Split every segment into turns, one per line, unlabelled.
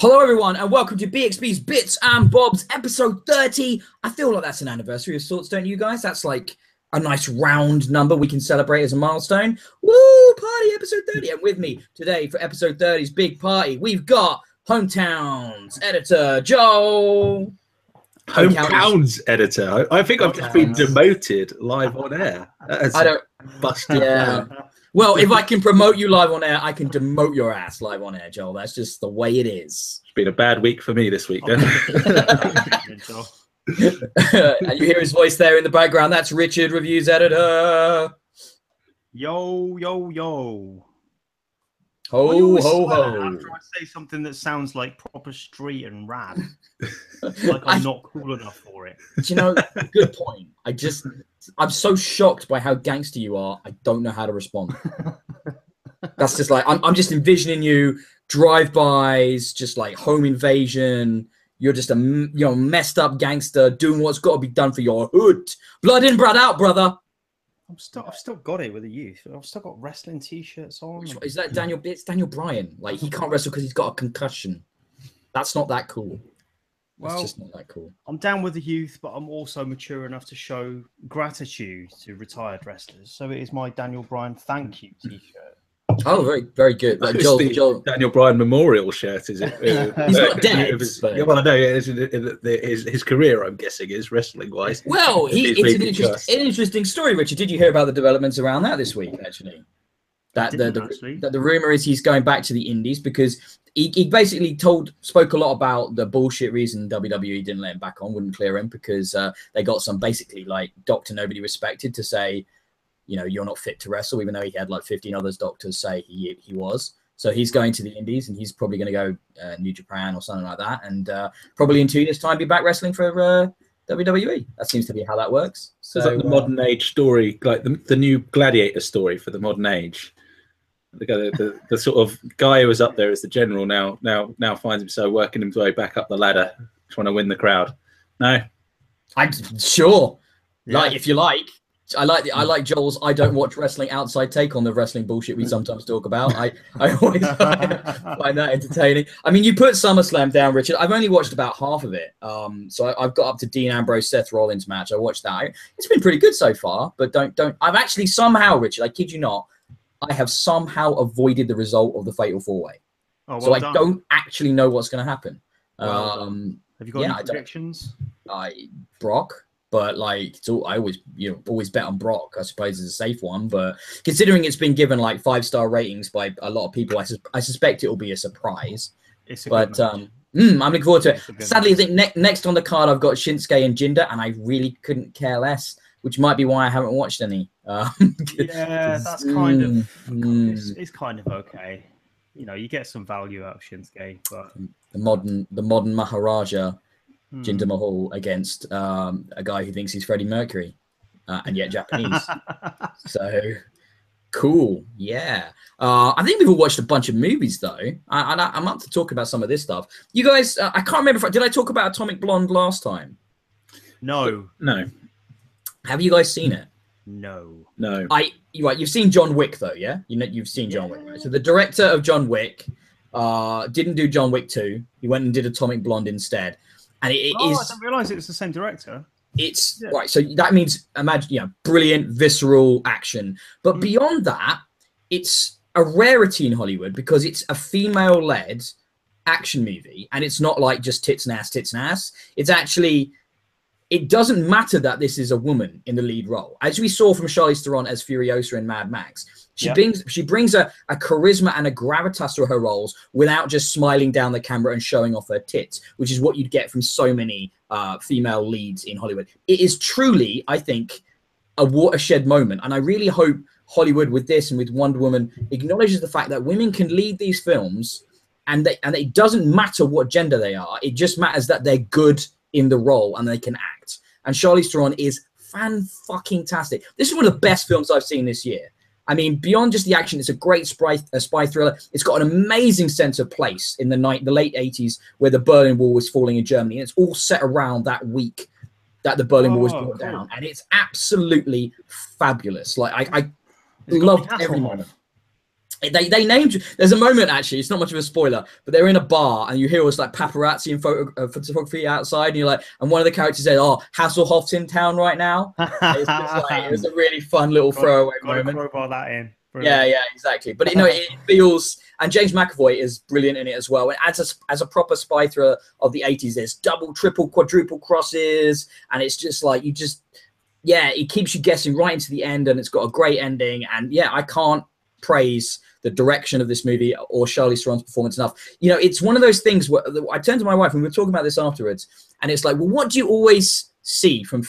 Hello everyone and welcome to Bxb'S Bits and Bobs episode 30. I feel like that's an anniversary of sorts, don't you guys? That's like a nice round number we can celebrate as a milestone. Woo! Party episode 30. And with me today for episode 30's big party, we've got Hometowns editor Joel.
Hometowns editor. I think I've just been demoted live on air.
I don't
busted.
Yeah. Well, if I can promote you live on air, I can demote your ass live on air, Joel. That's just the way it is.
It's been a bad week for me this week, then.
And you hear his voice there in the background. That's Richard, reviews editor.
Yo, yo, yo.
Ho, ho, ho.
After I say something that sounds like proper street and rap. Like I'm not cool enough for it.
Do you know, good point. I'm so shocked by how gangster you are. I don't know how to respond. That's just like, I'm just envisioning you drive-bys, just like home invasion. You're just a messed up gangster doing what's got to be done for your hood. Blood in, blood out, brother.
I've still got it with the youth. I've still got wrestling t-shirts on.
Is that Daniel? It's Daniel Bryan. Like, he can't wrestle because he's got a concussion. That's not that cool. That's just not that cool.
I'm down with the youth, but I'm also mature enough to show gratitude to retired wrestlers. So it is my Daniel Bryan thank you t-shirt.
Oh, very, very good. Like Joel,
Daniel Bryan memorial shirt, is it?
He's not dead.
Yeah, well, I know his career, I'm guessing, is wrestling-wise.
Well, it's an interesting story, Richard. Did you hear about the developments around that this week, actually? That the rumor is he's going back to the Indies because he basically spoke a lot about the bullshit reason WWE didn't let him back on, wouldn't clear him, because they got some basically like doctor nobody respected to say, you know, you're not fit to wrestle, even though he had like 15 others doctors say he was. So he's going to the Indies and he's probably going to go New Japan or something like that, and probably in 2 years' time be back wrestling for WWE. That seems to be how that works. So
it's like the modern age story, like the new Gladiator story for the modern age. The sort of guy who was up there as the general now finds himself working his way back up the ladder, trying to win the crowd. No,
I'm sure.
Yeah.
Like, if you like. I like Joel's I don't watch wrestling outside take on the wrestling bullshit we sometimes talk about. I always find that entertaining. I mean, you put SummerSlam down, Richard. I've only watched about half of it. So I've got up to Dean Ambrose, Seth Rollins match. I watched that. It's been pretty good so far, but don't. I've actually somehow, Richard, I kid you not, I have somehow avoided the result of the Fatal 4-Way.
Oh, well
so
done.
I don't actually know what's going to happen.
Have you got any predictions?
Brock. But like, I always bet on Brock. I suppose is a safe one. But considering it's been given like 5-star ratings by a lot of people, I suspect it will be a surprise. But I'm looking forward to it. Sadly, I think next on the card I've got Shinsuke and Jinder, and I really couldn't care less, which might be why I haven't watched any.
Yeah, that's kind of it's kind of okay. You know, you get some value out of Shinsuke, but
the modern Maharaja. Jinder Mahal against a guy who thinks he's Freddie Mercury and yet Japanese. So cool. Yeah. I think we've all watched a bunch of movies though. I'm up to talk about some of this stuff. You guys, I can't remember did I talk about Atomic Blonde last time?
No.
Have you guys seen it?
No.
You've seen John Wick though, yeah? You've seen John Wick, right? So the director of John Wick didn't do John Wick 2. He went and did Atomic Blonde instead. And it is.
I didn't realize it was the same director.
It's right. So that means imagine, brilliant, visceral action. But beyond that, it's a rarity in Hollywood because it's a female-led action movie, and it's not like just tits and ass. It's actually. It doesn't matter that this is a woman in the lead role, as we saw from Charlize Theron as Furiosa in Mad Max. She brings a charisma and a gravitas to her roles without just smiling down the camera and showing off her tits, which is what you'd get from so many female leads in Hollywood. It is truly, I think, a watershed moment, and I really hope Hollywood with this and with Wonder Woman acknowledges the fact that women can lead these films, and it doesn't matter what gender they are. It just matters that they're good in the role and they can act. And Charlize Theron is fan-fucking-tastic. This is one of the best films I've seen this year. I mean, beyond just the action, it's a great spy thriller. It's got an amazing sense of place in the late 80s where the Berlin Wall was falling in Germany. And it's all set around that week that the Berlin Wall was brought down. And it's absolutely fabulous. Like, I loved every moment. They named. There's a moment actually. It's not much of a spoiler, but they're in a bar and you hear all this like paparazzi and photography outside, and you're like, and one of the characters said, "Oh, Hasselhoff's in town right now." It's just like, it was a really fun little throwaway moment.
Crowbar that in.
Brilliant. Yeah, exactly. But it feels, and James McAvoy is brilliant in it as well. And as a proper spy thriller of the 80s, there's double, triple, quadruple crosses, and it's just like it keeps you guessing right into the end, and it's got a great ending. And yeah, I can't praise the direction of this movie or Charlize Theron's performance enough. It's one of those things where I turned to my wife and we were talking about this afterwards, and it's like, well, what do you always see from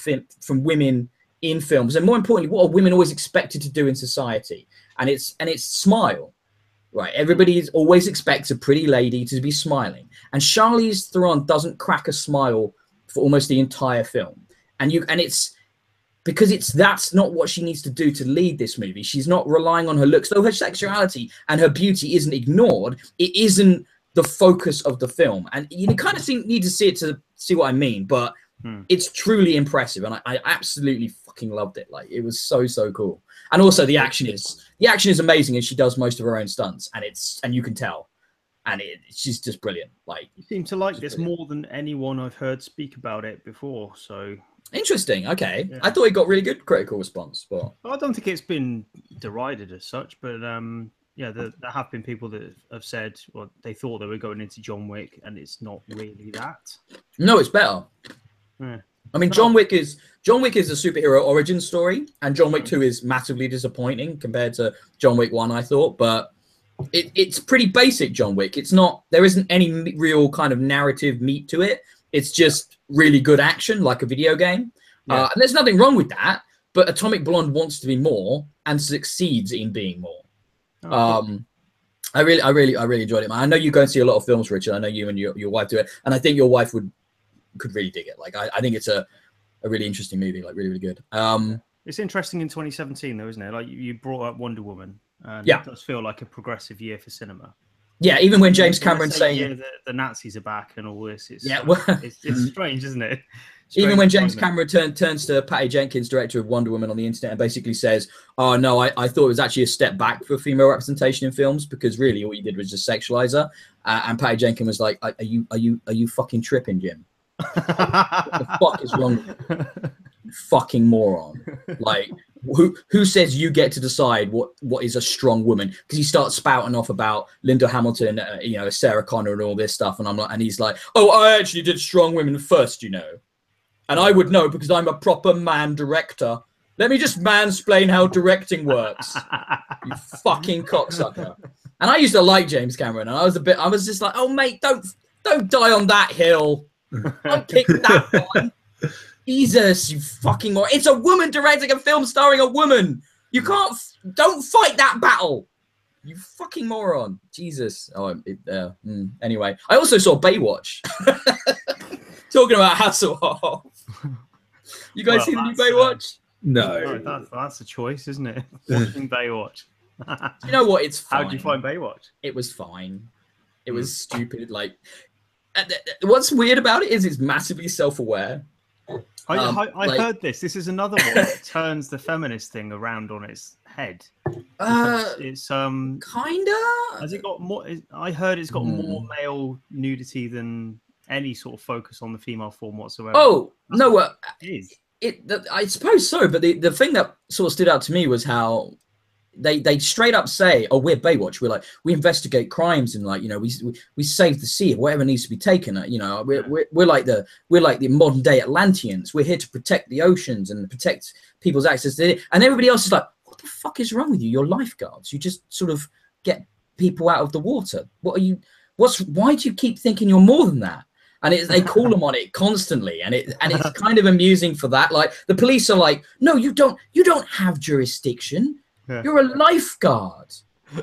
women in films, and more importantly, what are women always expected to do in society? And it's smile, right? Everybody always expects a pretty lady to be smiling, and Charlize Theron doesn't crack a smile for almost the entire film, and it's because that's not what she needs to do to lead this movie. She's not relying on her looks, though her sexuality and her beauty isn't ignored. It isn't the focus of the film, and you kind of need to see it to see what I mean. But it's truly impressive, and I absolutely fucking loved it. Like, it was so cool, and also the action is amazing, and she does most of her own stunts, and you can tell, and she's just brilliant. Like,
you seem to like this more than anyone I've heard speak about it before, so.
Interesting. Okay, yeah. I thought it got really good critical response, but
I don't think it's been derided as such. But yeah, there have been people that have said, well, they thought they were going into John Wick, and it's not really that.
No, it's better.
Yeah.
I mean, John Wick is a superhero origin story, and John Wick 2 is massively disappointing compared to John Wick 1, I thought. But it's pretty basic John Wick. There isn't any real kind of narrative meat to it. It's just really good action, like a video game. Yeah. And there's nothing wrong with that, but Atomic Blonde wants to be more and succeeds in being more. I really enjoyed it, man. I know you go and see a lot of films, Richard. I know you and your wife do it, and I think your wife could really dig it. Like, I think it's a really interesting movie, like really good.
It's interesting in 2017 though, isn't it? Like, you brought up Wonder Woman, and
yeah,
it does feel like a progressive year for cinema.
Yeah, even when James Cameron saying
the Nazis are back and all this, it's strange, isn't it?
Even when James Cameron turns to Patty Jenkins, director of Wonder Woman, on the internet and basically says, "Oh no, I thought it was actually a step back for female representation in films, because really all you did was just sexualize her." And Patty Jenkins was like, "Are you fucking tripping, Jim? What the fuck is wrong with you? You fucking moron! Like, who says you get to decide what is a strong woman?" Because he starts spouting off about Linda Hamilton, Sarah Connor and all this stuff, and he's like, "Oh, I actually did strong women first, and I would know because I'm a proper man director. Let me just mansplain how directing works, you fucking cocksucker." And I used to like James Cameron, and I was just like, "Oh mate, don't die on that hill. Don't pick that one. Jesus, you fucking moron. It's a woman directing a film starring a woman. You don't fight that battle. You fucking moron." Jesus. Anyway, I also saw Baywatch. Talking about Hasselhoff. You guys see the new Baywatch?
No.
That's a choice, isn't it? Watching Baywatch.
You know what? It's fine.
How did you find Baywatch?
It was fine. It was stupid. Like, what's weird about it is it's massively self-aware.
I heard this. This is another one that turns the feminist thing around on its head. It's
kinda.
Has it got more? I heard it's got more male nudity than any sort of focus on the female form whatsoever.
Oh no,
it is.
I suppose so. But the thing that sort of stood out to me was how they straight up say, "Oh, we're Baywatch. We investigate crimes, and we save the sea, whatever needs to be taken. We're like the modern day Atlanteans. We're here to protect the oceans and protect people's access to it." And everybody else is like, "What the fuck is wrong with you? You're lifeguards. You just sort of get people out of the water. What are you? Why do you keep thinking you're more than that?" And they call them on it constantly, and it's kind of amusing for that. Like, the police are like, "No, you don't have jurisdiction. Yeah. You're a lifeguard.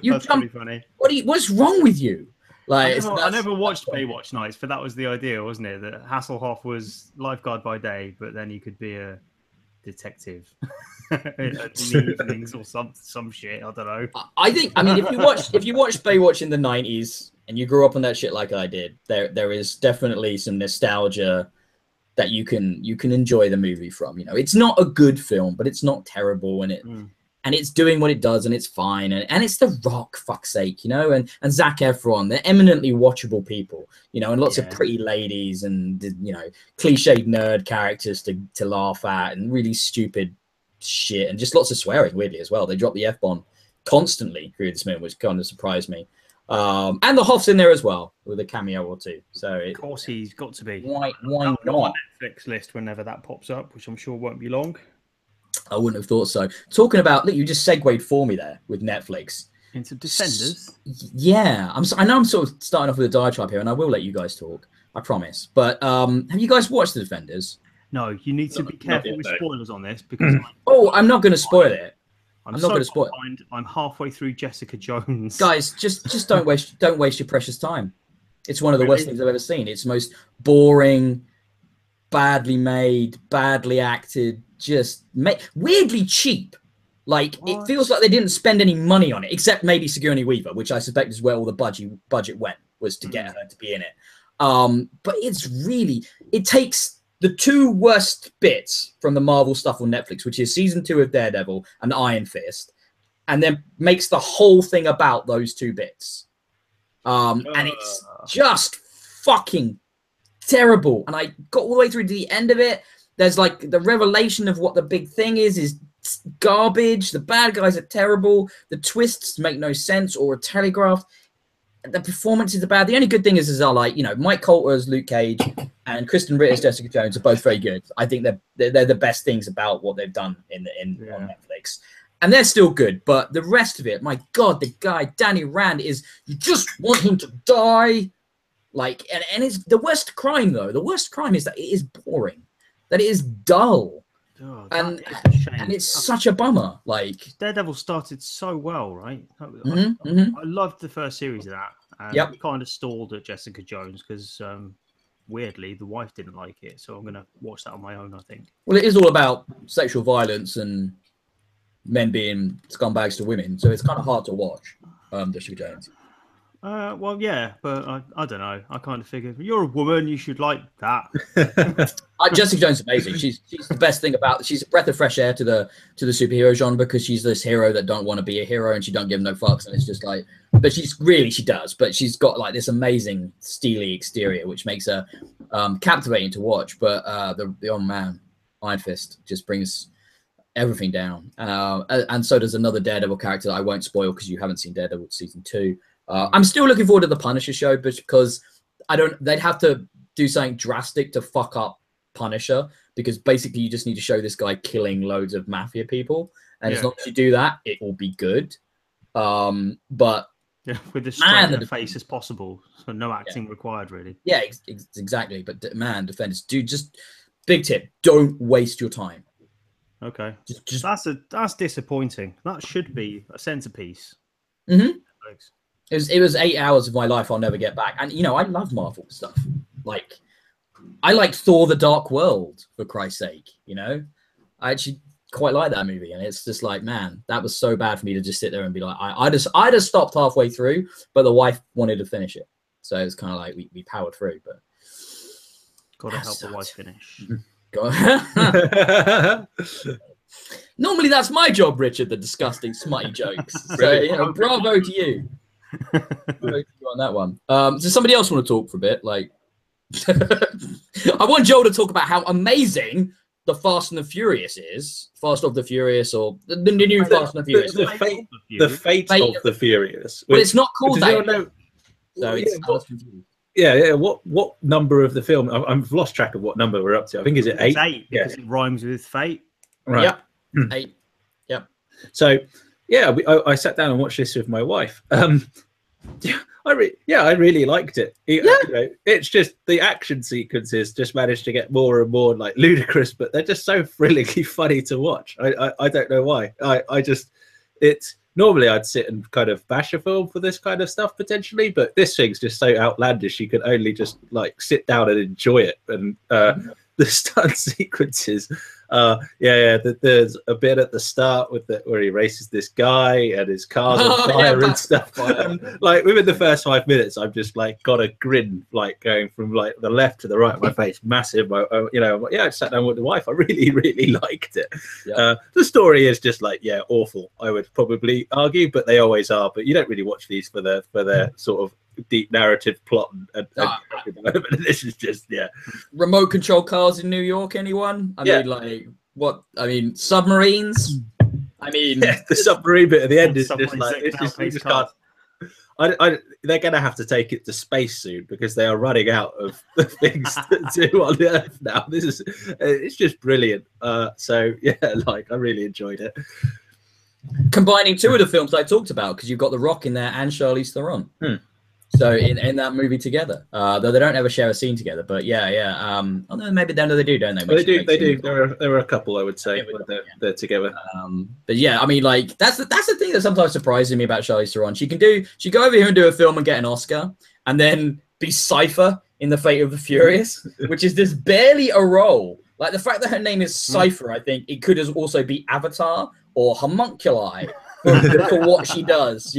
That's pretty funny.
What's wrong with you?" Like,
I never watched Baywatch Nights, but that was the idea, wasn't it? That Hasselhoff was lifeguard by day, but then he could be a detective in the evenings or some shit. I don't know.
I mean, if you watched Baywatch in the 90s and you grew up on that shit like I did, there is definitely some nostalgia that you can enjoy the movie from. It's not a good film, but it's not terrible, and and it's doing what it does, and it's fine, and it's The Rock, fuck's sake, you know, and Zac Efron. They're eminently watchable people, you know, and lots of pretty ladies, and you know, cliched nerd characters to laugh at, and really stupid shit, and just lots of swearing, weirdly, as well. They drop the F-bomb constantly through this movie, which kind of surprised me. And the Hoff's in there as well with a cameo or two. So
of course he's got to be.
Why
On
not?
Netflix list whenever that pops up, which I'm sure won't be long.
I wouldn't have thought so. Talking about, look, you just segued for me there with Netflix
into Defenders.
Yeah, I know I'm sort of starting off with a diatribe here, and I will let you guys talk, I promise. But have you guys watched The Defenders?
No, you need to be careful with spoilers on this because
I'm not going to spoil it. I'm not going to spoil it.
I'm halfway through Jessica Jones.
Guys, just don't waste your precious time. It's one of the worst things I've ever seen. It's the most boring, badly made, badly acted, just weirdly cheap. Like, it feels like they didn't spend any money on it, except maybe Sigourney Weaver, which I suspect is where all the budget went, was to get her to be in it. But it takes the two worst bits from the Marvel stuff on Netflix, which is season 2 of Daredevil and Iron Fist, and then makes the whole thing about those two bits. And it's just fucking terrible. And I got all the way through to the end of it. There's like the revelation of what the big thing is garbage. The bad guys are terrible. The twists make no sense or are telegraphed. The performances are bad. The only good thing is like, you know, Mike Coulter as Luke Cage and Kristen Ritter as Jessica Jones are both very good. I think they're the best things about what they've done on Netflix. And they're still good, but the rest of it, my God, the guy, Danny Rand, you just want him to die. Like, and it's the worst crime, though. The worst crime is that it is boring, that it is dull.
Oh,
and it's such a bummer. Like,
Daredevil started so well, right? I loved the first series of that. And we kind of stalled at Jessica Jones because, weirdly, the wife didn't like it. So I'm going to watch that on my own, I think.
Well, it is all about sexual violence and men being scumbags to women, so it's kind of hard to watch. Jessica Jones.
Well, yeah, but I don't know. I kind of figured you're a woman, you should like that.
Jessica Jones is amazing. She's the best thing about. She's a breath of fresh air to the superhero genre, because she's this hero that don't want to be a hero and she don't give no fucks, and it's just like. But she does. But she's got like this amazing steely exterior, which makes her captivating to watch. But the old man, Iron Fist, just brings everything down. And so does another Daredevil character that I won't spoil because you haven't seen Daredevil season 2. I'm still looking forward to the Punisher show, but because they'd have to do something drastic to fuck up Punisher, because basically you just need to show this guy killing loads of mafia people, and as long as you do that, it will be good. But
with as straight a face as possible, so no acting required, really.
Yeah, exactly. But man, Defenders, dude, just big tip: don't waste your time.
Okay, that's disappointing. That should be a centerpiece.
It was 8 hours of my life I'll never get back. And, you know, I love Marvel stuff. Like, I liked Thor: The Dark World, for Christ's sake, you know? I actually quite like that movie. And it's just like, man, that was so bad for me to just sit there and be like, I'd have stopped halfway through, but the wife wanted to finish it. So it's kind of like we powered through. But
got to help the wife finish.
Normally that's my job, Richard, the disgusting, smutty jokes. So, you know, bravo to you. On that one. Does somebody else want to talk for a bit? Like, I want Joel to talk about how amazing the Fast and the Furious is. Fast of the Furious, or the new Fast and the Furious.
The fate of the Furious.
But it's not called that. So
it's What number of the film? I've lost track of what number we're up to. I think is it 8?
It's 8 because it rhymes with fate.
Right.
Yep. 8. Yep.
So. Yeah, I sat down and watched this with my wife. I really liked it. You know, it's just the action sequences just managed to get more and more like ludicrous, but they're just so thrillingly funny to watch. I don't know why. It's normally I'd sit and kind of bash a film for this kind of stuff potentially, but this thing's just so outlandish you can only just like sit down and enjoy it. And the stunt sequences There's a bit at the start with where he races this guy and his car's on fire and stuff. And, like within the first 5 minutes, I've just like got a grin, like going from like the left to the right of my face, massive. I sat down with the wife. I really, really liked it. Yeah. The story is just like awful. I would probably argue, but they always are. But you don't really watch these for their sort of deep narrative plot and this is just
remote control cars in New York. Anyone? I mean submarines. I mean
the submarine bit at the end is just like it's just, you just can't. They're gonna have to take it to space soon because they are running out of things to do on Earth now. It's just brilliant. I really enjoyed it.
Combining two of the films I talked about, because you've got The Rock in there and Charlize Theron. So in that movie together, though they don't ever share a scene together, but maybe they do, don't they?
They do. There are a couple, I would say, where they're together.
But I mean, like that's the thing that sometimes surprises me about Charlize Theron. She go over here and do a film and get an Oscar, and then be Cypher in The Fate of the Furious, which is just barely a role. Like the fact that her name is Cypher, I think it could also be Avatar or Homunculi. For what she does,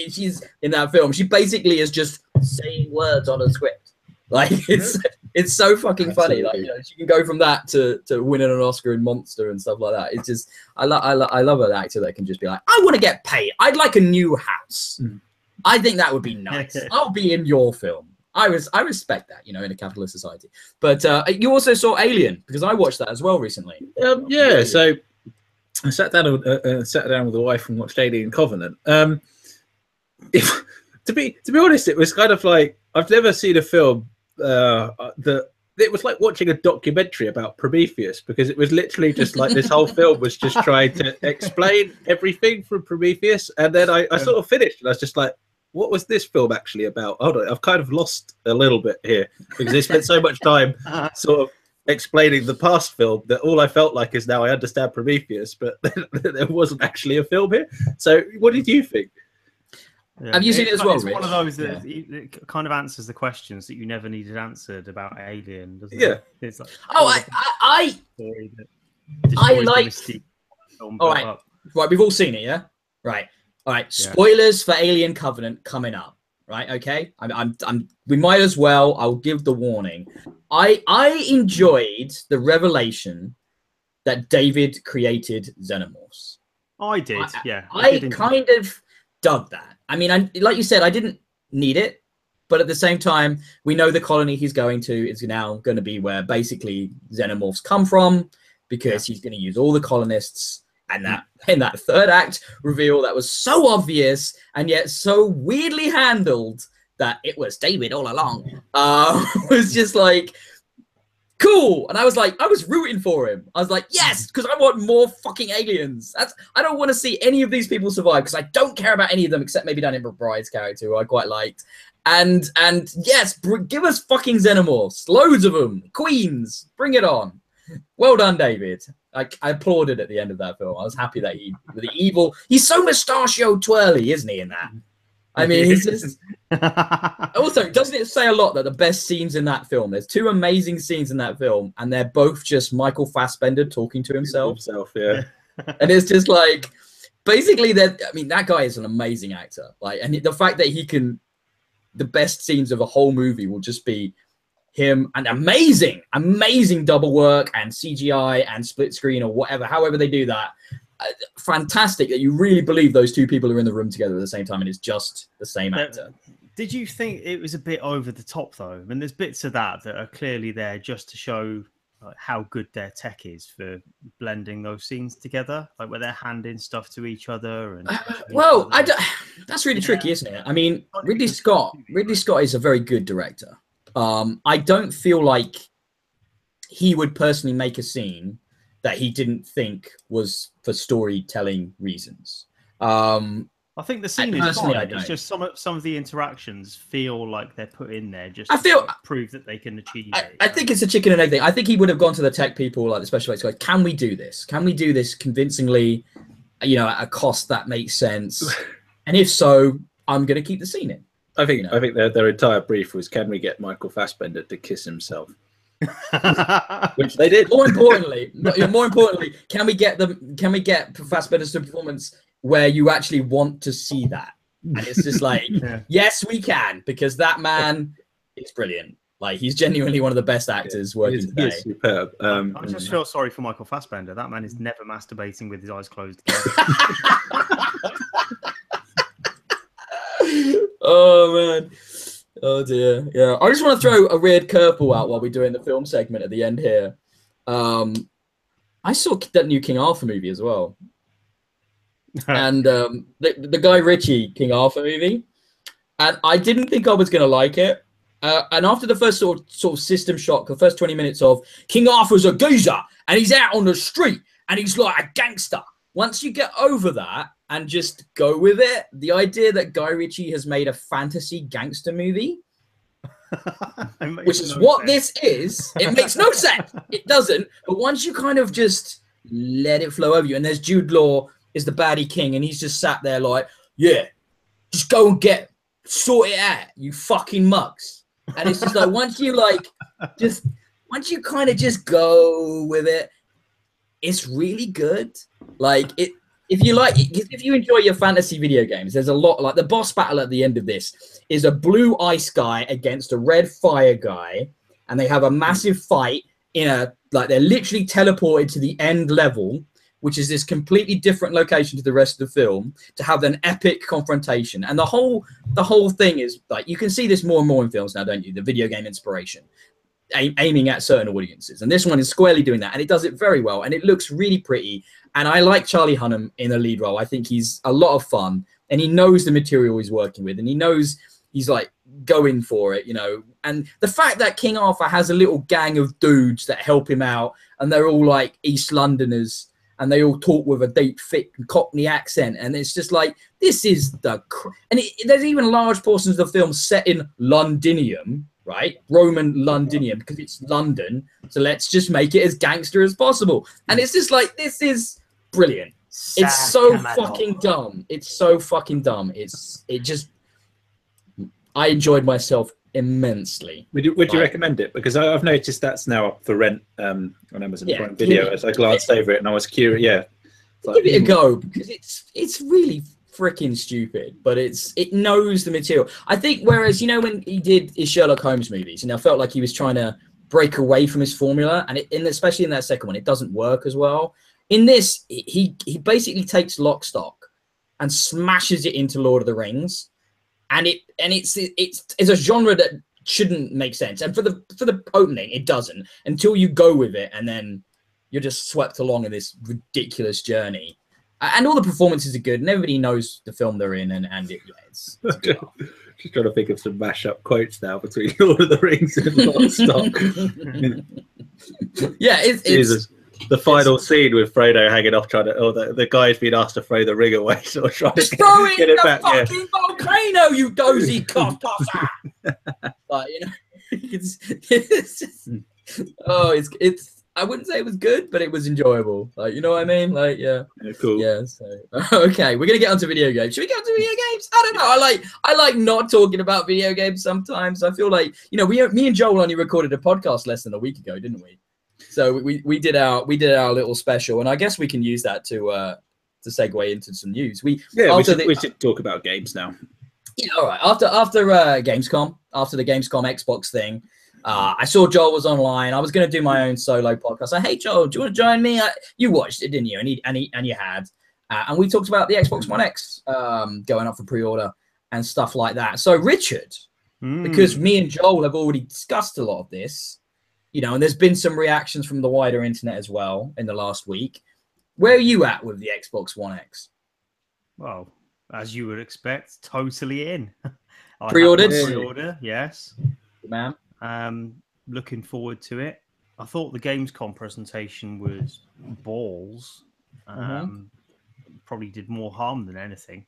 she's in that film. She basically is just saying words on a script. Like it's so fucking funny. Like she can go from that to winning an Oscar in Monster and stuff like that. It's just I love an actor that can just be like, I want to get paid. I'd like a new house. I think that would be nice. I'll be in your film. I respect that, in a capitalist society. But you also saw Alien, because I watched that as well recently.
So I sat down with the wife and watched Alien Covenant. To be honest, it was kind of like I've never seen a film that it was like watching a documentary about Prometheus, because it was literally just like this whole film was just trying to explain everything from Prometheus, and then I sort of finished and I was just like, what was this film actually about? Hold on, I've kind of lost a little bit here because they spent so much time sort of explaining the past film that all I felt like is now I understand Prometheus, but there wasn't actually a film here. So what did you think?
Have you seen it as well,
It's
Rich?
one of those that it kind of answers the questions that you never needed answered about Alien, doesn't it? It's like,
I like. All right, we've all seen it, yeah. Right, all right. Spoilers for Alien Covenant coming up. Right, okay. We might as well. I'll give the warning. I enjoyed the revelation that David created xenomorphs.
I did,
I kind of dug that. I mean, like you said, I didn't need it, but at the same time, we know the colony he's going to is now going to be where basically xenomorphs come from, because he's going to use all the colonists. And that in that third act reveal that was so obvious and yet so weirdly handled that it was David all along, was just like cool. And I was rooting for him. I was like, yes, because I want more fucking aliens. I don't want to see any of these people survive, because I don't care about any of them except maybe Danny McBride's character, who I quite liked. And yes, give us fucking xenomorphs, loads of them, queens, bring it on. Well done, David. I applauded at the end of that film. I was happy that he's so mustachioed twirly, isn't he, in that? I mean, he's just... Also, doesn't it say a lot that the best scenes in that film, there's two amazing scenes in that film, and they're both just Michael Fassbender talking to himself. And it's just like, basically, that guy is an amazing actor. Like, and the fact that the best scenes of a whole movie will just be him, and amazing double work and CGI and split screen or whatever, however they do that. Fantastic that you really believe those two people are in the room together at the same time, and it's just the same actor.
Did you think it was a bit over the top though? I mean, there's bits of that are clearly there just to show how good their tech is for blending those scenes together, like where they're handing stuff to each other. And
that's really tricky, isn't it? I mean, Ridley Scott is a very good director. I don't feel like he would personally make a scene that he didn't think was for storytelling reasons.
I think the scene is fine. It's just some of the interactions feel like they're put in there just to prove that they can achieve it.
I think it's a chicken and egg thing. I think he would have gone to the tech people, like the special effects guys. Can we do this? Can we do this convincingly, at a cost that makes sense? And if so, I'm going to keep the scene in.
I think their entire brief was, can we get Michael Fassbender to kiss himself? Which they did.
More importantly, can we get Fassbender's performance where you actually want to see that? And it's just like, yes, we can, because that man is brilliant. Like, he's genuinely one of the best actors working today.
He is superb.
I just feel sorry for Michael Fassbender. That man is never masturbating with his eyes closed.
Oh man. Oh dear. Yeah. I just want to throw a weird curveball out while we're doing the film segment at the end here. I saw that new King Arthur movie as well. And the Guy Ritchie King Arthur movie. And I didn't think I was gonna like it. And after the first sort of system shock, the first 20 minutes of King Arthur's a geezer and he's out on the street and he's like a gangster. Once you get over that and just go with it, the idea that Guy Ritchie has made a fantasy gangster movie, which is what this is, it makes no sense. It doesn't. But once you kind of just let it flow over you, and there's Jude Law is the baddie king, and he's just sat there like, yeah, just go and sort it out, you fucking mugs. And it's just like, once you kind of just go with it, it's really good. Like, if you enjoy your fantasy video games, there's a lot, like the boss battle at the end of this is a blue ice guy against a red fire guy, and they have a massive fight they're literally teleported to the end level, which is this completely different location to the rest of the film, to have an epic confrontation. And the whole thing is, like, you can see this more and more in films now, don't you? The video game inspiration, aiming at certain audiences. And this one is squarely doing that, and it does it very well, and it looks really pretty. And I like Charlie Hunnam in the lead role. I think he's a lot of fun, and he knows the material he's working with, and he knows he's like going for it, you know. And the fact that King Arthur has a little gang of dudes that help him out, and they're all like East Londoners, and they all talk with a deep, thick Cockney accent, and it's just like, this is there's even large portions of the film set in Londinium, right? Roman Londinium, because it's London, so let's just make it as gangster as possible. And it's just like, this is brilliant. It's so fucking dumb. It's so fucking dumb. I enjoyed myself immensely.
Would you recommend it? Because I've noticed that's now up for rent on Amazon Prime Video. As I glanced over it and I was curious. Yeah,
give it a go, because it's really freaking stupid, but it knows the material. I think, whereas, you know, when he did his Sherlock Holmes movies, and I felt like he was trying to break away from his formula, and especially in that second one, it doesn't work as well. In this, he basically takes Lock, Stock and smashes it into Lord of the Rings. And it's a genre that shouldn't make sense. And for the opening, it doesn't, until you go with it, and then you're just swept along in this ridiculous journey. And all the performances are good, and everybody knows the film they're in, it's good.
Just trying to think of some mashup quotes now between Lord of the Rings and Lock, Stock.
Yeah, it's
the final scene with Frodo hanging off, the guy's been asked to throw the ring away, so trying to get it back.
Fucking volcano, you dozy cock. Like, you know, it's just, I wouldn't say it was good, but it was enjoyable. Like, you know what I mean? Like, yeah cool. Yeah. So okay, we're gonna get onto video games. Should we get onto video games? I don't know. I like not talking about video games sometimes. I feel like, you know, me and Joel only recorded a podcast less than a week ago, didn't we? So we did our little special, and I guess we can use that to segue into some news. We should talk about games now. Yeah, all right. After Gamescom, after the Gamescom Xbox thing, I saw Joel was online. I was going to do my own solo podcast. I hey Joel, do you want to join me? You watched it, didn't you? And you had, and we talked about the Xbox One X going up for pre-order and stuff like that. So Richard, because me and Joel have already discussed a lot of this, you know, and there's been some reactions from the wider internet as well in the last week. Where are you at with the Xbox One X?
Well, as you would expect, totally in.
Pre-ordered?
Pre-order, yes.
Good man.
Looking forward to it. I thought the Gamescom presentation was balls. Probably did more harm than anything.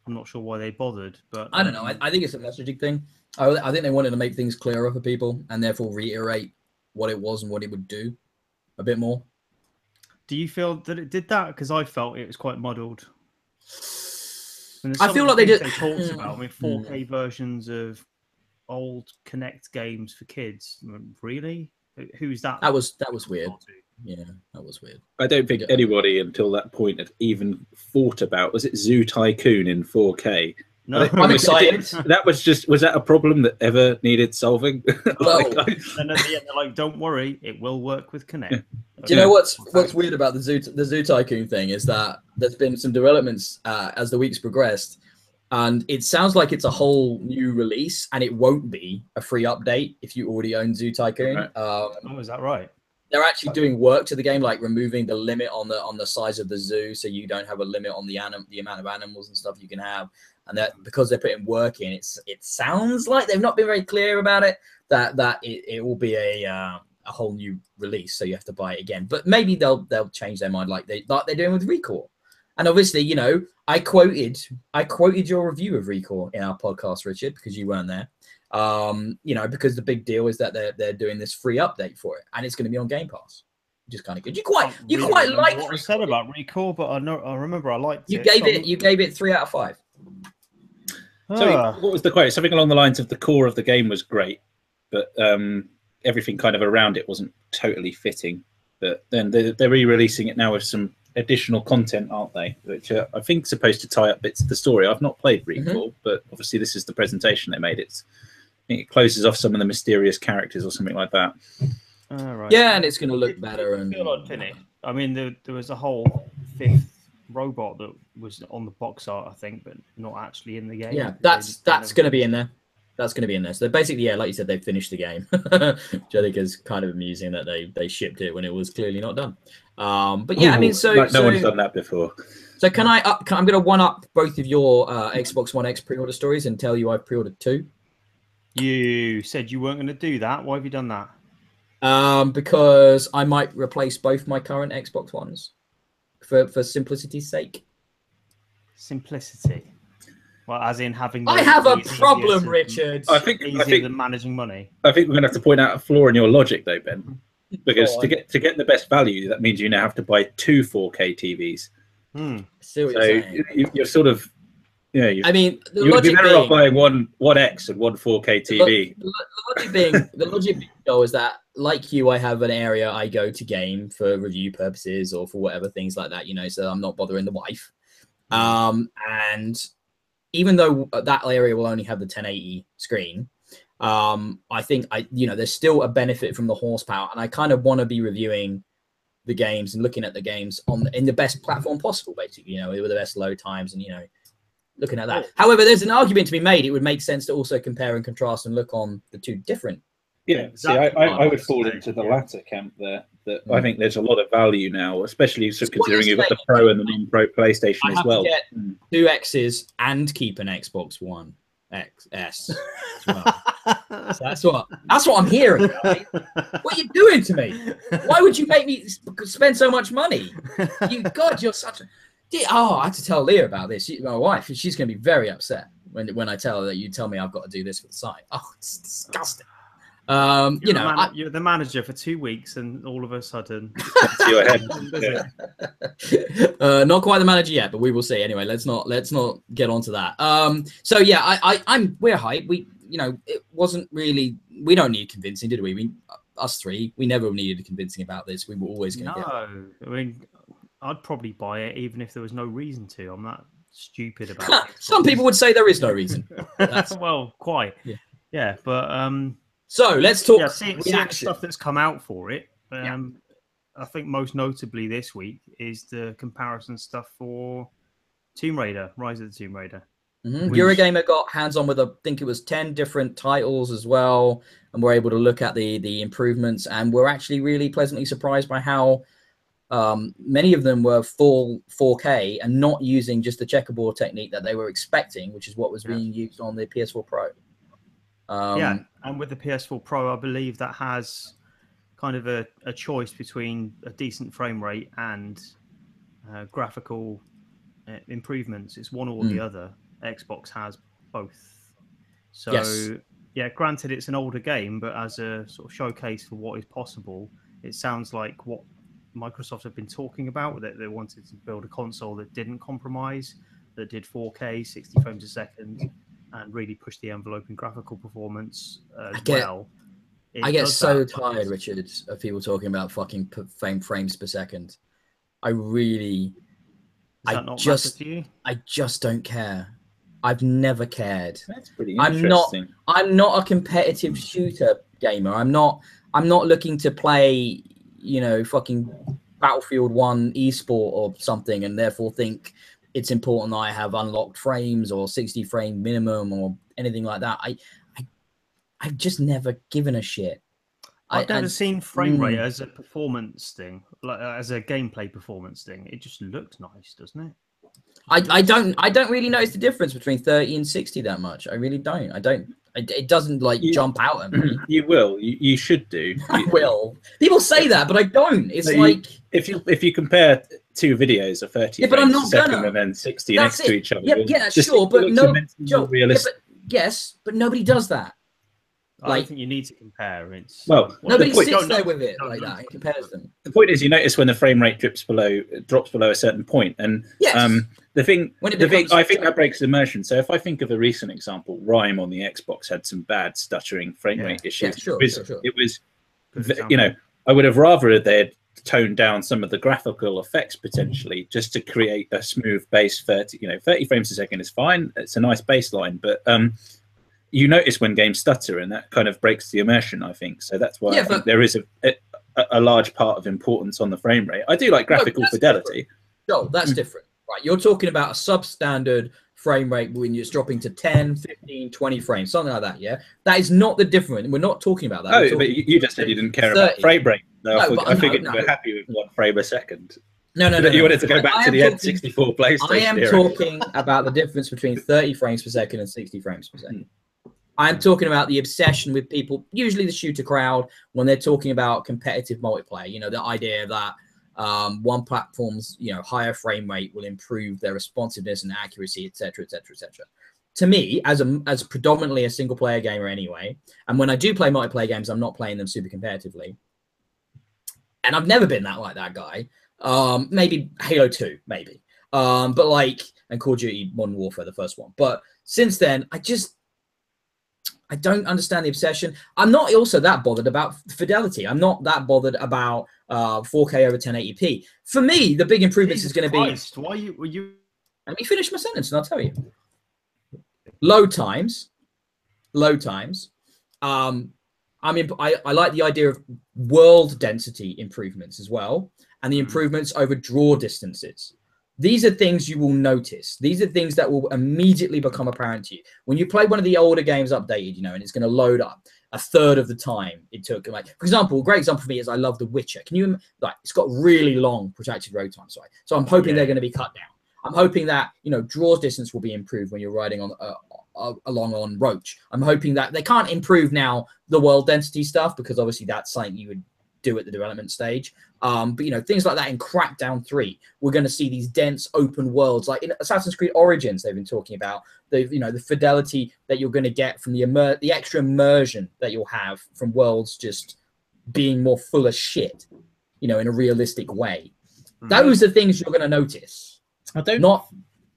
I'm not sure why they bothered, but
I don't know. I think it's a messaging thing. I think they wanted to make things clearer for people and therefore reiterate what it was and what it would do a bit more.
Do you feel that it did that? Because I felt it was quite muddled.
I feel like they did.
They talked about, 4K versions of old Kinect games for kids. Really? Who's that?
That was weird. Yeah, that was weird.
I don't think anybody until that point had even thought about, was it Zoo Tycoon in 4K?
No,
I'm excited.
Was that a problem that ever needed solving?
Well,
and at the end, they're like, "Don't worry, it will work with Connect."
Do you know what's weird about the Zoo Tycoon thing is that there's been some developments as the weeks progressed, and it sounds like it's a whole new release, and it won't be a free update if you already own Zoo Tycoon.
Right.
Oh, is that right?
They're actually doing work to the game, like removing the limit on the size of the zoo, so you don't have a limit on the amount of animals and stuff you can have. And that because they're putting work in, it sounds like they've not been very clear about it. That it will be a whole new release, so you have to buy it again. But maybe they'll change their mind, like they're doing with Recon. And obviously, you know, I quoted your review of Recon in our podcast, Richard, because you weren't there. You know, because the big deal is that they're doing this free update for it, and it's going to be on Game Pass, which is kind of good. You quite like
what I said about Recall, but I remember I liked
it. You gave it 3 out of 5.
So what was the quote? Something along the lines of the core of the game was great, but everything kind of around it wasn't totally fitting. But then they're re-releasing it now with some additional content, aren't they? Which I think is supposed to tie up bits of the story. I've not played Recall, but obviously this is the presentation they made. I think it closes off some of the mysterious characters or something like that.
Right.
Yeah, and it's going to look better. And
feel unfinished. I mean, there was a whole 5th robot that was on the box art, I think, but not actually in the game.
Yeah, that's going to be in there. That's going to be in there. So basically, yeah, like you said, they've finished the game, which I think is kind of amusing that they shipped it when it was clearly not done. But yeah, I mean,
no one's done that before.
So I'm going to one up both of your Xbox One X pre-order stories and tell you I've pre-ordered 2.
You said you weren't going to do that. Why have you done that?
Because I might replace both my current Xbox Ones for simplicity's sake.
Simplicity. Well, as in having.
I have a problem, Richard.
I think
than managing money.
I think we're going to have to point out a flaw in your logic, though, Ben. Because to get the best value, that means you now have to buy 2 4K TVs.
So
you're sort of, yeah.
I mean,
you'd be better off buying one X and one 4K TV.
The logic being, though, is that, like you, I have an area I go to game for review purposes or for whatever things like that, you know, so I'm not bothering the wife. And even though that area will only have the 1080 screen, I think there's still a benefit from the horsepower, and I kind of want to be reviewing the games and looking at the games in the best platform possible, basically, you know, with the best load times and, you know, looking at that. However, there's an argument to be made. It would make sense to also compare and contrast and look on the 2 different.
Yeah, exactly. See, I would fall into the latter camp there. That I think there's a lot of value now, especially considering you've got the Pro and the non-Pro PlayStation as well.
To get 2 X's and keep an Xbox One XS as well. So that's what I'm hearing. Right? What are you doing to me? Why would you make me spend so much money? You're such a. I had to tell Leah about this. My wife, she's going to be very upset when I tell her that you tell me I've got to do this for the site. Oh, it's disgusting.
You're the manager for 2 weeks, and all of a sudden,
your head.
Yeah.
Not quite the manager yet, but we will see. Anyway, let's not get onto that. So yeah, we're hyped. It wasn't really. We don't need convincing, did we? Us 3, we never needed convincing about this. We were always going to get.
I mean, I'd probably buy it even if there was no reason to. I'm not stupid about it.
Some people would say there is no reason.
Well, quite. Yeah, but.
So let's talk
seeing stuff that's come out for it. I think most notably this week is the comparison stuff for Tomb Raider, Rise of the Tomb Raider.
Eurogamer got hands on with I think it was 10 different titles as well, and we're able to look at the improvements, and we're actually really pleasantly surprised by how many of them were full 4K and not using just the checkerboard technique that they were expecting, which is what was being used on the PS4 Pro.
And with the PS4 Pro, I believe that has kind of a choice between a decent frame rate and graphical improvements. It's one or the other. Xbox has both. So, granted, it's an older game, but as a sort of showcase for what is possible, it sounds like what Microsoft have been talking about, that they wanted to build a console that didn't compromise, that did 4K, 60 frames a second, and really push the envelope in graphical performance as well.
I get
does
so
that,
tired, Richard, of people talking about fucking frames per second. I really,
Does that not matter to you?
I just don't care. I've never cared.
That's pretty
I'm
interesting.
not a competitive shooter gamer. I'm not looking to play, fucking Battlefield 1 esport or something, and therefore think it's important that I have unlocked frames or 60 frame minimum or anything like that. I've just never given a shit.
I've never seen frame rate as a performance thing, like as a gameplay performance thing. It just looks nice, doesn't it?
I don't really notice the difference between 30 and 60 that much. I really don't. It doesn't like jump out at me.
You will. You should do.
I will. People say that, but I don't. It's like
if you compare two videos of 30
but I'm not
frames a second
gonna.
and then 60 next to each other.
Yeah, sure, but no, Joe, yes, but nobody does that.
I don't think you need to compare. It's
nobody sits there with it like that and compares them.
The point is, you notice when the frame rate drops below a certain point, and the thing I think that breaks immersion. So if I think of a recent example, Rime on the Xbox had some bad stuttering frame rate issues.
Sure.
It was I would have rather they'd toned down some of the graphical effects potentially just to create a smooth base. 30 frames a second is fine. It's a nice baseline, but you notice when games stutter, and that kind of breaks the immersion, I think. So that's why I think there is a large part of importance on the frame rate. I do like graphical fidelity.
No, that's different. Right, you're talking about a substandard frame rate when it's dropping to 10, 15, 20 frames, something like that, yeah? That is not the different. We're not talking about that.
Oh, but you just said you didn't care 30. About frame rate. I figured you were happy with 1 frame a second.
No.
You wanted to go back to the N64 PlayStation.
I am talking about the difference between 30 frames per second and 60 frames per second. I'm talking about the obsession with people, usually the shooter crowd, when they're talking about competitive multiplayer. The idea that one platform's higher frame rate will improve their responsiveness and accuracy, etc., etc., etc. To me, as predominantly a single player gamer anyway, and when I do play multiplayer games, I'm not playing them super competitively, and I've never been that guy. Maybe Halo 2, maybe, and Call of Duty Modern Warfare, the first one. But since then, I don't understand the obsession. I'm not also that bothered about fidelity. I'm not that bothered about 4K over 1080p. For me, the big improvements is going to be.
Why were you?
Let me finish my sentence, and I'll tell you. Load times. I like the idea of world density improvements as well, and the improvements over draw distances. These are things you will notice. These are things that will immediately become apparent to you. When you play one of the older games updated, and it's going to load up a third of the time it took. For example, a great example for me is I love The Witcher. It's got really long protracted road times, right? So I'm hoping they're going to be cut down. I'm hoping that, draw distance will be improved when you're riding on along on Roach. I'm hoping that they can't improve now the world density stuff, because obviously that's something you would do at the development stage. But things like that in Crackdown 3, we're going to see these dense open worlds, like in Assassin's Creed Origins. They've been talking about the fidelity that you're going to get from the extra immersion that you'll have from worlds just being more full of shit, in a realistic way. Those are things you're going to notice. Not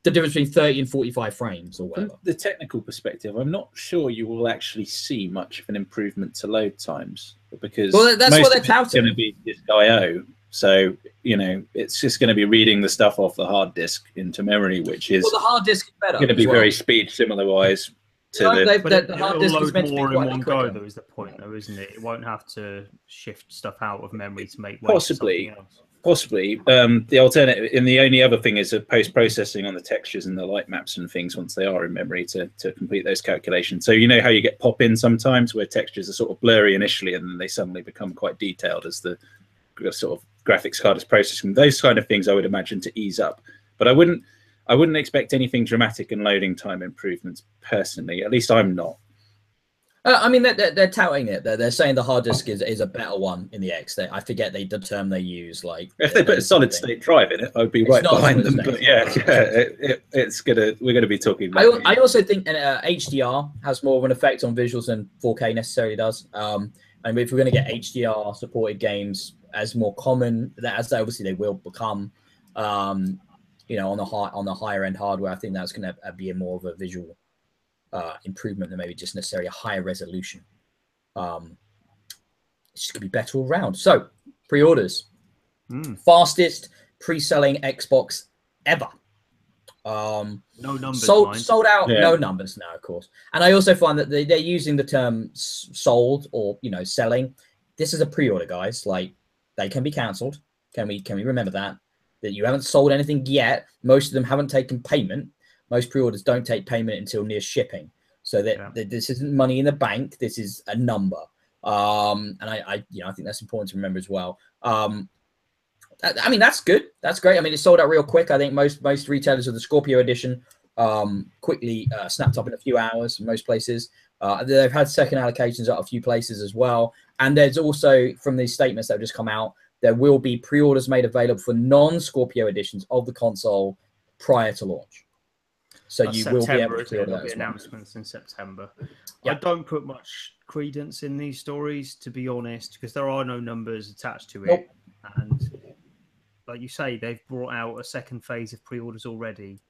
the difference between 30 and 45 frames or whatever.
From the technical perspective, I'm not sure you will actually see much of an improvement to load times, because
that's what they're touting.
Going to be disk I/O, so it's just going to be reading the stuff off the hard disk into memory, which is
the hard disk is better.
Going to be very speed similar wise to
the hard disk is meant to be more in one go, though, is the point, though, isn't it? It won't have to shift stuff out of memory to make way
possibly.
For something else.
Possibly. The alternative, and the only other thing is a post-processing on the textures and the light maps and things once they are in memory to complete those calculations. So how you get pop-in sometimes where textures are sort of blurry initially and then they suddenly become quite detailed as the sort of graphics card is processing. Those kind of things I would imagine to ease up. But I wouldn't expect anything dramatic in loading time improvements personally. At least I'm not.
They're touting it. They're saying the hard disk is a better one in the X. I forget the term they use.
If they put a solid state drive in it, I'd be right behind them. But we're gonna be talking.
I also think HDR has more of an effect on visuals than 4K necessarily does. And if we're going to get HDR supported games as more common, as obviously they will become, on the higher end hardware, I think that's going to be more of a visual improvement than maybe just necessarily a higher resolution. it's just gonna be better all round. So pre-orders, fastest pre-selling Xbox ever.
No numbers.
Sold out. Yeah. No numbers now, of course. And I also find that they're using the term sold or selling. This is a pre-order, guys. Like, they can be cancelled. Can we remember that you haven't sold anything yet? Most of them haven't taken payment. Most pre-orders don't take payment until near shipping. So that this isn't money in the bank. This is a number. And I think that's important to remember as well. I mean, that's good. That's great. I mean, it sold out real quick. I think most retailers of the Scorpio edition quickly snapped up in a few hours in most places. They've had second allocations at a few places as well. And there's also, from these statements that have just come out, there will be pre-orders made available for non-Scorpio editions of the console prior to launch. So you will be able to pre-order that.
Announcements in September. I don't put much credence in these stories, to be honest, because there are no numbers attached to it. And like you say, they've brought out a second phase of pre-orders already.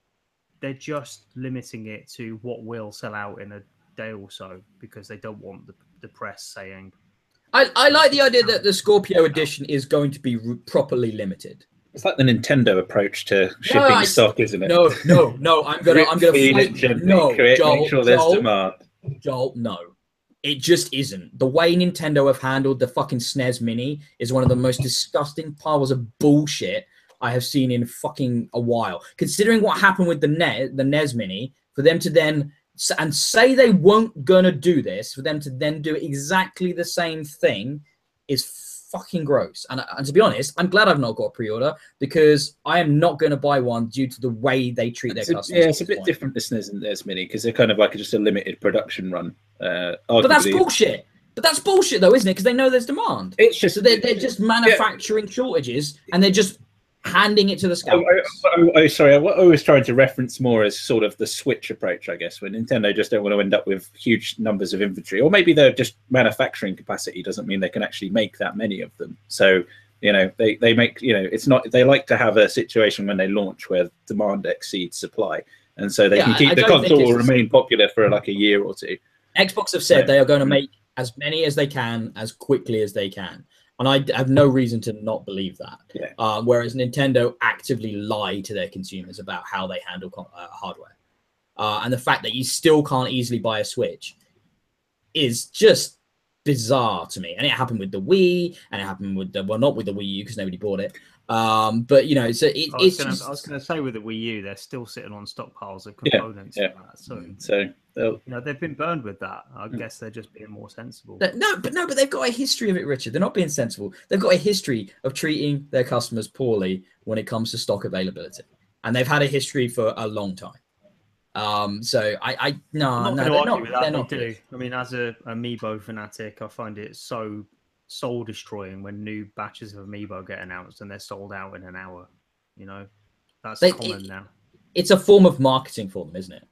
They're just limiting it to what will sell out in a day or so because they don't want the press saying.
I like the idea that the Scorpio edition is going to be properly limited.
It's like the Nintendo approach to shipping stock, isn't it?
No. I'm gonna fight. No, Joel,
make sure there's demand.
Joel, no. It just isn't. The way Nintendo have handled the fucking SNES Mini is one of the most disgusting piles of bullshit I have seen in fucking a while. Considering what happened with the NES Mini, for them to then and say they weren't gonna do this, for them to then do exactly the same thing is fucking gross. And to be honest, I'm glad I've not got a pre-order because I am not going to buy one due to the way they treat their customers.
Yeah, it's a bit different, this SNES and NES Mini, because they're kind of like just a limited production run.
But that's bullshit. But that's bullshit, though, isn't it? Because they know there's demand.
It's just
so they're just manufacturing shortages, and they're just handing it to the scalpers.
Sorry. What I was trying to reference more is sort of the Switch approach, I guess, where Nintendo just don't want to end up with huge numbers of inventory, or maybe they're just manufacturing capacity doesn't mean they can actually make that many of them. So, they make, it's not, they like to have a situation when they launch where demand exceeds supply. And so they can keep the console will remain popular for like a year or two.
Xbox have said they are going to make as many as they can, as quickly as they can. And I have no reason to not believe that.
Yeah.
Whereas Nintendo actively lie to their consumers about how they handle hardware. And the fact that you still can't easily buy a Switch is just bizarre to me. And it happened with the Wii, and it happened with the, well, not with the Wii U because nobody bought it. But, so
I was going to say with the Wii U, they're still sitting on stockpiles of components.
Yeah.
So they've been burned with that. I guess they're just being more sensible.
But they've got a history of it, Richard. They're not being sensible. They've got a history of treating their customers poorly when it comes to stock availability, and they've had a history for a long time. So they're not.
They do. I mean, as a Amiibo fanatic, I find it so soul destroying when new batches of Amiibo get announced and they're sold out in an hour. That's common now.
It's a form of marketing for them, isn't it?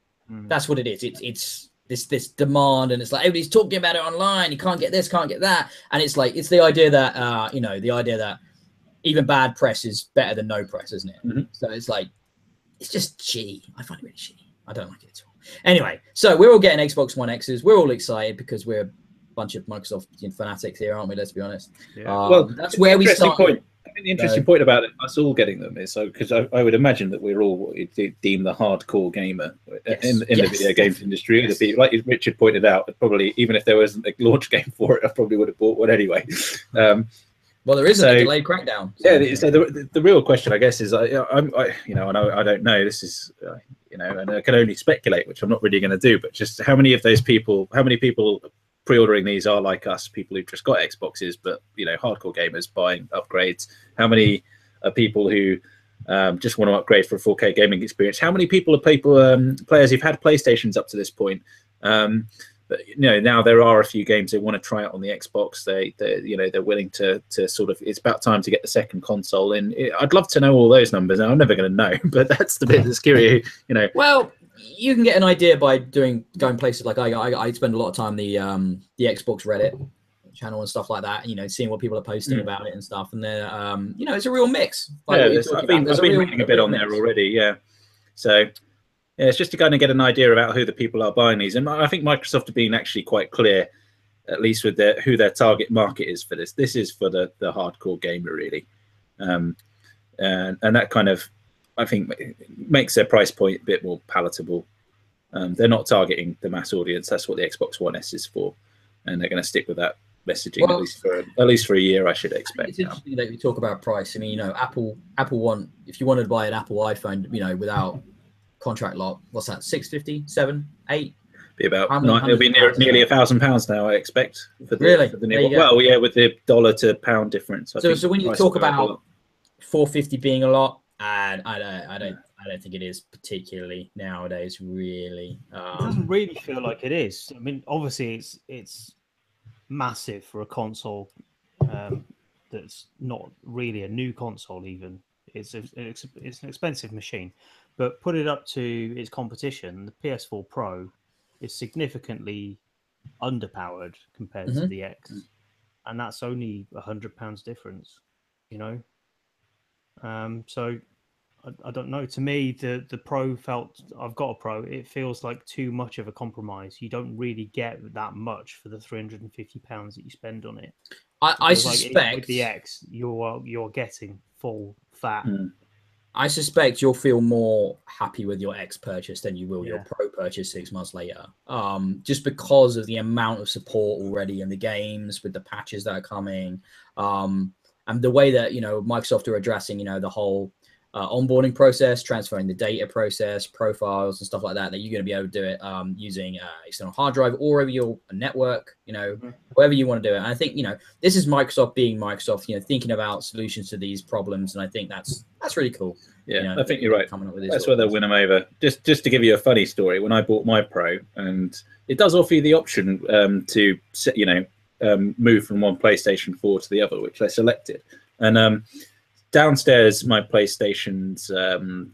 That's what it is. It's this demand, and it's like everybody's talking about it online. You can't get this, can't get that, and it's like it's the idea that the idea that even bad press is better than no press, isn't it? So it's like it's just shitty. I find it really shitty. I don't like it at all. Anyway, so we're all getting Xbox One X's. We're all excited because we're a bunch of Microsoft fanatics here, aren't we? Let's be honest.
Yeah. Well,
that's where we start.
I think the interesting point about us all getting them is because I would imagine that we're all what you deem the hardcore gamer in the video games industry. Yes. Like Richard pointed out, probably even if there wasn't a launch game for it, I probably would have bought one anyway.
Well, there isn't a delayed crackdown.
So the real question, I guess, is I don't know. This is and I can only speculate, which I'm not really going to do. But just how many people pre-ordering these are like us, people who've just got Xboxes, but hardcore gamers buying upgrades? How many are people who just want to upgrade for a 4K gaming experience? How many people are players who've had PlayStations up to this point? But now there are a few games they want to try out on the Xbox. They're willing to sort of. It's about time to get the second console in. I'd love to know all those numbers. Now I'm never going to know, but that's the bit that's scary.
Well, you can get an idea by going places like I spend a lot of time the Xbox Reddit channel and stuff like that. Seeing what people are posting about it and stuff, and they're it's a real mix. Like
I've been reading a bit on there already. Yeah, so. Yeah, it's just to kind of get an idea about who the people are buying these, and I think Microsoft have been actually quite clear at least with who their target market is for this. This is for the hardcore gamer, really. And that kind of, I think, makes their price point a bit more palatable. They're not targeting the mass audience. That's what the Xbox One S is for, and they're going to stick with that messaging,
well,
at least for a year, I should expect.
It's interesting that we talk about price. I mean, Apple if you wanted to buy an Apple iPhone, without contract lot, what's that? 650, 7, 8?
Be about it'll be nearly £1,000 now, I expect. For the new one. Well, yeah, with the dollar to pound difference.
So when you talk about 450 being a lot, and I don't think it is particularly nowadays. Really,
it doesn't really feel like it is. I mean, obviously, it's massive for a console that's not really a new console. Even it's an expensive machine, but put it up to its competition, the PS4 Pro is significantly underpowered compared to the X, and that's only £100 difference. So I don't know. To me, the Pro felt, I've got a Pro, it feels like too much of a compromise. You don't really get that much for the £350 that you spend on it.
I suspect
like with the X, you're getting full fat.
I suspect you'll feel more happy with your X purchase than you will your Pro purchase 6 months later. Just because of the amount of support already in the games, with the patches that are coming, and the way that Microsoft are addressing the whole onboarding process, transferring the data process, profiles and stuff like that you're going to be able to do it using external hard drive or over your network, wherever you want to do it. And I think this is Microsoft being Microsoft, thinking about solutions to these problems, and I think that's really cool.
Yeah, I think you're right. That's where they'll win them over. Just to give you a funny story, when I bought my Pro, and it does offer you the option to move from one PlayStation 4 to the other, which I selected, and downstairs my PlayStation's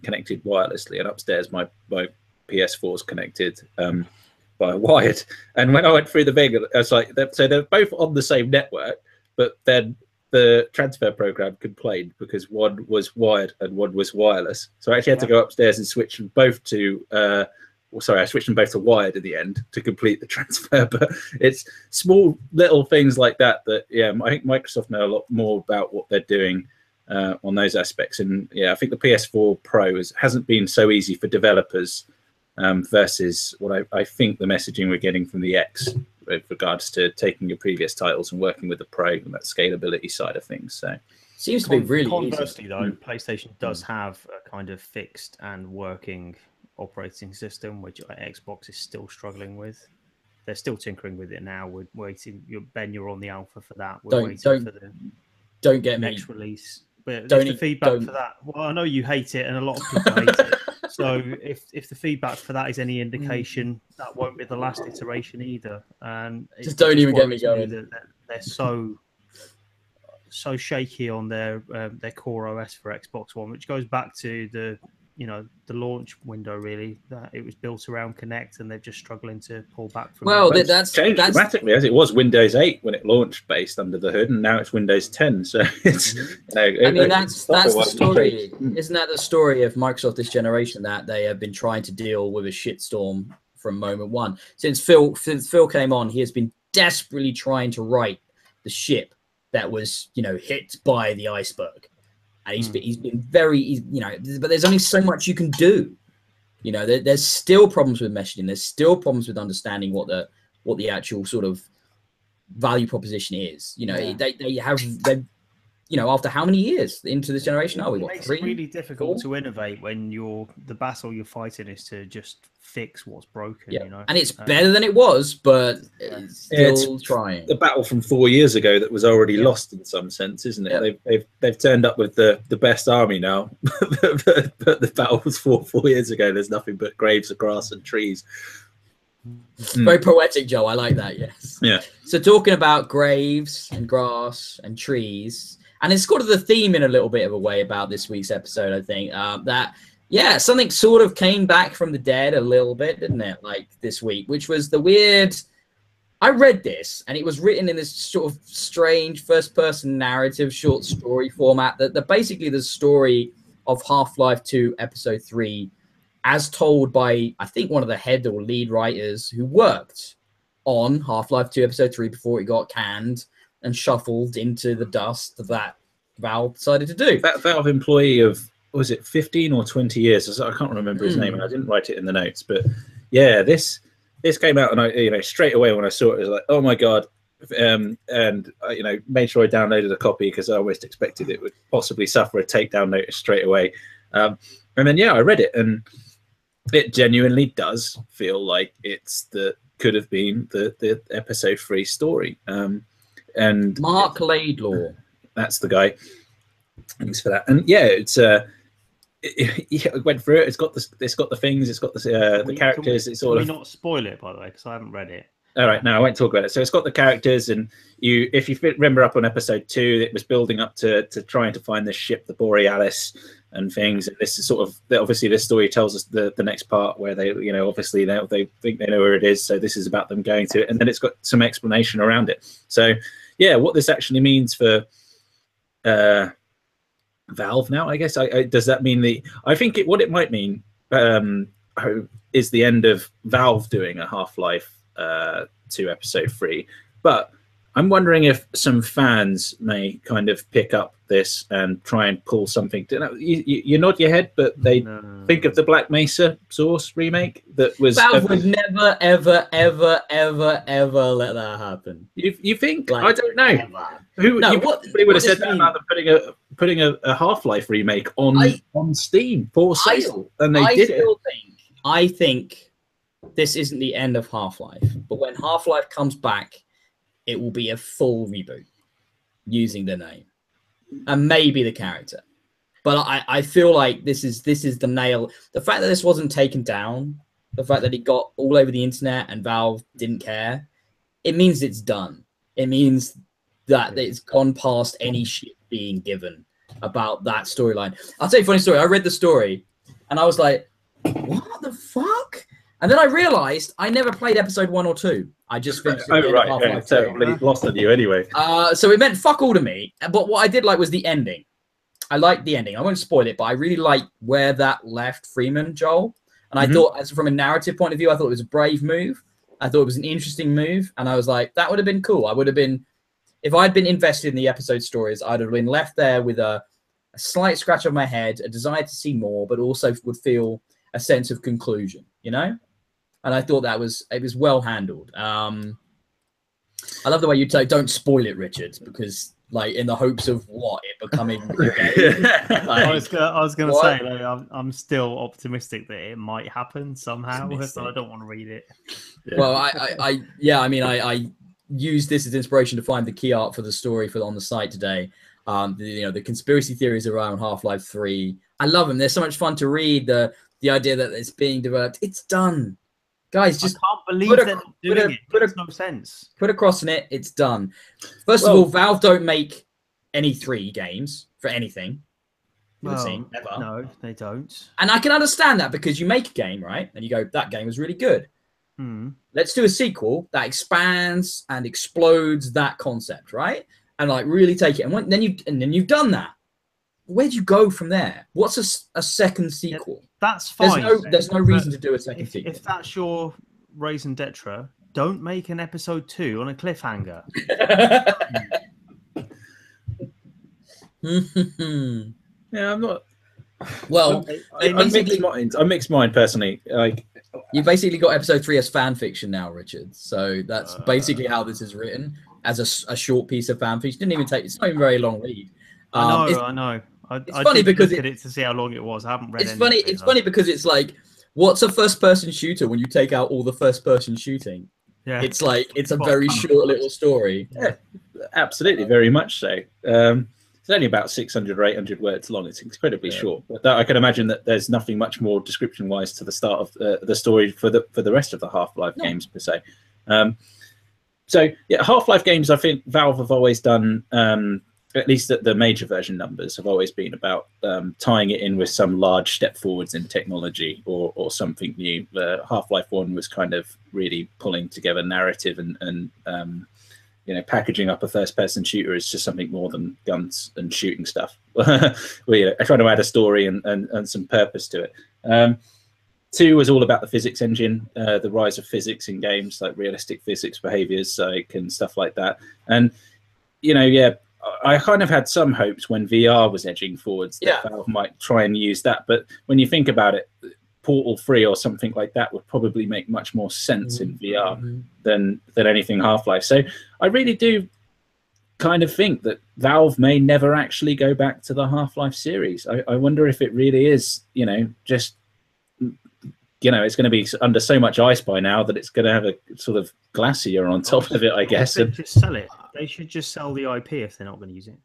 connected wirelessly, and upstairs my PS4's connected by wired. And when I went through the thing, I was like, so they're both on the same network, but then the transfer program complained because one was wired and one was wireless. So I actually had to go upstairs and switch them both to I switched them both to wired in the end to complete the transfer. But it's small little things like that I think Microsoft know a lot more about what they're doing on those aspects. And I think the PS4 Pro hasn't been so easy for developers versus what I think the messaging we're getting from the X with regards to taking your previous titles and working with the Pro and that scalability side of things. So
seems to be really
conversely
easy.
though, PlayStation does have a kind of fixed and working operating system, which Xbox is still struggling with. They're still tinkering with it now. We're waiting. Ben, you're on the alpha for that. We're waiting for the next release. But if the feedback for that, well, I know you hate it, and a lot of people hate it. So if the feedback for that is any indication, that won't be the last iteration either. And
just don't even get me going.
They're so shaky on their core OS for Xbox One, which goes back to the launch window, really, that it was built around Kinect, and they're just struggling to pull back from.
Well, that's changed dramatically, as it was Windows 8 when it launched based under the hood, and now it's Windows 10. So it's
that's the story. Isn't that the story of Microsoft this generation, that they have been trying to deal with a shitstorm from moment one? Since Phil came on, he has been desperately trying to right the ship that was hit by the iceberg. And he's been very, but there's only so much you can do. There's still problems with meshing. There's still problems with understanding what the actual sort of value proposition is. After how many years into this generation are we?
It makes it really difficult to innovate when the battle you're fighting is to just fix what's broken.
And it's better than it was, but it's still trying.
The battle from 4 years ago that was already lost in some sense, isn't it? They've turned up with the best army now, but the battle was four years ago. There's nothing but graves of grass and trees.
Very poetic, Joe. I like that. Yes.
Yeah.
So talking about graves and grass and trees. And it's sort of the theme in a little bit of a way about this week's episode, I think, something sort of came back from the dead a little bit, didn't it? Like this week, which was the weird. I read this, and it was written in this sort of strange first-person narrative short story format that basically the story of Half-Life 2 Episode 3 as told by, I think, one of the head or lead writers who worked on Half-Life 2 Episode 3 before it got canned and shuffled into the dust that Valve decided to do.
That Valve employee of, was it 15 or 20 years? I can't remember his name, and I didn't write it in the notes. But yeah, this came out, and I, straight away when I saw it, I was like, oh my god. And I, made sure I downloaded a copy because I almost expected it would possibly suffer a takedown notice straight away. And then I read it, and it genuinely does feel like could have been the episode 3 story. And
Mark Laidlaw,
that's the guy. Thanks for that. And yeah, it's it went through it. It's got the things. It's got the characters. It's sort of.
Can we not spoil it, by the way, because I haven't read it.
All right, no, I won't talk about it. So it's got the characters, and if you remember up on episode 2, it was building up to trying to find this ship, the Borealis, and things. And this is sort of obviously this story tells us the next part where they, obviously they think they know where it is. So this is about them going to it, and then it's got some explanation around it. So yeah, what this actually means for Valve now, I guess. Does that mean I think what it might mean is the end of Valve doing a Half-Life 2 Episode 3, but I'm wondering if some fans may kind of pick up this and try and pull something. You nod your head, but they think of the Black Mesa Source remake that was.
Valve would never, ever, ever, ever, ever let that happen.
You think?
Like,
I don't know.
Who? No,
you probably would have said that about them putting a Half-Life remake on Steam for sale, and they did it.
I think this isn't the end of Half-Life, but when Half-Life comes back, it will be a full reboot using the name and maybe the character. But I feel like this is the nail. The fact that this wasn't taken down, the fact that it got all over the internet and Valve didn't care, it means it's done. It means that it's gone past any shit being given about that storyline. I'll tell you a funny story. I read the story and I was like, what the fuck? And then I realized I never played episode 1 or 2. I just finished it.
Oh, right. Yeah, totally lost on you anyway.
So it meant fuck all to me. But what I did like was the ending. I liked the ending. I won't spoil it, but I really liked where that left Freeman, Joel. And I thought, as from a narrative point of view, I thought it was a brave move. I thought it was an interesting move. And I was like, that would have been cool. I would have been, if I'd been invested in the episode stories, I'd have been left there with a slight scratch on my head, a desire to see more, but also would feel a sense of conclusion, And I thought it was well handled. I love the way you say, don't spoil it, Richard, because like in the hopes of what it becoming.
I was gonna say, like, I'm still optimistic that it might happen somehow, so I don't want to read it.
Yeah. Well, I used this as inspiration to find the key art for the story on the site today. The conspiracy theories around Half-Life 3. I love them. They're so much fun to read. The idea that it's being developed. It's done. Guys, just
I can't believe they're not doing it. It makes no sense.
Put a cross in it. It's done. First of all, Valve don't make any 3 games for anything. Ever.
No, they don't.
And I can understand that because you make a game, right? And you go, that game was really good. Let's do a sequel that expands and explodes that concept, right? And like really take it. And then you've done that. Where'd you go from there? What's a second sequel?
That's fine.
There's no reason to do a second sequel.
If that's your raison d'etre, don't make an episode 2 on a cliffhanger.
Yeah, I'm not.
Well,
I'm mixed mind personally. Like,
you basically got episode 3 as fan fiction now, Richard. So that's basically how this is written as a short piece of fan fiction. It's not even a very long read.
I know.
It's funny because
look at it to see how long it was. I haven't read.
It's funny because it's like, what's a first-person shooter when you take out all the first-person shooting? Yeah, it's like it's a very short little story.
Yeah, absolutely, very much so. It's only about 600 or 800 words long. It's incredibly short. But I can imagine that there's nothing much more description-wise to the start of the story for the rest of the Half-Life games per se. So yeah, Half-Life games, I think Valve have always done. At least the major version numbers have always been about tying it in with some large step forwards in technology or something new. Half-Life 1 was kind of really pulling together narrative and packaging up a first-person shooter is just something more than guns and shooting stuff. We're trying to add a story and some purpose to it. 2 was all about the physics engine, the rise of physics in games, like realistic physics behaviors, like, and stuff like that. And, you know, yeah, I kind of had some hopes when VR was edging forwards that Valve might try and use that. But when you think about it, Portal 3 or something like that would probably make much more sense in VR than anything Half-Life. So I really do kind of think that Valve may never actually go back to the Half-Life series. I wonder if it really is, you know, just, you know, it's going to be under so much ice by now that it's going to have a sort of glacier on top of it, I guess.
And just sell it. They should just sell the IP if they're not going to use it.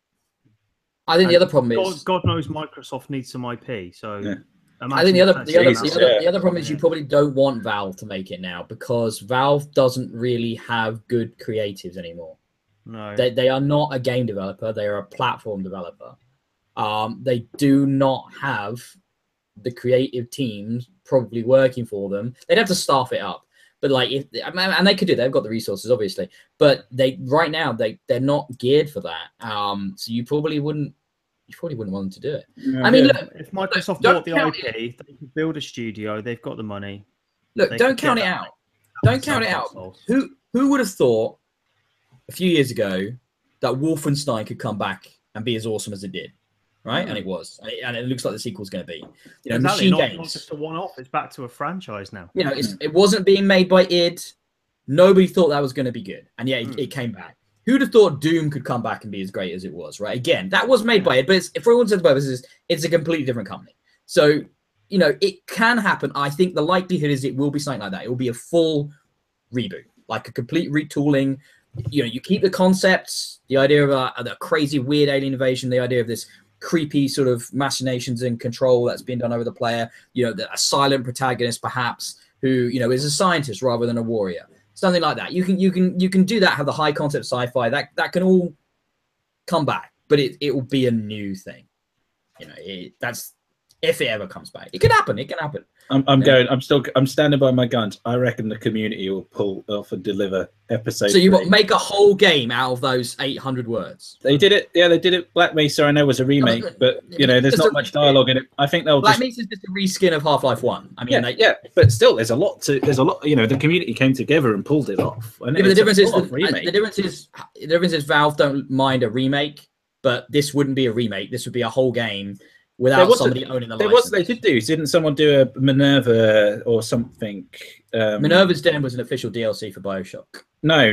I think the other problem is
God knows Microsoft needs some IP. So
I think the other problem is you probably don't want Valve to make it now because Valve doesn't really have good creatives anymore.
No,
they are not a game developer; they are a platform developer. They do not have the creative teams probably working for them. They'd have to staff it up. But like, and they could do, they've got the resources, obviously. But right now they're not geared for that. So you probably wouldn't want them to do it.
Yeah,
I mean, look,
if Microsoft bought the IP, they could build a studio. They've got the money.
Look, don't count it out. Don't count it out. Who would have thought a few years ago that Wolfenstein could come back and be as awesome as it did? Right, and it was, and it looks like the sequel's going to be. You know,
exactly,
Machine
not
Games.
just a one-off; it's back to a franchise now.
You know, it wasn't being made by id. Nobody thought that was going to be good, and yet it came back. Who'd have thought Doom could come back and be as great as it was? Right, again, that was made by id, but for all intents and purposes, it's a completely different company. So, you know, it can happen. I think the likelihood is it will be something like that. It will be a full reboot, like a complete retooling. You know, you keep the concepts, the idea of the crazy, weird alien invasion, the idea of this creepy sort of machinations and control that's been done over the player, you know, a silent protagonist perhaps who, you know, is a scientist rather than a warrior, something like that. You can do that, have the high concept sci-fi that can all come back, but it will be a new thing. You know, that's if it ever comes back. It can happen. I'm
standing by my guns. I reckon the community will pull off and deliver episodes.
So you make a whole game out of those 800 words.
They did it. Yeah, they did it. Black Mesa, I know, was a remake, but you know, there's not much dialogue in it. I think they'll
Black Mesa is just a reskin of Half-Life 1. I mean,
but still, there's a lot. You know, the community came together and pulled it off. And
but the difference is Valve don't mind a remake, but this wouldn't be a remake. This would be a whole game. Without somebody owning the license.
They did do. Didn't someone do a Minerva or something?
Minerva's Den was an official DLC for BioShock.
No.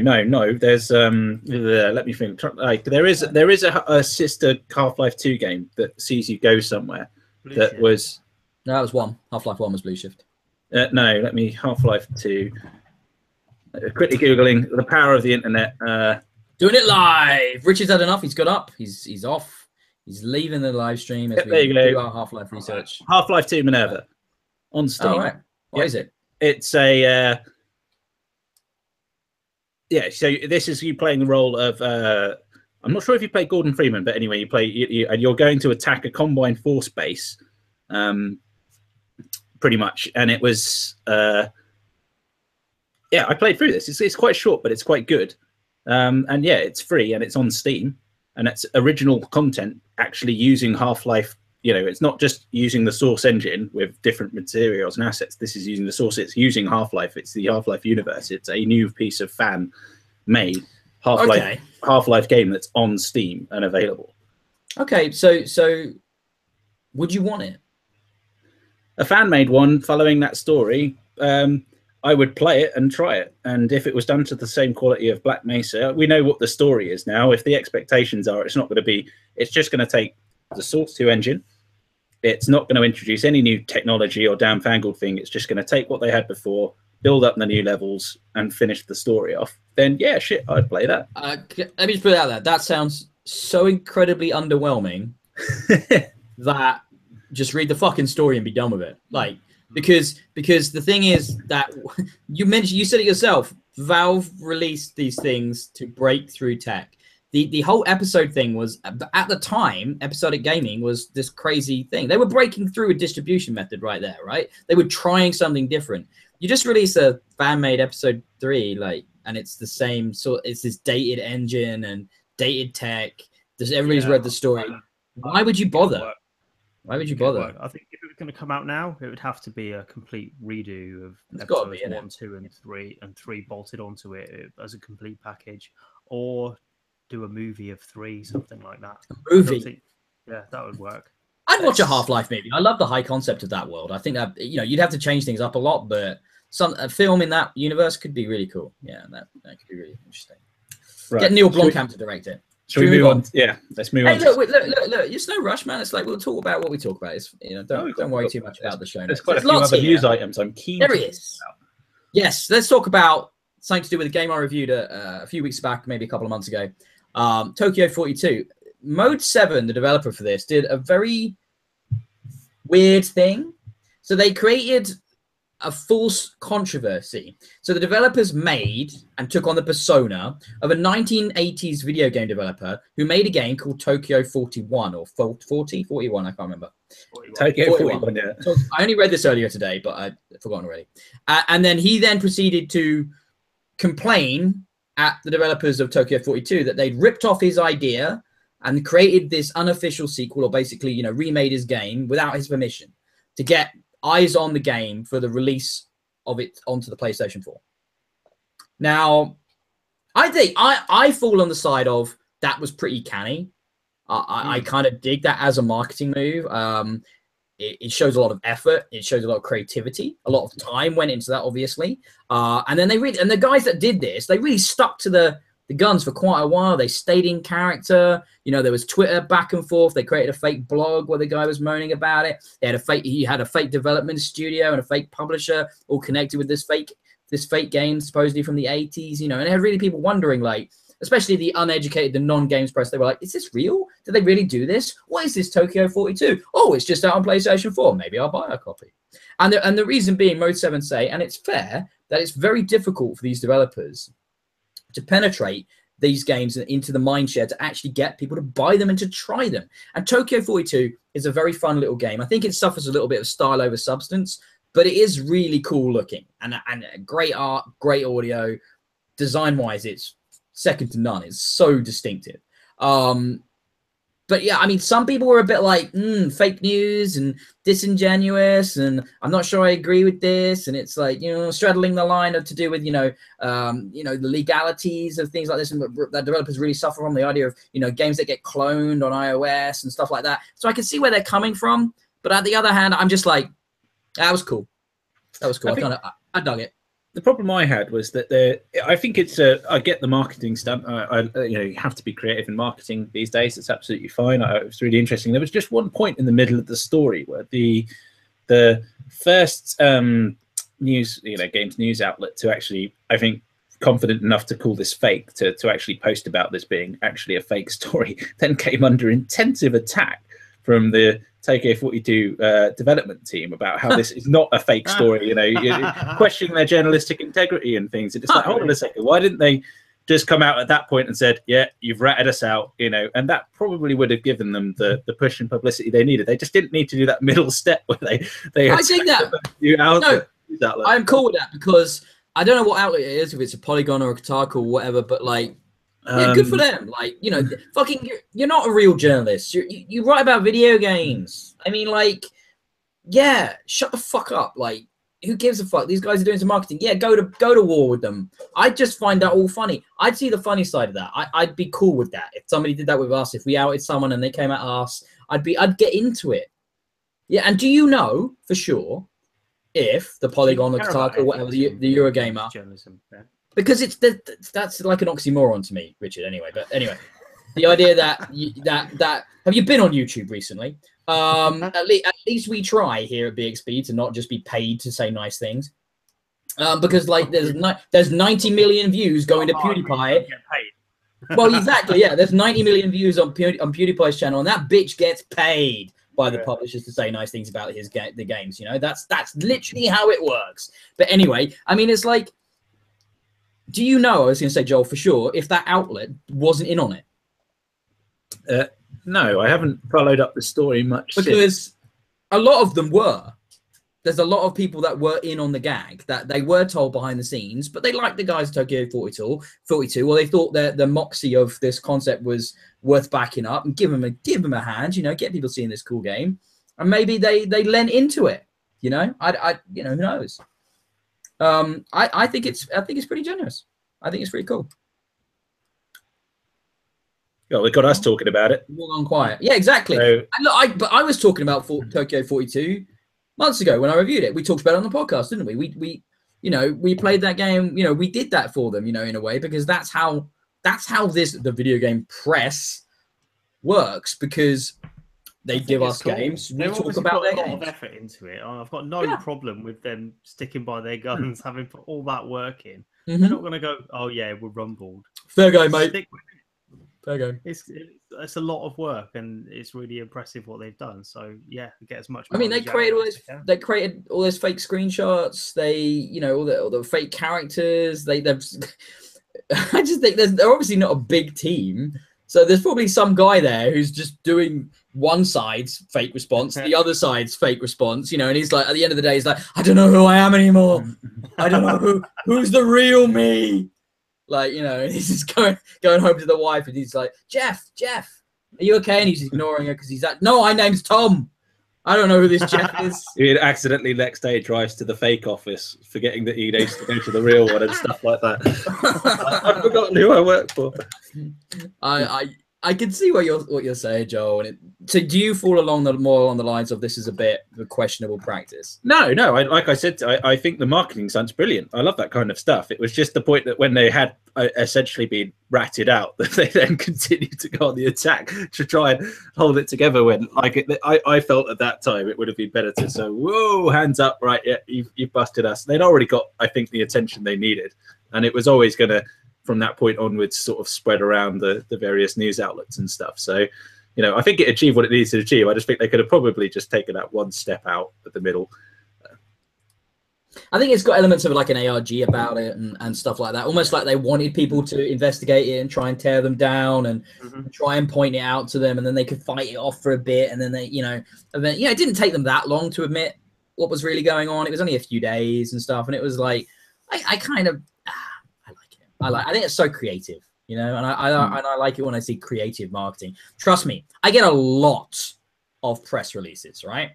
There's let me think. Like there is a sister Half-Life 2 game that sees you go somewhere. That was
one. Half-Life 1 was Blue Shift.
No, let me Half-Life 2. Quickly googling the power of the internet.
Doing it live. Richard's had enough. He's got up. He's off. He's leaving the live stream as we do our Half-Life research.
Half-Life 2 Minerva on Steam.
Oh, right. What is it?
It's a so this is you playing the role of I'm not sure if you play Gordon Freeman, but anyway, and you're going to attack a Combine Force base, pretty much. And it was I played through this. It's quite short, but it's quite good. And yeah, it's free and it's on Steam. And it's original content actually using Half-Life. You know, it's not just using the source engine with different materials and assets. This is using the source. It's using Half-Life. It's the Half-Life universe. It's a new piece of fan-made Half-Life game that's on Steam and available.
Okay, so would you want it?
A fan-made one following that story. I would play it and try it. And if it was done to the same quality of Black Mesa, we know what the story is now. If the expectations are, it's not going to be, it's just going to take the Source 2 engine. It's not going to introduce any new technology or damn-fangled thing. It's just going to take what they had before, build up the new levels, and finish the story off. Then, yeah, shit, I'd play that.
Let me just put it out there. That sounds so incredibly underwhelming that just read the fucking story and be done with it. Like, because the thing is that you said it yourself, Valve released these things to break through tech. The whole episode thing was, at the time, episodic gaming was this crazy thing. They were breaking through a distribution method right there, right? They were trying something different. You just release a fan-made episode 3, like, and it's the same sort. It's this dated engine and dated tech. Everybody's read the story. Why would you bother?
Why would you bother? I think if it was going to come out now, it would have to be a complete redo of
gotta be,
episodes 1, 2, and 3, and 3 bolted onto it as a complete package, or do a movie of 3, something like that.
Movie.
Yeah, that would work.
I'd watch a Half-Life movie. I love the high concept of that world. I think that you'd have to change things up a lot, but a film in that universe could be really cool. Yeah, that could be really interesting. Right. Get Neil Blomkamp to direct it.
Should we move on? Yeah, let's move on.
Look, it's no rush, man. It's like we'll talk about what we talk about. It's don't worry too much about the show.
There's quite a few other news items I'm keen.
There is. Yes, let's talk about something to do with a game I reviewed a few weeks back, maybe a couple of months ago. Tokyo 42. Mode 7, the developer for this, did a very weird thing. So they created a false controversy. So the developers made and took on the persona of a 1980s video game developer who made a game called Tokyo 41 or 41, I can't remember.
41. Tokyo 41, yeah.
So I only read this earlier today, but I've forgotten already. And then he proceeded to complain at the developers of Tokyo 42 that they'd ripped off his idea and created this unofficial sequel, or basically, remade his game without his permission to get eyes on the game for the release of it onto the PlayStation 4. Now, I think I fall on the side of that was pretty canny. I kind of dig that as a marketing move. It shows a lot of effort. It shows a lot of creativity. A lot of time went into that, obviously. And then the guys that did this, they really stuck to the guns for quite a while. They stayed in character. There was Twitter back and forth. They created a fake blog where the guy was moaning about it. He had a fake development studio and a fake publisher all connected with this fake game supposedly from the 80s, and it had really people wondering, like, especially the uneducated, the non-games press. They were like, is this real? Did they really do this? What is this Tokyo 42? Oh, it's just out on PlayStation 4. Maybe I'll buy a copy. And the reason being, Mode 7 say, and it's fair, that it's very difficult for these developers to penetrate these games into the mindshare to actually get people to buy them and to try them. And Tokyo 42 is a very fun little game. I think it suffers a little bit of style over substance, but it is really cool looking and great art, great audio. Design-wise, it's second to none. It's so distinctive. But yeah, I mean, some people were a bit like, fake news and disingenuous, and I'm not sure I agree with this. And it's like, straddling the line to do with, the legalities of things like this, and that developers really suffer from the idea of, games that get cloned on iOS and stuff like that. So I can see where they're coming from. But on the other hand, I'm just like, that was cool. That was cool. I dug it.
The problem I had was that I think I get the marketing stunt. You have to be creative in marketing these days. It's absolutely fine. It was really interesting. There was just one point in the middle of the story where the first games news outlet to actually, I think, confident enough to call this fake, to actually post about this being actually a fake story, then came under intensive attack from the Tokyo 42 development team about how this is not a fake story, questioning their journalistic integrity and things. It's like, hold on a second, why didn't they just come out at that point and said, yeah, you've ratted us out, and that probably would have given them the push and publicity they needed. They just didn't need to do that middle step where they
I think that. No, I'm cool with that, because I don't know what outlet it is, if it's a Polygon or a Kotaku or whatever, but like, yeah, good for them. Like, fucking, you're not a real journalist. You write about video games. I mean, like, yeah, shut the fuck up. Like, who gives a fuck? These guys are doing some marketing. Yeah, go to war with them. I just find that all funny. I'd see the funny side of that. I'd be cool with that. If somebody did that with us, if we outed someone and they came at us, I'd get into it. Yeah, and do you know for sure if the Polygon or Kotaku or whatever, the Eurogamer,
journalism, yeah.
Because that's like an oxymoron to me, Richard. Anyway, the idea that have you been on YouTube recently? At least we try here at Bxb'S to not just be paid to say nice things, because like there's 90 million views going to PewDiePie. Well, exactly, yeah. There's 90 million views on PewDiePie's channel, and that bitch gets paid by the publishers to say nice things about the games. That's literally how it works. But anyway, I mean, it's like, do you know, I was going to say, Joel, for sure, if that outlet wasn't in on it?
No, I haven't followed up the story much.
Because a lot of them were. There's a lot of people that were in on the gag, that they were told behind the scenes, but they liked the guys at Tokyo 42, or they thought that the moxie of this concept was worth backing up and give them a hand, get people seeing this cool game. and maybe they lent into it. You know, you know, who knows? I think it's pretty generous. I think it's pretty cool.
Well, we got us talking about it.
More on quiet. Yeah, exactly. So, and look, but I was talking about Tokyo 42 months ago when I reviewed it. We talked about it on the podcast, didn't we? We you know, we played that game. You know, we did that for them. You know, in a way, because that's how the video game press works, because they give us games. We talk about their games.
Put a lot of effort into it. I've got no problem with them sticking by their guns, having put all that work in. They're not going to go, oh yeah, we're rumbled.
Fair go, mate. Fair go.
It's a lot of work, and it's really impressive what they've done. So yeah, get as much.
I mean, they created all those fake screenshots. They, you know, all the fake characters. They've. I just think they're obviously not a big team. So there's probably some guy there who's just doing one side's fake response, the other side's fake response, you know, and he's like, at the end of the day, he's like, I don't know who I am anymore. I don't know who's the real me. Like, you know, and he's just going home to the wife, and he's like, Jeff, are you okay? And he's ignoring her because he's like, no, my name's Tom. I don't know who this Jeff is.
He accidentally next day drives to the fake office, forgetting that he needs to go to the real one and stuff like that. I've forgotten who I work for.
I can see what you're saying, Joel. So do you fall more along the lines of this is a bit of a questionable practice?
No. Like I said, I think the marketing stunt's brilliant. I love that kind of stuff. It was just the point that when they had essentially been ratted out, that they then continued to go on the attack to try and hold it together. When I felt at that time it would have been better to say, whoa, hands up, right? Yeah, you've busted us. They'd already got, I think, the attention they needed, and it was always going to, from that point onwards, sort of spread around the various news outlets and stuff. So, you know, I think it achieved what it needs to achieve. I just think they could have probably just taken that one step out at the middle.
I think it's got elements of like an ARG about it and stuff like that. Almost like they wanted people to investigate it and try and tear them down and try and point it out to them, and then they could fight it off for a bit. And then they, it didn't take them that long to admit what was really going on. It was only a few days and stuff. And it was like, I kind of, I think it's so creative, you know, and I like it when I see creative marketing. Trust me, I get a lot of press releases, right?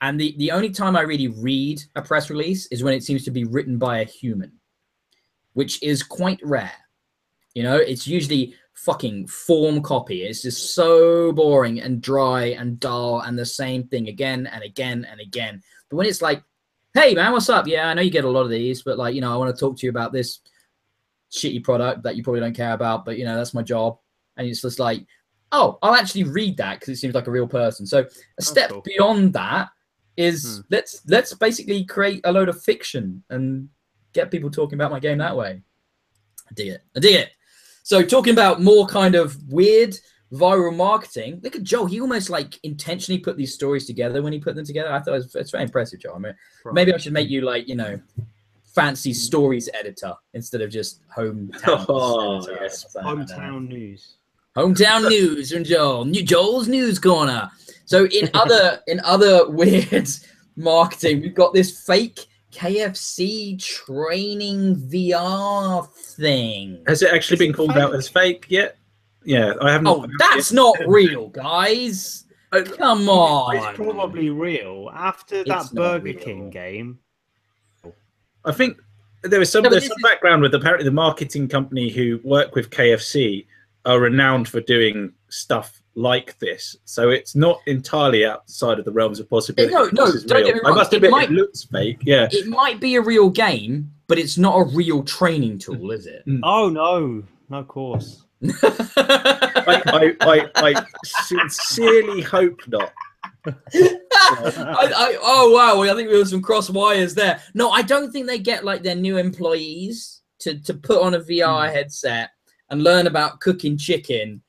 And the only time I really read a press release is when it seems to be written by a human, which is quite rare. You know, it's usually fucking form copy. It's just so boring and dry and dull and the same thing again and again and again. But when it's like, hey, man, what's up? Yeah, I know you get a lot of these, but like, you know, I want to talk to you about this shitty product that you probably don't care about, but, you know, that's my job. And it's just like, oh, I'll actually read that because it seems like a real person. So a step beyond that is let's basically create a load of fiction and get people talking about my game that way. I dig it. So talking about more kind of weird viral marketing, look at Joel. He almost like intentionally put these stories together when he put them together. I thought it's very impressive, Joel. I mean, maybe I should make you like, you know, fancy stories editor instead of just hometown.
Yes. Hometown news.
Hometown news from Joel. Joel's News Corner. So in other weird marketing, we've got this fake KFC training VR thing.
Has it actually been called out as fake yet? Yeah, I haven't.
Oh, that's not real, guys. Come on.
It's probably real. After that Burger King game.
I think there's some background with apparently the marketing company who work with KFC are renowned for doing stuff like this. So it's not entirely outside of the realms of possibility.
No, don't get me wrong.
I must admit, it looks fake. Yeah,
it might be a real game, but it's not a real training tool, is it?
Oh no, of course.
I sincerely hope not.
Oh wow, I think we have some cross wires there. No, I don't think they get like their new employees to put on a VR headset and learn about cooking chicken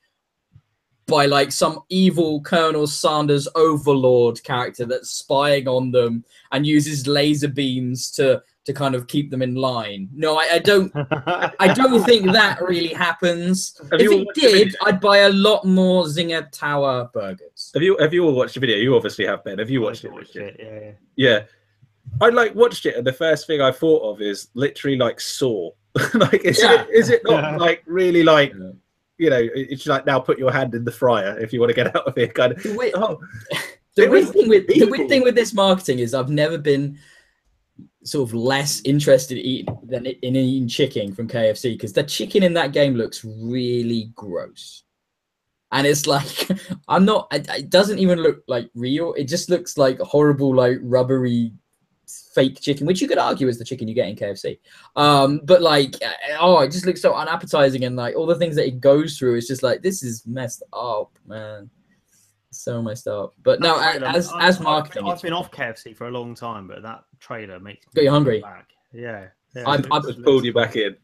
by like some evil Colonel Sanders overlord character that's spying on them and uses laser beams to kind of keep them in line. No, I don't think that really happens. If it did, I'd buy a lot more Zinger Tower burgers.
Have you all watched the video? You obviously have, Ben. Have you watched
it?
Yeah. I like watched it, and the first thing I thought of is literally like Saw. Like, is it not like really like, you know, it's like now put your hand in the fryer if you want to get out of here, kind of.
The weird thing with this marketing is I've never been sort of less interested in eating chicken from KFC, because the chicken in that game looks really gross. And it's like, it doesn't even look like real. It just looks like horrible, like rubbery fake chicken, which you could argue is the chicken you get in KFC. But like, it just looks so unappetizing, and like all the things that it goes through, it's just like, this is messed up, man. So messed up. But no, as marketing,
I've been off KFC for a long time, but that trailer makes me
got you hungry.
Back. Yeah.
I've pulled you back in.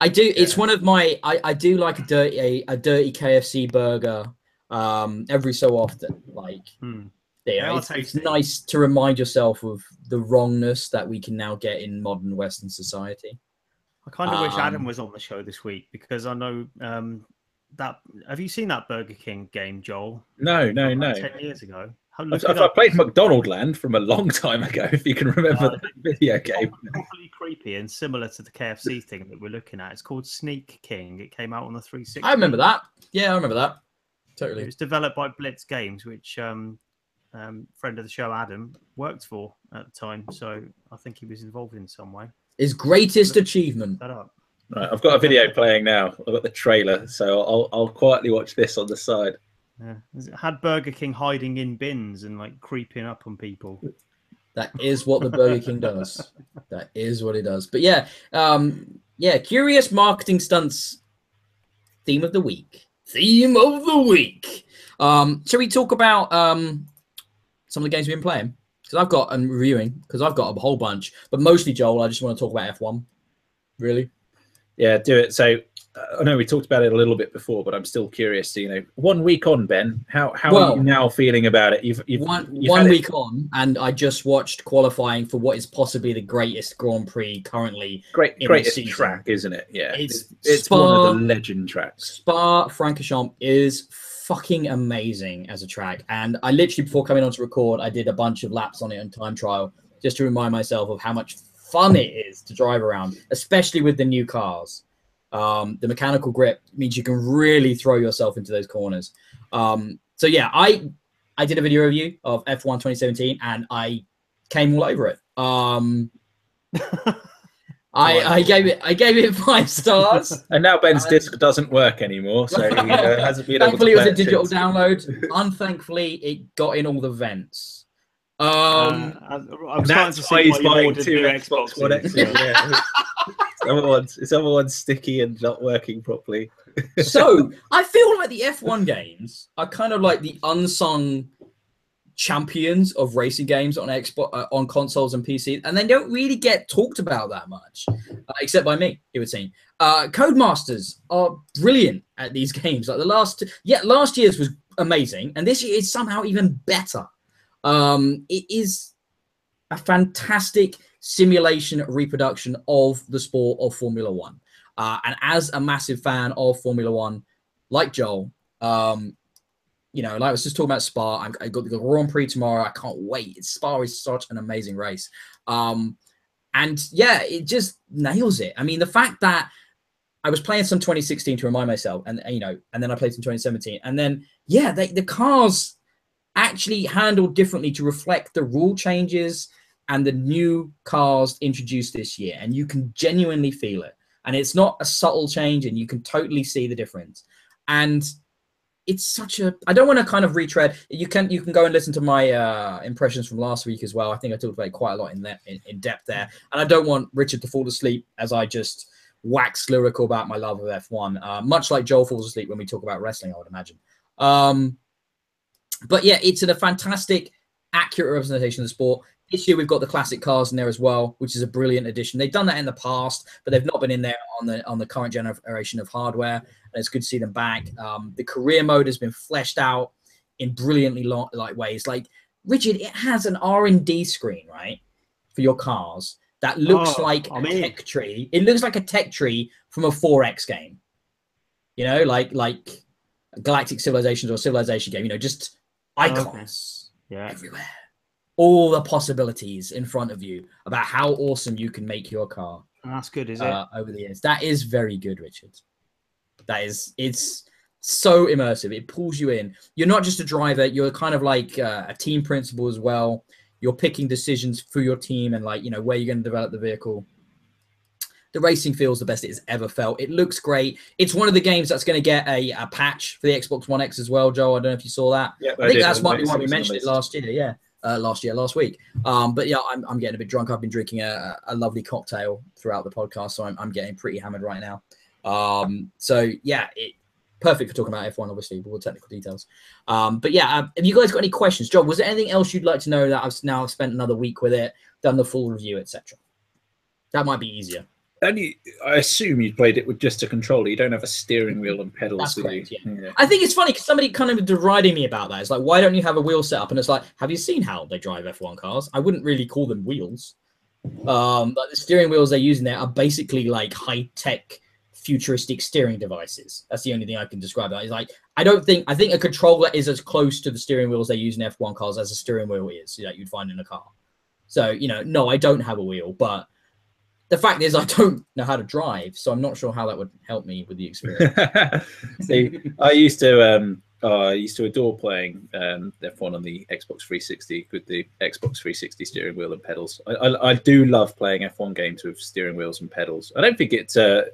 I do. Yeah. It's one of my. I do like a dirty KFC burger. Every so often, like. It's nice to remind yourself of the wrongness that we can now get in modern Western society.
I kind of wish Adam was on the show this week, because I know that. Have you seen that Burger King game, Joel?
No.
10 years ago.
I played McDonald Land from a long time ago, if you can remember that video game.
Properly creepy and similar to the KFC thing that we're looking at. It's called Sneak King. It came out on the 360.
I remember that. Yeah, I remember that. Totally.
It was developed by Blitz Games, which friend of the show Adam worked for at the time, so I think he was involved in some way.
His greatest achievement.
Right, I've got a video playing now. I've got the trailer, so I'll quietly watch this on the side.
Yeah, it had Burger King hiding in bins and like creeping up on people.
That is what the Burger King does. That is what it does. But yeah, curious marketing stunts. Theme of the week. Shall we talk about some of the games we've been playing? Because I've got and reviewing, because I've got a whole bunch, but mostly, Joel, I just want to talk about F1. Really?
Yeah, do it. So I know we talked about it a little bit before, but I'm still curious. 1 week on, Ben, how are you now feeling about it? You've
one week on, and I just watched qualifying for what is possibly the greatest Grand Prix currently.
Greatest track, isn't it? Yeah, it's
Spa,
one of the legend tracks.
Spa-Francorchamps is fucking amazing as a track, and I literally, before coming on to record, I did a bunch of laps on it on time trial just to remind myself of how much fun it is to drive around, especially with the new cars. The mechanical grip means you can really throw yourself into those corners. So yeah, I did a video review of F1 2017, and I came all over it. I gave it 5 stars.
And now Ben's disc doesn't work anymore, so he hasn't been able to
Thankfully, it was a digital download. Unthankfully, it got in all the vents.
I'm starting to see
he's
why you
buying 2 Xbox One X. Yeah. Someone's sticky and not working properly.
So I feel like the F1 games are kind of like the unsung champions of racing games on Xbox, on consoles and PC, and they don't really get talked about that much, except by me, it would seem. Codemasters are brilliant at these games. Like last year's was amazing, and this year is somehow even better. It is a fantastic simulation reproduction of the sport of Formula One. And as a massive fan of Formula One, like Joel, like I was just talking about Spa, I got the Grand Prix tomorrow. I can't wait. Spa is such an amazing race. And yeah, it just nails it. I mean, the fact that I was playing some 2016 to remind myself, and then I played some 2017, and then yeah, the cars actually handled differently to reflect the rule changes and the new cars introduced this year, and you can genuinely feel it. And it's not a subtle change, and you can totally see the difference. And it's such a, I don't want to kind of retread. You can go and listen to my impressions from last week as well. I think I talked about it quite a lot in depth there. And I don't want Richard to fall asleep as I just wax lyrical about my love of F1, much like Joel falls asleep when we talk about wrestling, I would imagine. But yeah, it's a fantastic, accurate representation of the sport. This year we've got the classic cars in there as well, which is a brilliant addition. They've done that in the past, but they've not been in there on the current generation of hardware. And it's good to see them back. The career mode has been fleshed out in brilliantly ways. Like, Richard, it has an R&D screen, right, for your cars that looks like a tech tree. It looks like a tech tree from a 4X game. Like Galactic Civilizations or Civilization game. Just icons everywhere. All the possibilities in front of you about how awesome you can make your car.
That's good, is it?
Over the years. That is very good, Richard. It's so immersive. It pulls you in. You're not just a driver. You're kind of like a team principal as well. You're picking decisions for your team and like, you know, where you're going to develop the vehicle. The racing feels the best it has ever felt. It looks great. It's one of the games that's going to get a patch for the Xbox One X as well, Joe. I don't know if you saw that.
Yeah,
I think that's might be why we mentioned it last year. Yeah, last week. But yeah, I'm getting a bit drunk. I've been drinking a lovely cocktail throughout the podcast, so I'm getting pretty hammered right now. So yeah, perfect for talking about F1, obviously, with all the technical details. But yeah, have you guys got any questions? Joe, was there anything else you'd like to know that I've now spent another week with it, done the full review, etc.? That might be easier.
I assume you played it with just a controller. You don't have a steering wheel and pedals.
That's correct, yeah. I think it's funny because somebody kind of deriding me about that. It's like, why don't you have a wheel set up? And it's like, have you seen how they drive F1 cars? I wouldn't really call them wheels. But the steering wheels they're using there are basically like high-tech, futuristic steering devices. That's the only thing I can describe that. It's like, I think a controller is as close to the steering wheels they use in F1 cars as a steering wheel is that you'd find in a car. So, you know, no, I don't have a wheel, but the fact is I don't know how to drive, so I'm not sure how that would help me with the experience.
See, I used to adore playing F1 on the Xbox 360 with the Xbox 360 steering wheel and pedals. I do love playing F1 games with steering wheels and pedals. I don't think it's I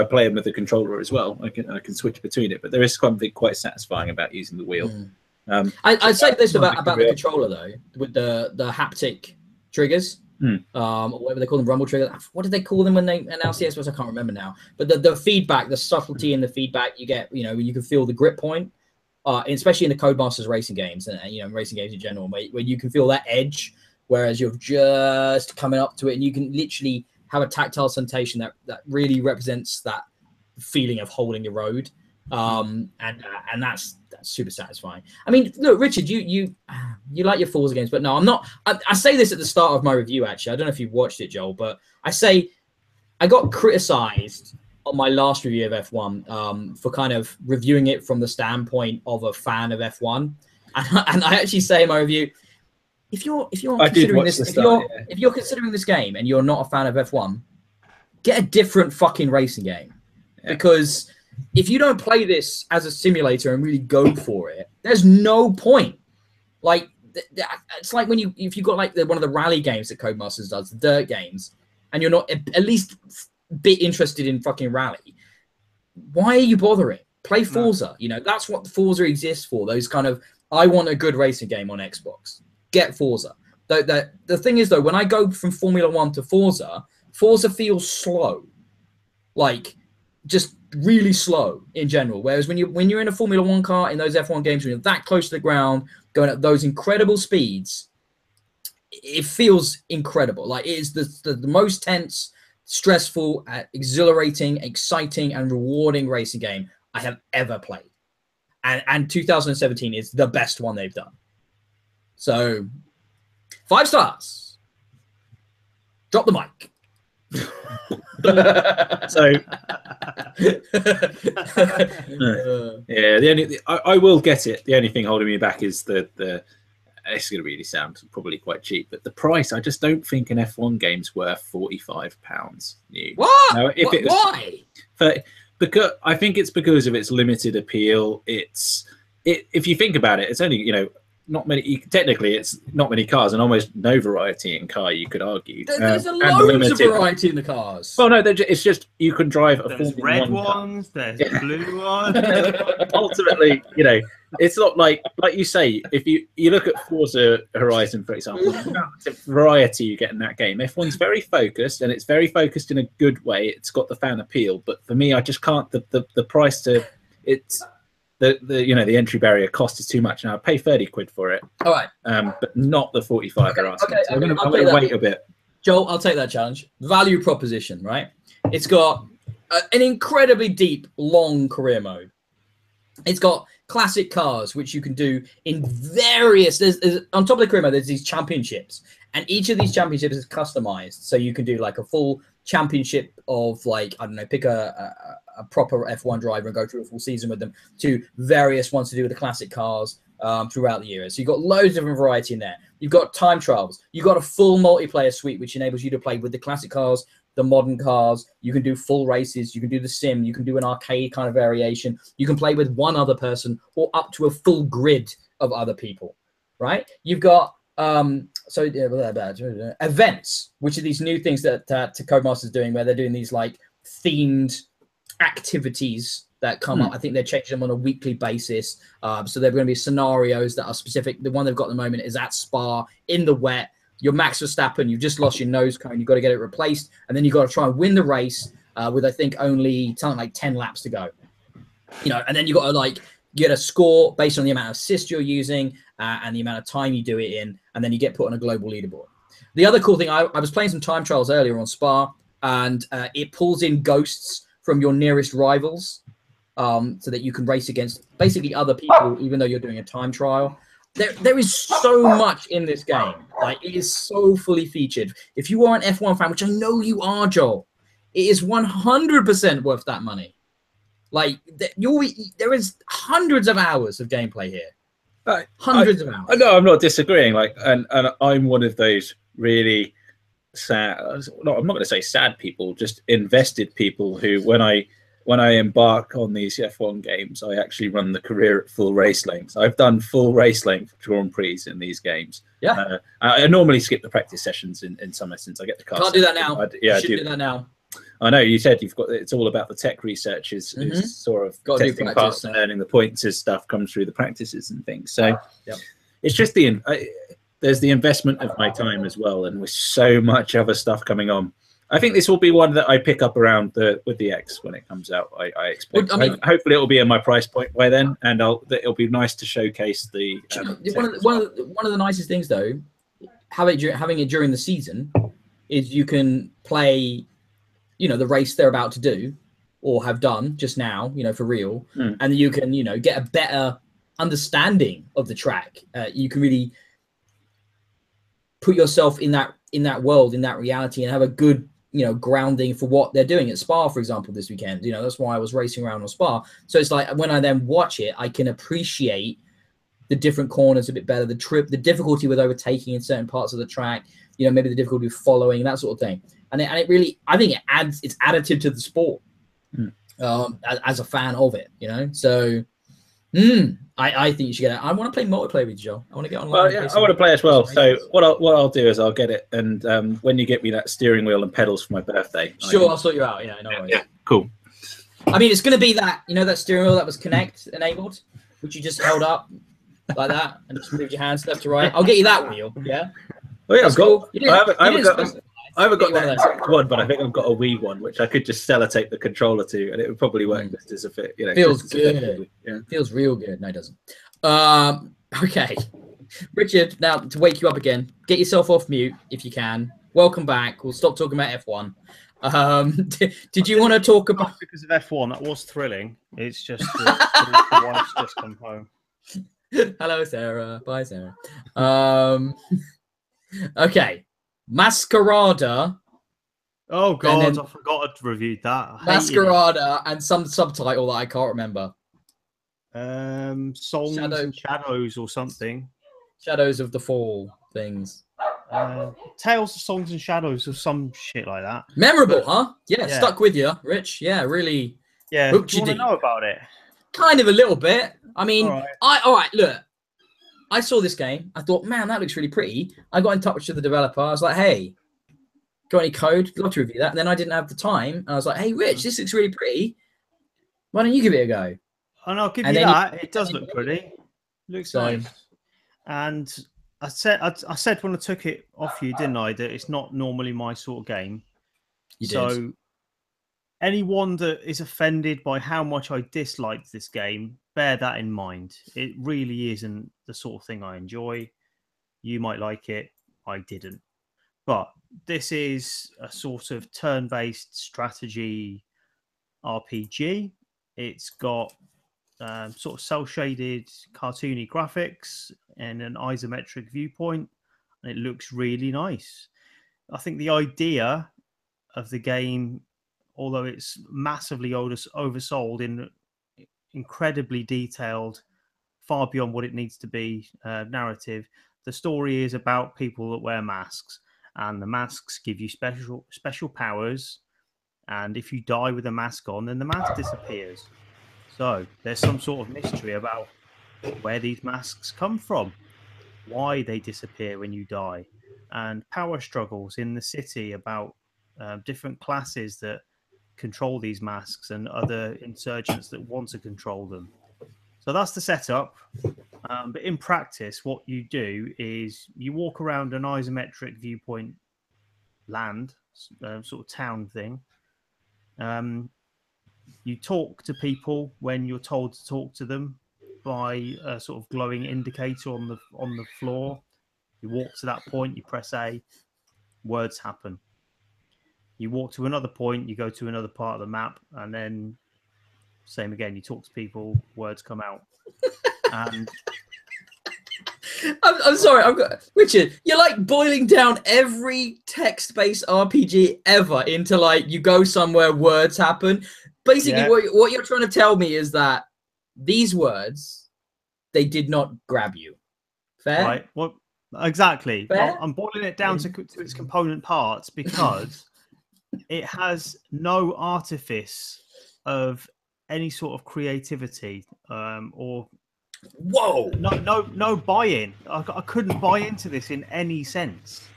play them with a controller as well. I can switch between it, but there is something quite satisfying about using the wheel.
I'd say this about the controller though, with the haptic triggers. Or whatever they call them, rumble trigger. What did they call them when they announced the Xbox? I can't remember now. But the feedback, the subtlety in the feedback you get, you know, you can feel the grip point, especially in the Codemasters racing games and you know, racing games in general, where you can feel that edge, whereas you're just coming up to it and you can literally have a tactile sensation that really represents that feeling of holding the road. And that's super satisfying. I mean, look, Richard, you like your Forza games, but no, I'm not. I say this at the start of my review, actually. I don't know if you've watched it, Joel, but I say I got criticized on my last review of F1 for kind of reviewing it from the standpoint of a fan of F1. And I actually say in my review, if you're considering this game and you're not a fan of F1, get a different fucking racing game. Yeah. Because if you don't play this as a simulator and really go for it, there's no point. Like, it's like if you got like one of the rally games that Codemasters does, the dirt games, and you're not at least a bit interested in fucking rally, why are you bothering? Play Forza. You know, that's what Forza exists for. Those kind of, I want a good racing game on Xbox. Get Forza. The thing is, though, when I go from Formula 1 to Forza feels slow. Like, just really slow in general. Whereas when you're in a Formula 1 car in those F1 games, when you're that close to the ground, going at those incredible speeds, it feels incredible. Like, it is the most tense, stressful, exhilarating, exciting, and rewarding racing game I have ever played. And 2017 is the best one they've done. So, 5 stars. Drop the mic.
So I will get it. The only thing holding me back is the it's going to really sound probably quite cheap, but the price. I just don't think an F1 game's worth £45 new.
What?
Now,
Why?
Because I think it's because of its limited appeal. If you think about it, it's only, you know, not many. Technically, it's not many cars and almost no variety in car. You could argue.
There's loads of variety in the cars.
Well, no, it's just you can drive a
there's red ones. There's blue ones.
Ultimately, you know, it's not like you say. If you look at Forza Horizon, for example, the variety you get in that game. F1's very focused, and it's very focused in a good way. It's got the fan appeal, but for me, I just can't. The price to it's. The entry barrier cost is too much, and I'll pay 30 quid for it.
All right,
but not the 45 they're asking.
Okay,
so I'm going to wait a bit.
Joel, I'll take that challenge. Value proposition, right? It's got an incredibly deep, long career mode. It's got classic cars, which you can do in various. There's on top of the career mode, there's these championships, and each of these championships is customized. So you can do like a full championship of, like, I don't know, pick a proper F1 driver and go through a full season with them, to various ones to do with the classic cars throughout the year. So you've got loads of different variety in there. You've got time trials. You've got a full multiplayer suite, which enables you to play with the classic cars the modern cars. You can do full races. You can do the sim. You can do an arcade kind of variation. You can play with one other person or up to a full grid of other people, right? You've got events, which are these new things that Codemasters doing, where they're doing these like themed activities that come up. I think they're changing them on a weekly basis. So there are going to be scenarios that are specific. The one they've got at the moment is at Spa in the wet. You're Max Verstappen. You've just lost your nose cone. You've got to get it replaced. And then you've got to try and win the race with, I think, only something like 10 laps to go. And then you've got to like get a score based on the amount of assist you're using and the amount of time you do it in. And then you get put on a global leaderboard. The other cool thing, I was playing some time trials earlier on Spa, and it pulls in ghosts from your nearest rivals. So that you can race against basically other people, even though you're doing a time trial. There is so much in this game. Like, it is so fully featured. If you are an F1 fan, which I know you are, Joel, it is 100% worth that money. Like, there is hundreds of hours of gameplay here. Hundreds of hours.
No, I'm not disagreeing. Like, and I'm one of those really sad. No, I'm not going to say sad people, just invested people who, when I embark on these F1 games, I actually run the career at full race length. I've done full race length Grand Prix in these games.
Yeah.
I normally skip the practice sessions in some essence. I get the car.
Can't do that now.
I
do that now.
I know you said it's all about the tech researchers who's sort of testing parts and earning the points as stuff comes through the practices and things. So it's just there's the investment of my time as well, and with so much other stuff coming on. I think this will be one that I pick up around with the X when it comes out. I expect. Hopefully, it will be in my price point by then, and it'll be nice to showcase the.
One of the nicest things, though, having it during the season, is you can play, the race they're about to do, or have done just now, for real, and you can, get a better understanding of the track. You can really put yourself in that world, in that reality, and have a good grounding for what they're doing at Spa, for example, this weekend. That's why I was racing around on Spa. So it's like when I then watch it, I can appreciate the different corners a bit better, the difficulty with overtaking in certain parts of the track, maybe the difficulty of following, that sort of thing. And it really, I think it's additive to the sport as a fan of it, So I think you should get it. I want to play multiplayer with you, Joel. I want to get online.
Well, yeah, I want to play as well. So what I'll do is I'll get it, and when you get me that steering wheel and pedals for my birthday,
sure, I'll sort you out. Yeah, no worries.
Yeah, cool.
I mean, it's going to be that that steering wheel that was Connect enabled, which you just held up like that and just moved your hands left to right. I'll get you that wheel. Yeah.
Oh yeah,
That's cool.
I haven't got that one, but I think I've got a Wii one, which I could just sellotape the controller to, and it would probably work just as a fit.
Feels good. Yeah. Feels real good. No, it doesn't. Okay, Richard. Now to wake you up again, get yourself off mute if you can. Welcome back. We'll stop talking about F1. Did you want to talk about
because of F1? That was thrilling. It's just the wife's just come home.
Hello, Sarah. Bye, Sarah. Okay. Masquerada.
Oh God, I forgot to review that.
Masquerada and some subtitle that I can't remember.
Songs and Shadows or something.
Shadows of the Fall things.
Tales of Songs and Shadows or some shit like that.
Memorable, huh? Yeah, stuck with you, Rich. Yeah, really.
Yeah. Do you want to know about it?
Kind of a little bit. I mean, all right. Look. I saw this game. I thought, man, that looks really pretty. I got in touch with the developer. I was like, hey, got any code? Love to review that. And then I didn't have the time. And I was like, hey, Rich, this looks really pretty. Why don't you give it a go?
And I'll give you that. It does look pretty. Looks nice. And I said when I took it off you, didn't I, that it's not normally my sort of game.
You did.
Anyone that is offended by how much I disliked this game, bear that in mind. It really isn't the sort of thing I enjoy. You might like it. I didn't. But this is a sort of turn-based strategy RPG. It's got sort of cel-shaded, cartoony graphics and an isometric viewpoint, and it looks really nice. I think the idea of the game, although it's massively oversold in incredibly detailed, far beyond what it needs to be narrative, the story is about people that wear masks. and the masks give you special powers. And if you die with a mask on, then the mask disappears. So there's some sort of mystery about where these masks come from, why they disappear when you die, and power struggles in the city about different classes that control these masks and other insurgents that want to control them. So that's the setup. But in practice, what you do is you walk around an isometric viewpoint land, sort of town thing. You talk to people when you're told to talk to them by a sort of glowing indicator on the floor. You walk to that point, you press A, words happen. You walk to another point, you go to another part of the map, and then same again. You talk to people, words come out. And
I'm sorry, Richard. You're like boiling down every text-based RPG ever into like you go somewhere, words happen. Basically, what you're trying to tell me is that these words, they did not grab you. Fair?
Right. Well, exactly.
Fair?
I'm boiling it down to its component parts because it has no artifice of any sort of creativity or no buy-in. I couldn't buy into this in any sense.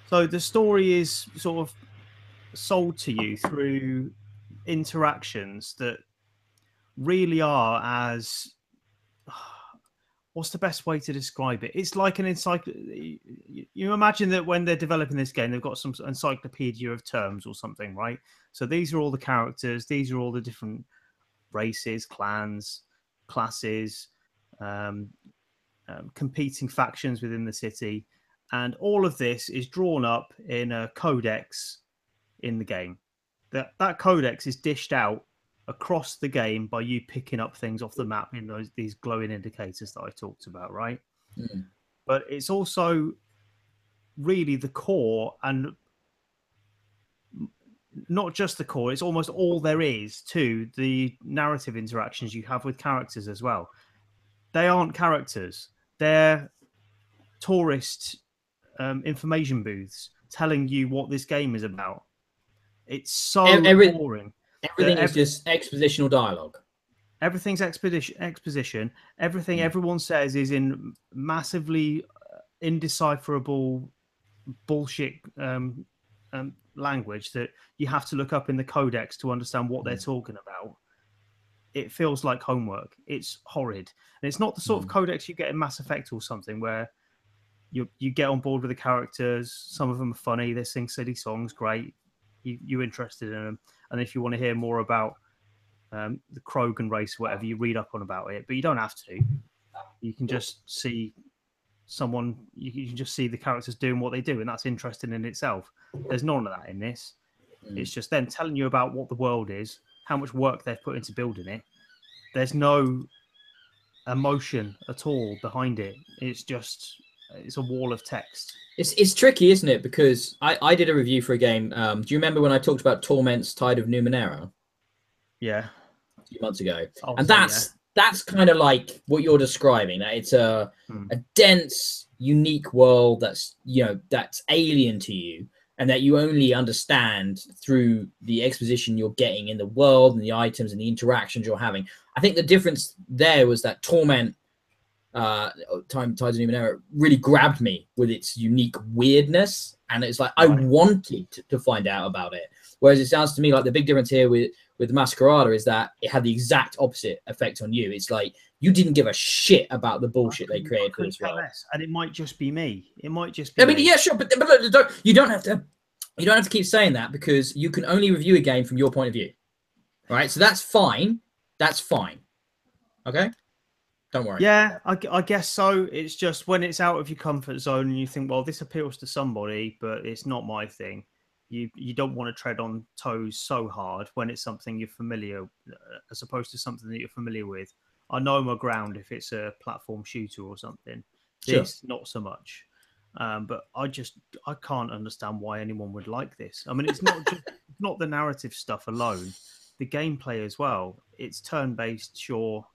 So the story is sort of sold to you through interactions that really are as what's the best way to describe it? It's like an encyclopedia. You imagine that when they're developing this game, they've got some encyclopedia of terms or something, right? So these are all the characters. These are all the different races, clans, classes, competing factions within the city. And all of this is drawn up in a codex in the game. That codex is dished out across the game by you picking up things off the map in these glowing indicators that I talked about, right?
Mm.
But it's also really the core, and not just the core, it's almost all there is to the narrative interactions you have with characters as well. They aren't characters. They're tourist information booths telling you what this game is about. It's so boring.
Everything is just expositional dialogue.
Everything's exposition. Everything everyone says is in massively indecipherable bullshit language that you have to look up in the codex to understand what they're talking about. It feels like homework. It's horrid. And it's not the sort of codex you get in Mass Effect or something where you get on board with the characters. Some of them are funny. They sing silly songs. Great. You're interested in them. And if you want to hear more about the Krogan race, whatever, you read up on about it. But you don't have to. You can just see someone. You can just see the characters doing what they do, and that's interesting in itself. There's none of that in this. It's just them telling you about what the world is, how much work they've put into building it. There's no emotion at all behind it. It's a wall of text.
It's tricky, isn't it? Because I did a review for a game. Do you remember when I talked about Torment's Tide of Numenera?
Yeah.
A few months ago. And that's kind of like what you're describing. That it's a dense, unique world that's alien to you, and that you only understand through the exposition you're getting in the world and the items and the interactions you're having. I think the difference there was that Torment Tides of Numenera really grabbed me with its unique weirdness, and it's like I wanted to find out about it. Whereas it sounds to me like the big difference here with Masquerada is that it had the exact opposite effect on you. It's like you didn't give a shit about the bullshit they created for this world.
And it might just be me. It might just be.
I mean, yeah, sure, but look, you don't have to keep saying that, because you can only review a game from your point of view. All right, so that's fine. That's fine. Okay. Don't worry.
Yeah, I guess so. It's just when it's out of your comfort zone and you think, well, this appeals to somebody, but it's not my thing. You don't want to tread on toes so hard when it's something you're familiar, as opposed to something that you're familiar with. I know my ground if it's a platform shooter or something.
Sure.
This, not so much. But I can't understand why anyone would like this. I mean, it's not just not the narrative stuff alone, the gameplay as well. It's turn-based, sure.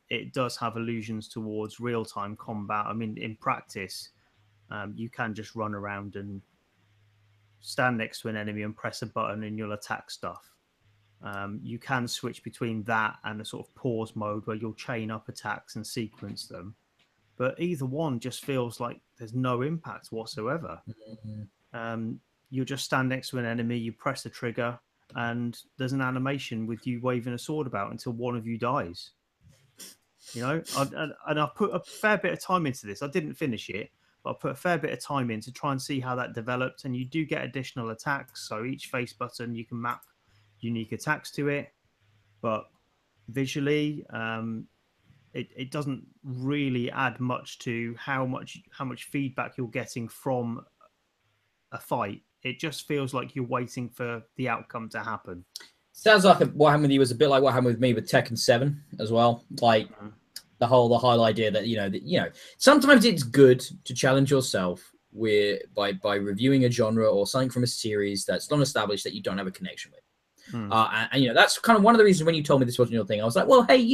It does have allusions towards real-time combat. I mean, in practice, You can just run around and stand next to an enemy and press a button and you'll attack stuff. You can switch between that and a sort of pause mode where you'll chain up attacks and sequence them. But either one just feels like there's no impact whatsoever. You just stand next to an enemy, you press the trigger, and there's an animation with you waving a sword about until one of you dies. You know, and I put a fair bit of time into this. I didn't finish it, but I put a fair bit of time in to try and see how that developed. And you do get additional attacks. So each face button, you can map unique attacks to it. But visually, it doesn't really add much to how much feedback you're getting from a fight. It just feels like you're waiting for the outcome to happen.
Sounds like what happened with you was a bit like what happened with me with Tekken 7 as well. Like the whole idea that sometimes it's good to challenge yourself by reviewing a genre or something from a series that's not established that you don't have a connection with. And that's kind of one of the reasons when you told me this wasn't your thing, I was like, well, hey,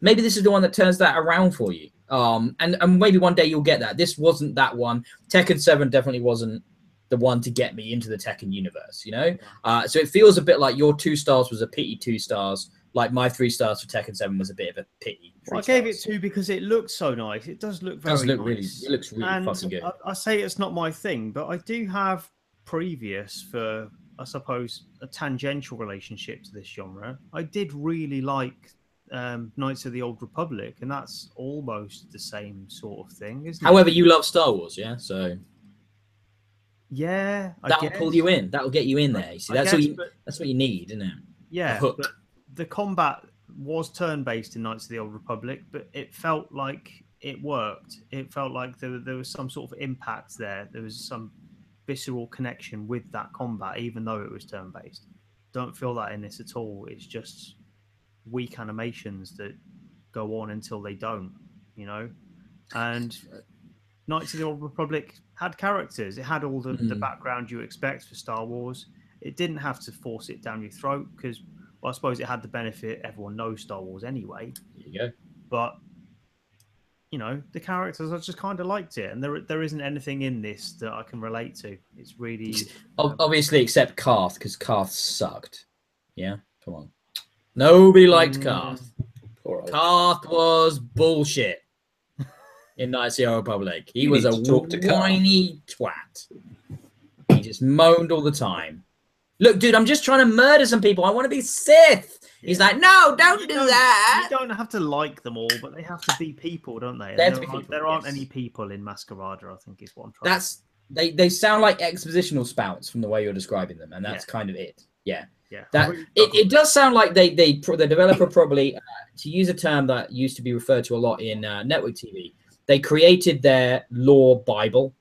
maybe this is the one that turns that around for you. And maybe one day you'll get that. This wasn't that one. Tekken 7 definitely wasn't the one to get me into the Tekken universe, So it feels a bit like your 2 stars was a pity 2 stars, like my 3 stars for Tekken 7 was a bit of a pity.
Well, I gave it 2 because it looks so nice. It does look very nice.
It looks really fucking good.
I say it's not my thing, but I do have previous for, I suppose, a tangential relationship to this genre. I did really like Knights of the Old Republic, and that's almost the same sort of thing, isn't it?
However, you love Star Wars, yeah? So
yeah,
that'll pull you in. That'll get you in there. You see, that's what you need, isn't it?
Yeah, but the combat was turn-based in Knights of the Old Republic, but it felt like it worked. It felt like there was some sort of impact there. There was some visceral connection with that combat, even though it was turn-based. Don't feel that in this at all. It's just weak animations that go on until they don't, And Knights of the Old Republic had characters. It had all the background you expect for Star Wars. It didn't have to force it down your throat because, well, I suppose it had the benefit everyone knows Star Wars anyway.
There you go.
But, the characters, I just kind of liked it. And there isn't anything in this that I can relate to. It's really...
Obviously, except Karth, because Karth sucked. Yeah? Come on. Nobody liked Karth. Karth was bullshit. In Knights of the Old Republic, he was a whiny twat. He just moaned all the time. Look, dude, I'm just trying to murder some people. I want to be Sith. Yeah. He's like, no, don't do that.
You don't have to like them all, but they have to be people, don't they? There aren't any people in Masquerada, I think, is what I'm trying.
They sound like expositional spouts from the way you're describing them, and that's kind of it. Yeah.
Yeah.
It does sound like the developer probably, to use a term that used to be referred to a lot in network TV. They created their lore Bible,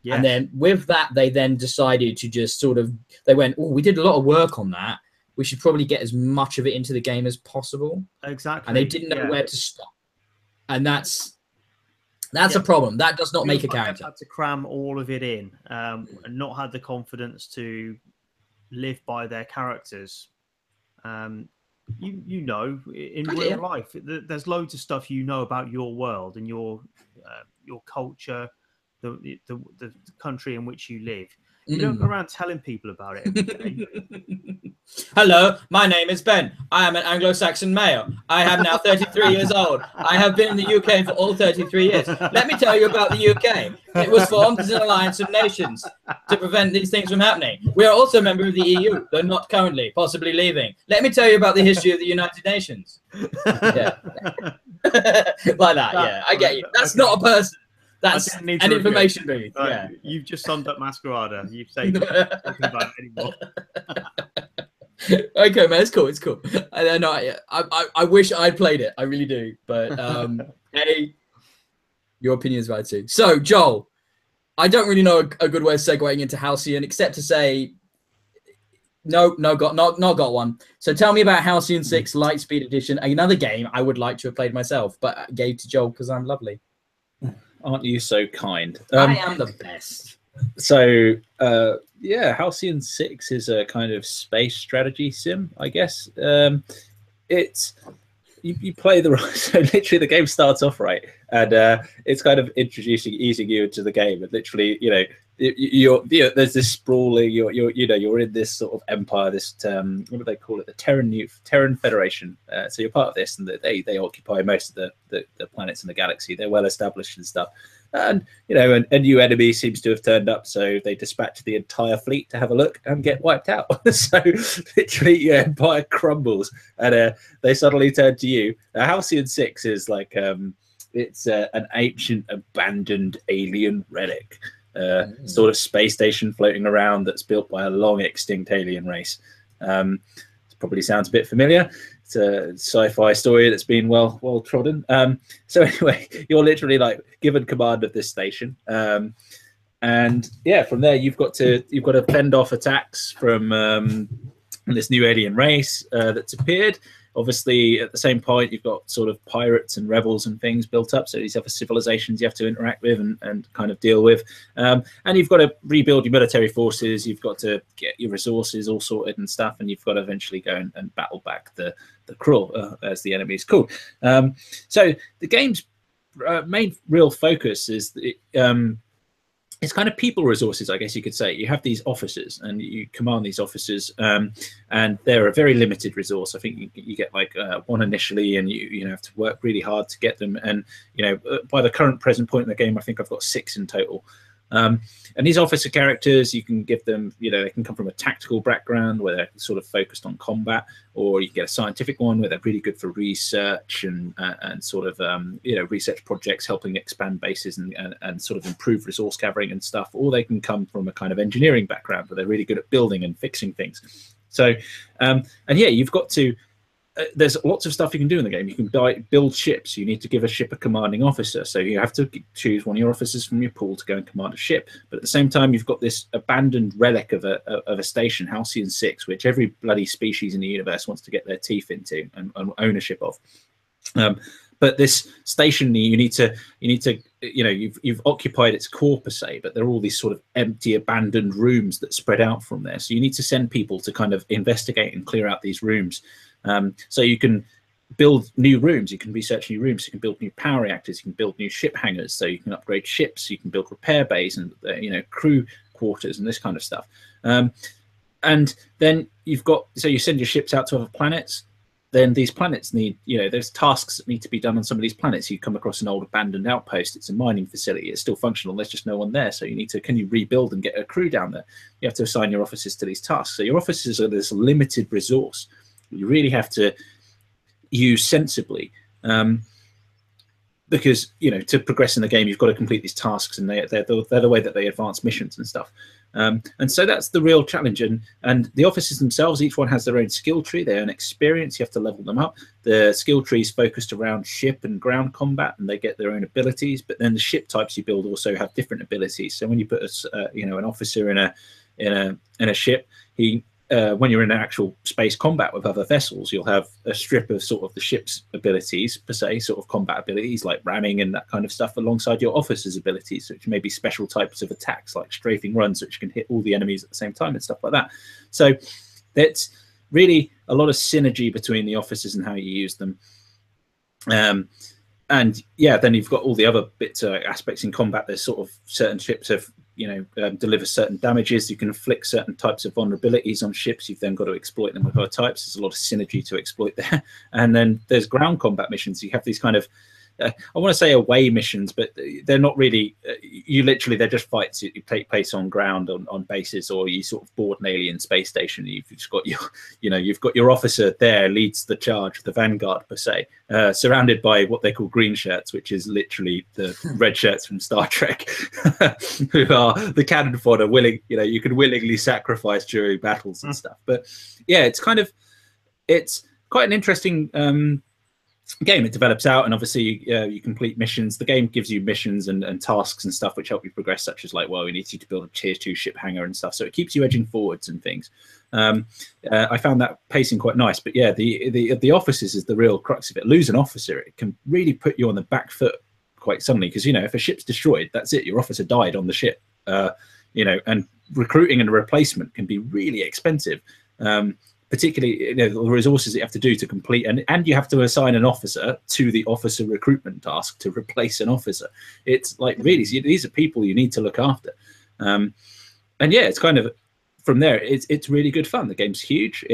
and then with that, they then decided to just they went, oh, we did a lot of work on that. We should probably get as much of it into the game as possible.
Exactly.
And they didn't know where to stop. And that's a problem. That does not make a character.
Had to cram all of it in and not had the confidence to live by their characters. In real life, there's loads of stuff about your world and your culture, the country in which you live. You don't go around telling people about it every day.
Hello, my name is Ben. I am an Anglo-Saxon male. I am now 33 years old. I have been in the UK for all 33 years. Let me tell you about the UK. It was formed as an alliance of nations to prevent these things from happening. We are also a member of the EU, though not currently, possibly leaving. Let me tell you about the history of the United Nations. Yeah. Like that, yeah. I get you. That's not a person. That's an information booth. Yeah.
You've just summed up Masquerada. You've saved it. Talking about it anymore.
Okay, man, it's cool. It's cool. I wish I'd played it. I really do. But hey, your opinion is valid too. So, Joel, I don't really know a good way of segueing into Halcyon except to say, not got one. So tell me about Halcyon 6 Lightspeed Edition, another game I would like to have played myself, but I gave to Joel because I'm lovely.
Aren't you so kind?
I am the best.
So, Halcyon 6 is a kind of space strategy sim, I guess. It's you play the so literally the game starts off right, and it's kind of easing you into the game, and literally, you know, there's this sprawling, you're in this sort of empire, this what do they call it, the Terran Federation. So you're part of this, and they occupy most of the planets in the galaxy. They're well established and stuff. And you know, a new enemy seems to have turned up, so they dispatch the entire fleet to have a look and get wiped out. So literally, your empire crumbles, and they suddenly turn to you. Halcyon 6 is like it's an ancient, abandoned alien relic, sort of space station floating around that's built by a long extinct alien race. Probably sounds a bit familiar. It's a sci-fi story that's been well trodden. So anyway, you're literally like given command of this station, and yeah, from there you've got to fend off attacks from this new alien race that's appeared. Obviously, at the same point, you've got sort of pirates and rebels and things built up. So these other civilizations you have to interact with and kind of deal with. And you've got to rebuild your military forces. You've got to get your resources all sorted and stuff. And you've got to eventually go and battle back the Krull, as the enemy is called. So the game's main real focus is it's kind of people resources, I guess you could say. You have these officers, and you command these officers, and they're a very limited resource. I think you get like one initially, and you have to work really hard to get them. And you know, by the present point in the game, I think I've got 6 in total. And these officer characters, you can give them, you know, they can come from a tactical background where they're sort of focused on combat, or you can get a scientific one where they're really good for research and sort of, you know, research projects, helping expand bases and sort of improve resource gathering and stuff. Or they can come from a kind of engineering background where they're really good at building and fixing things. So, and yeah, you've got to, there's lots of stuff you can do in the game. You can build ships. You need to give a ship a commanding officer. So you have to choose one of your officers from your pool to go and command a ship. But at the same time, you've got this abandoned relic of a station, Halcyon 6, which every bloody species in the universe wants to get their teeth into and ownership of. But this station, you need to, you know, you've occupied its core per se, but there are all these sort of empty, abandoned rooms that spread out from there. So you need to send people to kind of investigate and clear out these rooms. So you can build new rooms, you can research new rooms, you can build new power reactors, you can build new ship hangars, so you can upgrade ships, you can build repair bays and you know, crew quarters and this kind of stuff. And then you've got, so you send your ships out to other planets. Then these planets need, you know, there's tasks that need to be done on some of these planets. You come across an old abandoned outpost, it's a mining facility, it's still functional, there's just no one there. So you need to, can you rebuild and get a crew down there? You have to assign your officers to these tasks. So your officers are this limited resource you really have to use sensibly, because, you know, to progress in the game, you've got to complete these tasks, and they're the way that they advance missions and stuff. And so that's the real challenge. And the officers themselves, each one has their own skill tree, their own experience. You have to level them up. The skill tree is focused around ship and ground combat, and they get their own abilities. But then the ship types you build also have different abilities. So when you put you know, an officer in a ship, when you're in actual space combat with other vessels, you'll have a strip of sort of the ship's abilities per se, sort of combat abilities like ramming and that kind of stuff, alongside your officer's abilities, which may be special types of attacks like strafing runs, which can hit all the enemies at the same time and stuff like that. So that's really a lot of synergy between the officers and how you use them. And yeah, then you've got all the other bits, aspects in combat. There's sort of certain ships have, you know, deliver certain damages. You can inflict certain types of vulnerabilities on ships. You've then got to exploit them with other types. There's a lot of synergy to exploit there. And then there's ground combat missions. You have these kind of, I want to say away missions, but they're not really, you literally, they're just fights that you take place on ground, on bases, or you sort of board an alien space station. You've just got your, you know, you've got your officer there, leads the charge, the vanguard per se, surrounded by what they call green shirts, which is literally the red shirts from Star Trek, who are the cannon fodder, willing, you know, you can willingly sacrifice during battles and stuff. But yeah, it's kind of, it's quite an interesting game. It develops out, and obviously you complete missions. The game gives you missions and tasks and stuff which help you progress, such as like, well, we need you to build a tier 2 ship hangar and stuff, so it keeps you edging forwards and things. I found that pacing quite nice. But yeah, the officers is the real crux of it. Lose an officer, it can really put you on the back foot quite suddenly, because, you know, if a ship's destroyed, that's it, your officer died on the ship. You know, and recruiting and a replacement can be really expensive. particularly the resources that you have to do to complete, and you have to assign an officer to the officer recruitment task to replace an officer. It's like, really, these are people you need to look after. And yeah, it's kind of from there, it's really good fun. The game's huge.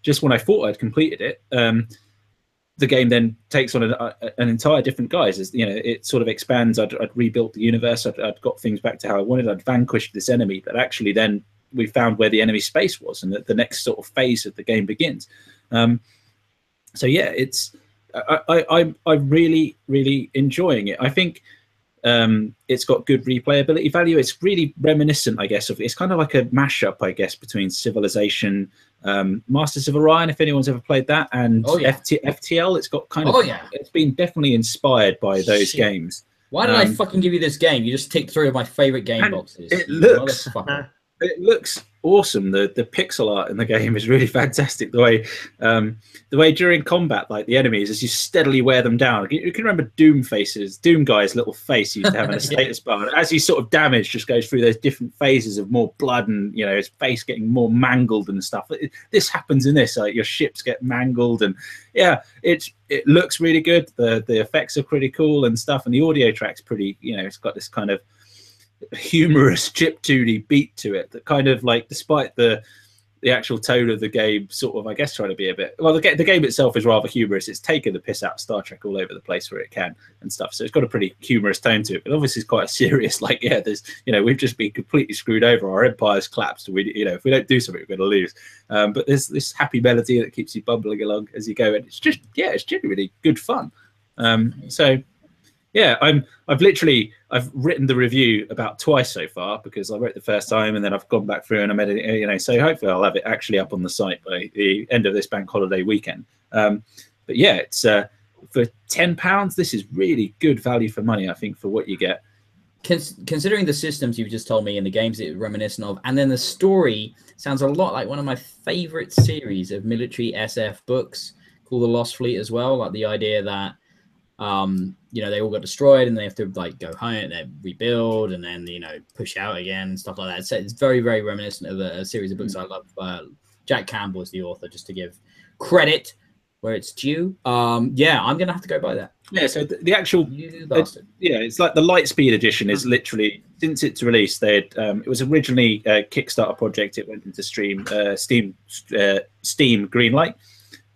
Just when I thought I'd completed it, the game then takes on an entire different guise. As you know, it sort of expands. I'd rebuilt the universe. I'd got things back to how I wanted. I'd vanquished this enemy, but actually then we found where the enemy space was, and the next sort of phase of the game begins. So yeah, I'm really, really enjoying it. I think it's got good replayability value. It's really reminiscent, I guess, it's kind of like a mashup, I guess, between Civilization, Masters of Orion, if anyone's ever played that, and FTL. It's got kind of, it's been definitely inspired by those games.
Why did I fucking give you this game? You just ticked 3 of my favorite game boxes.
It looks awesome. The pixel art in the game is really fantastic. The way during combat, like the enemies, as you steadily wear them down. You can remember Doom Guy's little face used to have in a status bar. As he sort of damage just goes through those different phases of more blood and his face getting more mangled and stuff. This happens in this. Like your ships get mangled, and yeah, it looks really good. The effects are pretty cool and stuff, and the audio track's pretty. It's got this kind of humorous chiptune beat to it that kind of, like, despite the actual tone of the game, sort of, I guess, trying to be a bit, well, the game itself is rather humorous. It's taken the piss out of Star Trek all over the place where it can and stuff, so it's got a pretty humorous tone to it, but obviously it's quite a serious, like, yeah, there's we've just been completely screwed over, our empire's collapsed, if we don't do something, we're going to lose, but there's this happy melody that keeps you bubbling along as you go, and it's just, yeah, it's genuinely good fun. So yeah, I've written the review about twice so far, because I wrote the first time and then I've gone back through and I'm editing, so hopefully I'll have it actually up on the site by the end of this bank holiday weekend. But yeah, it's for £10, this is really good value for money, I think, for what you get.
Considering the systems you've just told me and the games it's reminiscent of, and then the story sounds a lot like one of my favorite series of military SF books called The Lost Fleet as well, like the idea that they all got destroyed and they have to, like, go home and then rebuild and then push out again and stuff like that. So it's very, very reminiscent of a series of books I love. Jack Campbell is the author, just to give credit where it's due. Yeah, I'm gonna have to go buy that.
Yeah, so the actual it's like the Lightspeed edition is literally, since its release, it was originally a Kickstarter project. It went into Steam Greenlight.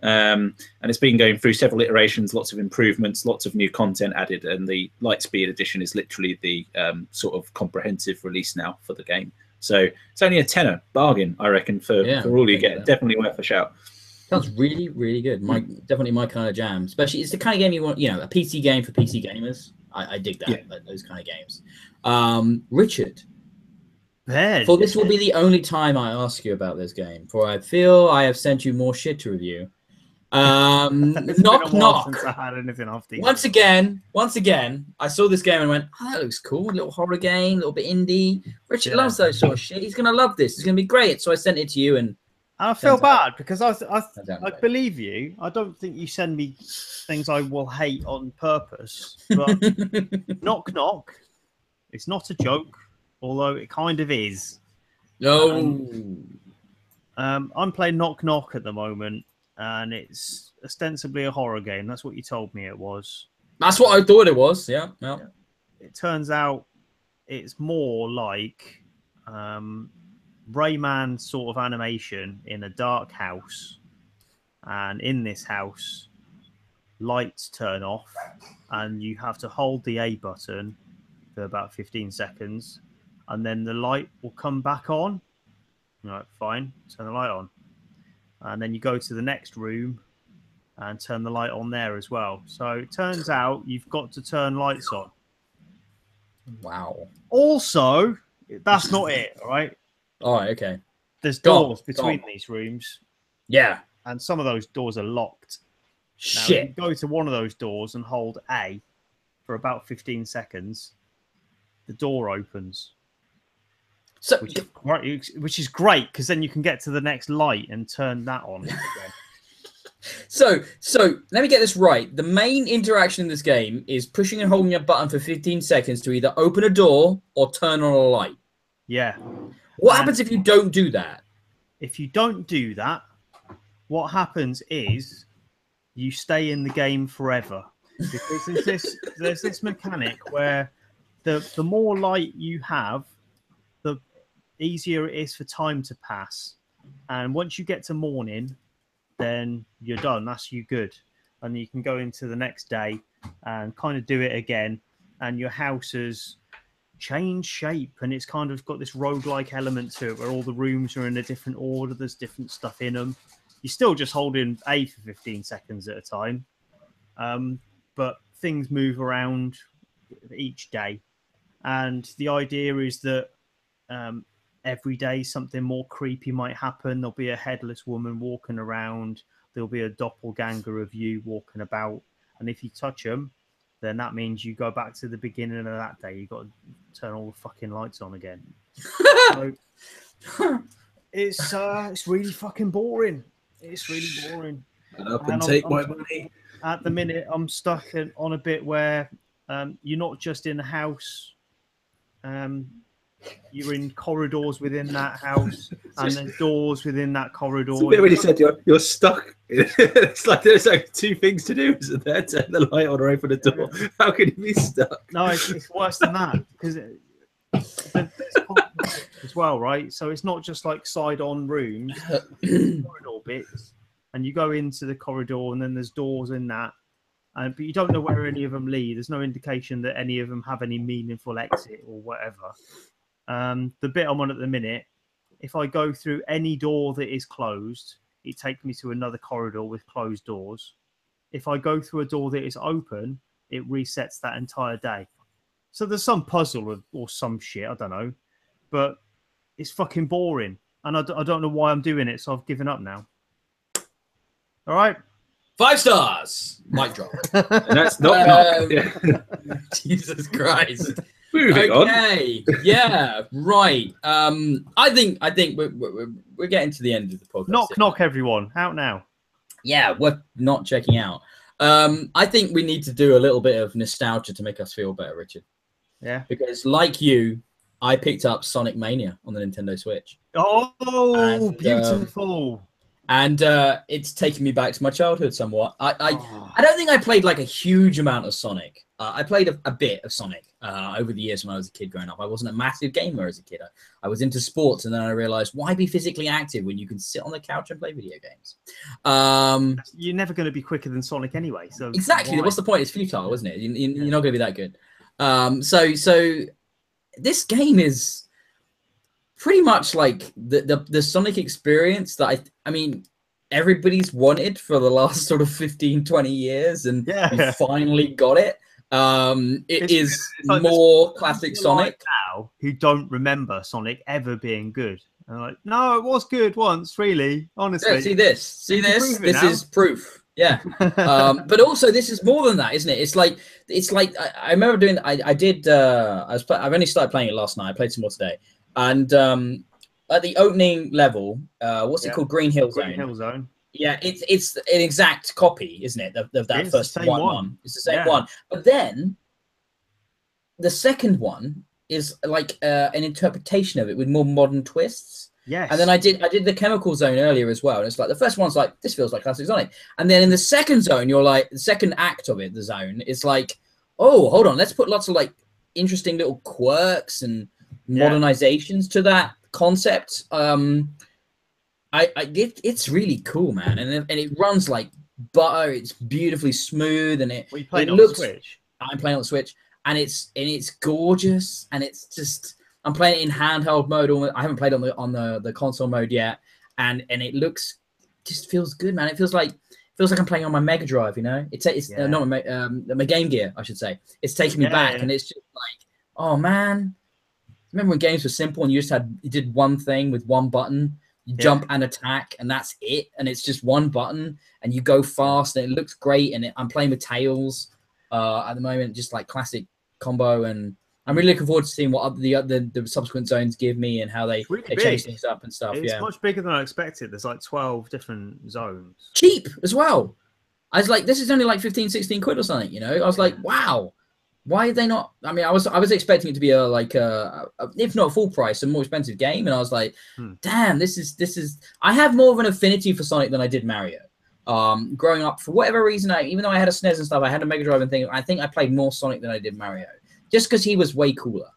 And it's been going through several iterations, lots of improvements, lots of new content added, and the Lightspeed edition is literally the sort of comprehensive release now for the game. So it's only a tenner, bargain, I reckon, for all you get. Definitely worth a shout.
Sounds really, really good. Definitely my kind of jam. Especially, it's the kind of game you want, a PC game for PC gamers. I dig that, like those kind of games. Richard, for this will be the only time I ask you about this game, for I feel I have sent you more shit to review. Knock knock.
Since I had anything off the
once again, I saw this game and went, "Oh, that looks cool. A little horror game, a little bit indie." Richard loves those sort of shit. He's gonna love this. It's gonna be great. So I sent it to you, and
I feel bad because I believe you. I don't think you send me things I will hate on purpose. But Knock Knock, it's not a joke, although it kind of is.
No.
I'm playing Knock Knock at the moment. And it's ostensibly a horror game. That's what you told me it was.
That's what I thought it was. Yeah.
It turns out it's more like Rayman sort of animation in a dark house. And in this house, lights turn off. And you have to hold the A button for about 15 seconds. And then the light will come back on. All right, fine. Turn the light on. And then you go to the next room and turn the light on there as well. So it turns out you've got to turn lights on.
Wow.
Also, that's not it, all right?
All right, okay.
There's doors between these rooms.
Yeah.
And some of those doors are locked.
Shit.
Now, you go to one of those doors and hold A for about 15 seconds. The door opens.
So,
which is great because then you can get to the next light and turn that on again.
So let me get this right. The main interaction in this game is pushing and holding a button for 15 seconds to either open a door or turn on a light.
Yeah.
What happens if you don't do that?
If you don't do that, what happens is you stay in the game forever, because there's this mechanic where the more light you have, the easier it is for time to pass. And once you get to morning, then you're done. That's you good. And you can go into the next day and kind of do it again. And your house has changed shape, and it's kind of got this roguelike element to it where all the rooms are in a different order. There's different stuff in them. You're still just holding A for 15 seconds at a time. But things move around each day. And the idea is that every day something more creepy might happen. There'll be a headless woman walking around. There'll be a doppelganger of you walking about. And if you touch them, then that means you go back to the beginning of that day. You've got to turn all the fucking lights on again. So it's really fucking boring. It's really boring.
Up and take my money.
At the minute, I'm stuck on a bit where you're not just in the house. You're in corridors within that house, and there's doors within that corridor.
It's a bit when you said you're stuck. It's like there's like two things to do, isn't there? Turn the light on or open the door. How can you be stuck?
No, it's worse than that, because as well, right? So it's not just like side-on rooms, corridor bits, and you go into the corridor, and then there's doors in that, but you don't know where any of them lead. There's no indication that any of them have any meaningful exit or whatever. The bit I'm on at the minute, if I go through any door that is closed, it takes me to another corridor with closed doors. If I go through a door that is open, it resets that entire day. So there's some puzzle or some shit, I don't know. But it's fucking boring. And I don't know why I'm doing it, so I've given up now. All right?
5 stars. Mic drop.
And that's not
Jesus Christ.
Moving on.
Yeah, right. I think we're getting to the end of the podcast.
Knock, everyone. Out now.
Yeah, we're not checking out. I think we need to do a little bit of nostalgia to make us feel better, Richard.
Yeah.
Because like you, I picked up Sonic Mania on the Nintendo Switch.
Oh, and, beautiful.
And it's taken me back to my childhood somewhat. I don't think I played like a huge amount of Sonic. I played a bit of Sonic over the years when I was a kid growing up. I wasn't a massive gamer as a kid. I was into sports, and then I realized, why be physically active when you can sit on the couch and play video games?
You're never going to be quicker than Sonic anyway. So
exactly.
Why?
What's the point? It's futile, isn't it? You're not going to be that good. So this game is pretty much like the Sonic experience that I mean, everybody's wanted for the last sort of 15, 20 years, and you finally got it. It's like more classic Sonic
now who don't remember Sonic ever being good. And like, no, it was good once, really, honestly.
Yeah, see this. This is proof. Yeah. But also this is more than that, isn't it? It's like I remember doing. I've only started playing it last night. I played some more today, and at the opening level, what's it called? Green Hill Zone.
Green Hill Zone.
Yeah, it's an exact copy, isn't it, of that first one? It's the same one. But then the second one is like an interpretation of it with more modern twists.
Yes.
And then I did the Chemical Zone earlier as well. And it's like the first one's like, this feels like classic Sonic. And then in the second zone, you're like, the second act of it, the zone, it's like, oh, hold on, let's put lots of like interesting little quirks and modernizations to that concept. It's really cool, man, and it runs like butter. It's beautifully smooth, and it looks.
Switch?
I'm playing on the Switch, and it's gorgeous, and it's just I'm playing it in handheld mode. I haven't played on the console mode yet, and it just feels good, man. It feels like I'm playing on my Mega Drive. You know, it's not my Game Gear, I should say. It's taking me back, and it's just like, oh man. Remember when games were simple and you did one thing with one button? You jump and attack, and that's it. And it's just one button, and you go fast, and it looks great. And I'm playing with Tails at the moment, just like classic combo. And I'm really looking forward to seeing what the subsequent zones give me and how they change things up and stuff.
It's much bigger than I expected. There's like 12 different zones.
Cheap as well. I was like, this is only like 15, 16 quid or something, you know? I was like, wow, Why are they not? I mean, I was expecting it to be a if not full price, a more expensive game, and I was like, damn, this is. I have more of an affinity for Sonic than I did Mario. Growing up, for whatever reason, even though I had a SNES and stuff, I had a Mega Drive and thing. I think I played more Sonic than I did Mario, just because he was way cooler.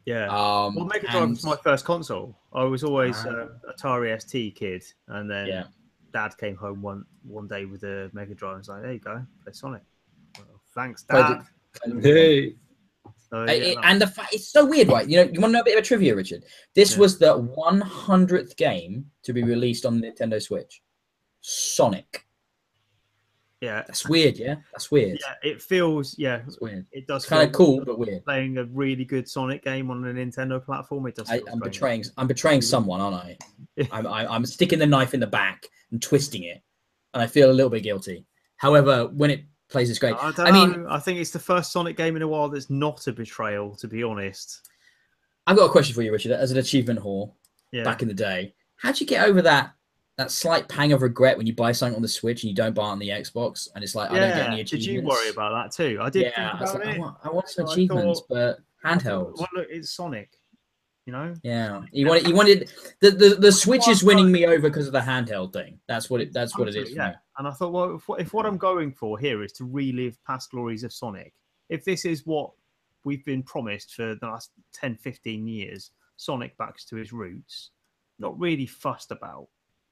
Yeah. Well, Mega Drive was my first console. I was always an Atari ST kid, and then Dad came home one day with a Mega Drive and was like, "There you go, play Sonic." Well, thanks, Dad.
Hey.
So,
and the fact it's so weird, right? You want to know a bit of a trivia, Richard? This was the 100th game to be released on the Nintendo Switch. Sonic.
Yeah,
that's weird. Yeah, that's weird.
Yeah, it feels. Yeah,
it's weird.
It does.
Kind of cool, but weird.
Playing a really good Sonic game on a Nintendo platform. It does.
I'm betraying someone, aren't I? I'm sticking the knife in the back and twisting it, and I feel a little bit guilty. However, when it plays, it's great.
I mean, I think it's the first Sonic game in a while that's not a betrayal. To be honest,
I've got a question for you, Richard. As an achievement whore, back in the day, how'd you get over that slight pang of regret when you buy something on the Switch and you don't buy it on the Xbox, and it's like, I don't get any achievements?
Did you worry about that too? I did. Yeah,
I want some achievements, but handheld.
Well, look, it's Sonic, you know.
Yeah, you wanted the Switch is winning me over because of the handheld thing. That's what it is. For me.
And I thought, well, if what I'm going for here is to relive past glories of Sonic, if this is what we've been promised for the last 10, 15 years, Sonic backs to his roots, not really fussed about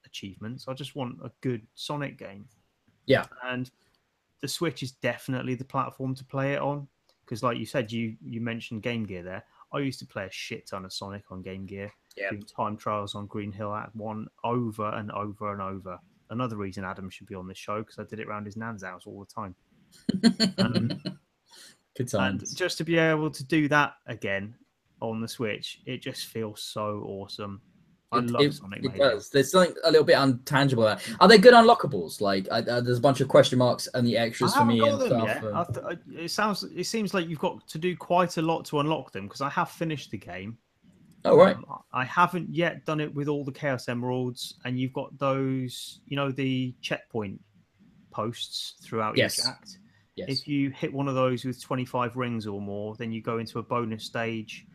achievements. I just want a good Sonic game.
Yeah.
And the Switch is definitely the platform to play it on, because like you said, you mentioned Game Gear there. I used to play a shit ton of Sonic on Game Gear. Doing time trials on Green Hill at one over and over and over. Another reason Adam should be on this show, because I did it around his nan's house all the time.
Good times.
And just to be able to do that again on the Switch, it just feels so awesome. I love Sonic Mania.
It does. There's something a little bit untangible there. Are they good unlockables? Like, there's a bunch of question marks and the extras for me and stuff.
It seems like you've got to do quite a lot to unlock them, because I have finished the game.
Oh, right.
I haven't yet done it with all the Chaos Emeralds, and you've got those, the checkpoint posts throughout each act. Yes. If you hit one of those with 25 rings or more, then you go into a bonus stage.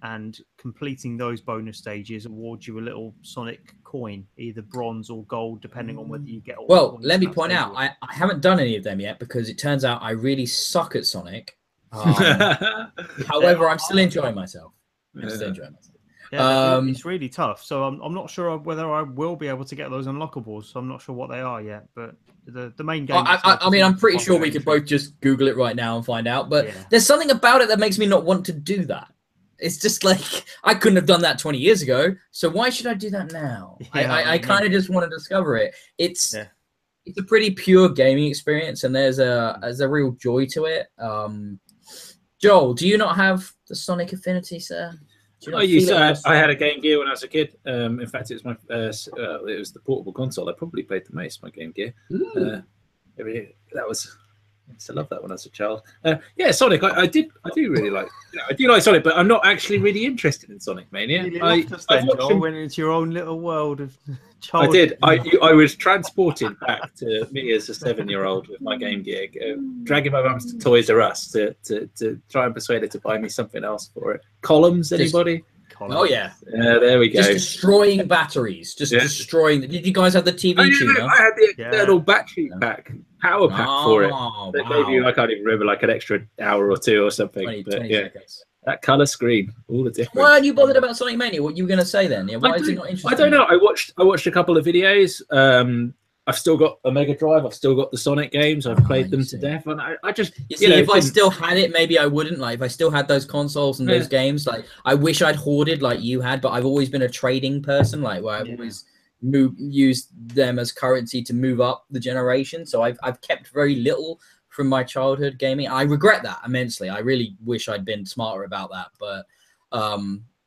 And completing those bonus stages awards you a little Sonic coin, either bronze or gold, depending on whether you get all.
Well, let me point out, I haven't done any of them yet, because it turns out I really suck at Sonic. However, I'm still enjoying myself.
Yeah, it's really tough. So I'm not sure whether I will be able to get those unlockables. So I'm not sure what they are yet. But the main game.
I mean, I'm pretty sure we could both just Google it right now and find out. But there's something about it that makes me not want to do that. It's just like, I couldn't have done that 20 years ago, so why should I do that now? I kind of just want to discover it. It's a pretty pure gaming experience, and there's a real joy to it. Joel, do you not have the Sonic affinity, sir?
I had a Game Gear when I was a kid. In fact, it was it was the portable console I probably played the most. My Game Gear. I used to love that when I was a child. Sonic. I do really like. I do like Sonic, but I'm not actually really interested in Sonic Mania.
I went into your own little world of childhood.
I did. I was transported back to me as a 7-year-old with my Game Gear, dragging my mum to Toys R Us to try and persuade her to buy me something else for it. Columns, anybody?
Oh yeah.
There we go.
Just destroying batteries. Destroying. Did you guys have the TV tuner?
I had the external battery pack, power pack for it. That gave you, I can't even remember, like an extra hour or two or something.
20 seconds.
That color screen, all the different.
Why aren't you bothered about Sonic Mania? What you were going to say then? Why is it not interesting?
I don't know. I watched a couple of videos. I've still got a Mega Drive. I've still got the Sonic games. I've played them to death, and I just
if I still had it, maybe I wouldn't. Like if I still had those consoles and those games, like I wish I'd hoarded like you had. But I've always been a trading person, like where I've always used them as currency to move up the generation. So I've kept very little from my childhood gaming. I regret that immensely. I really wish I'd been smarter about that, but.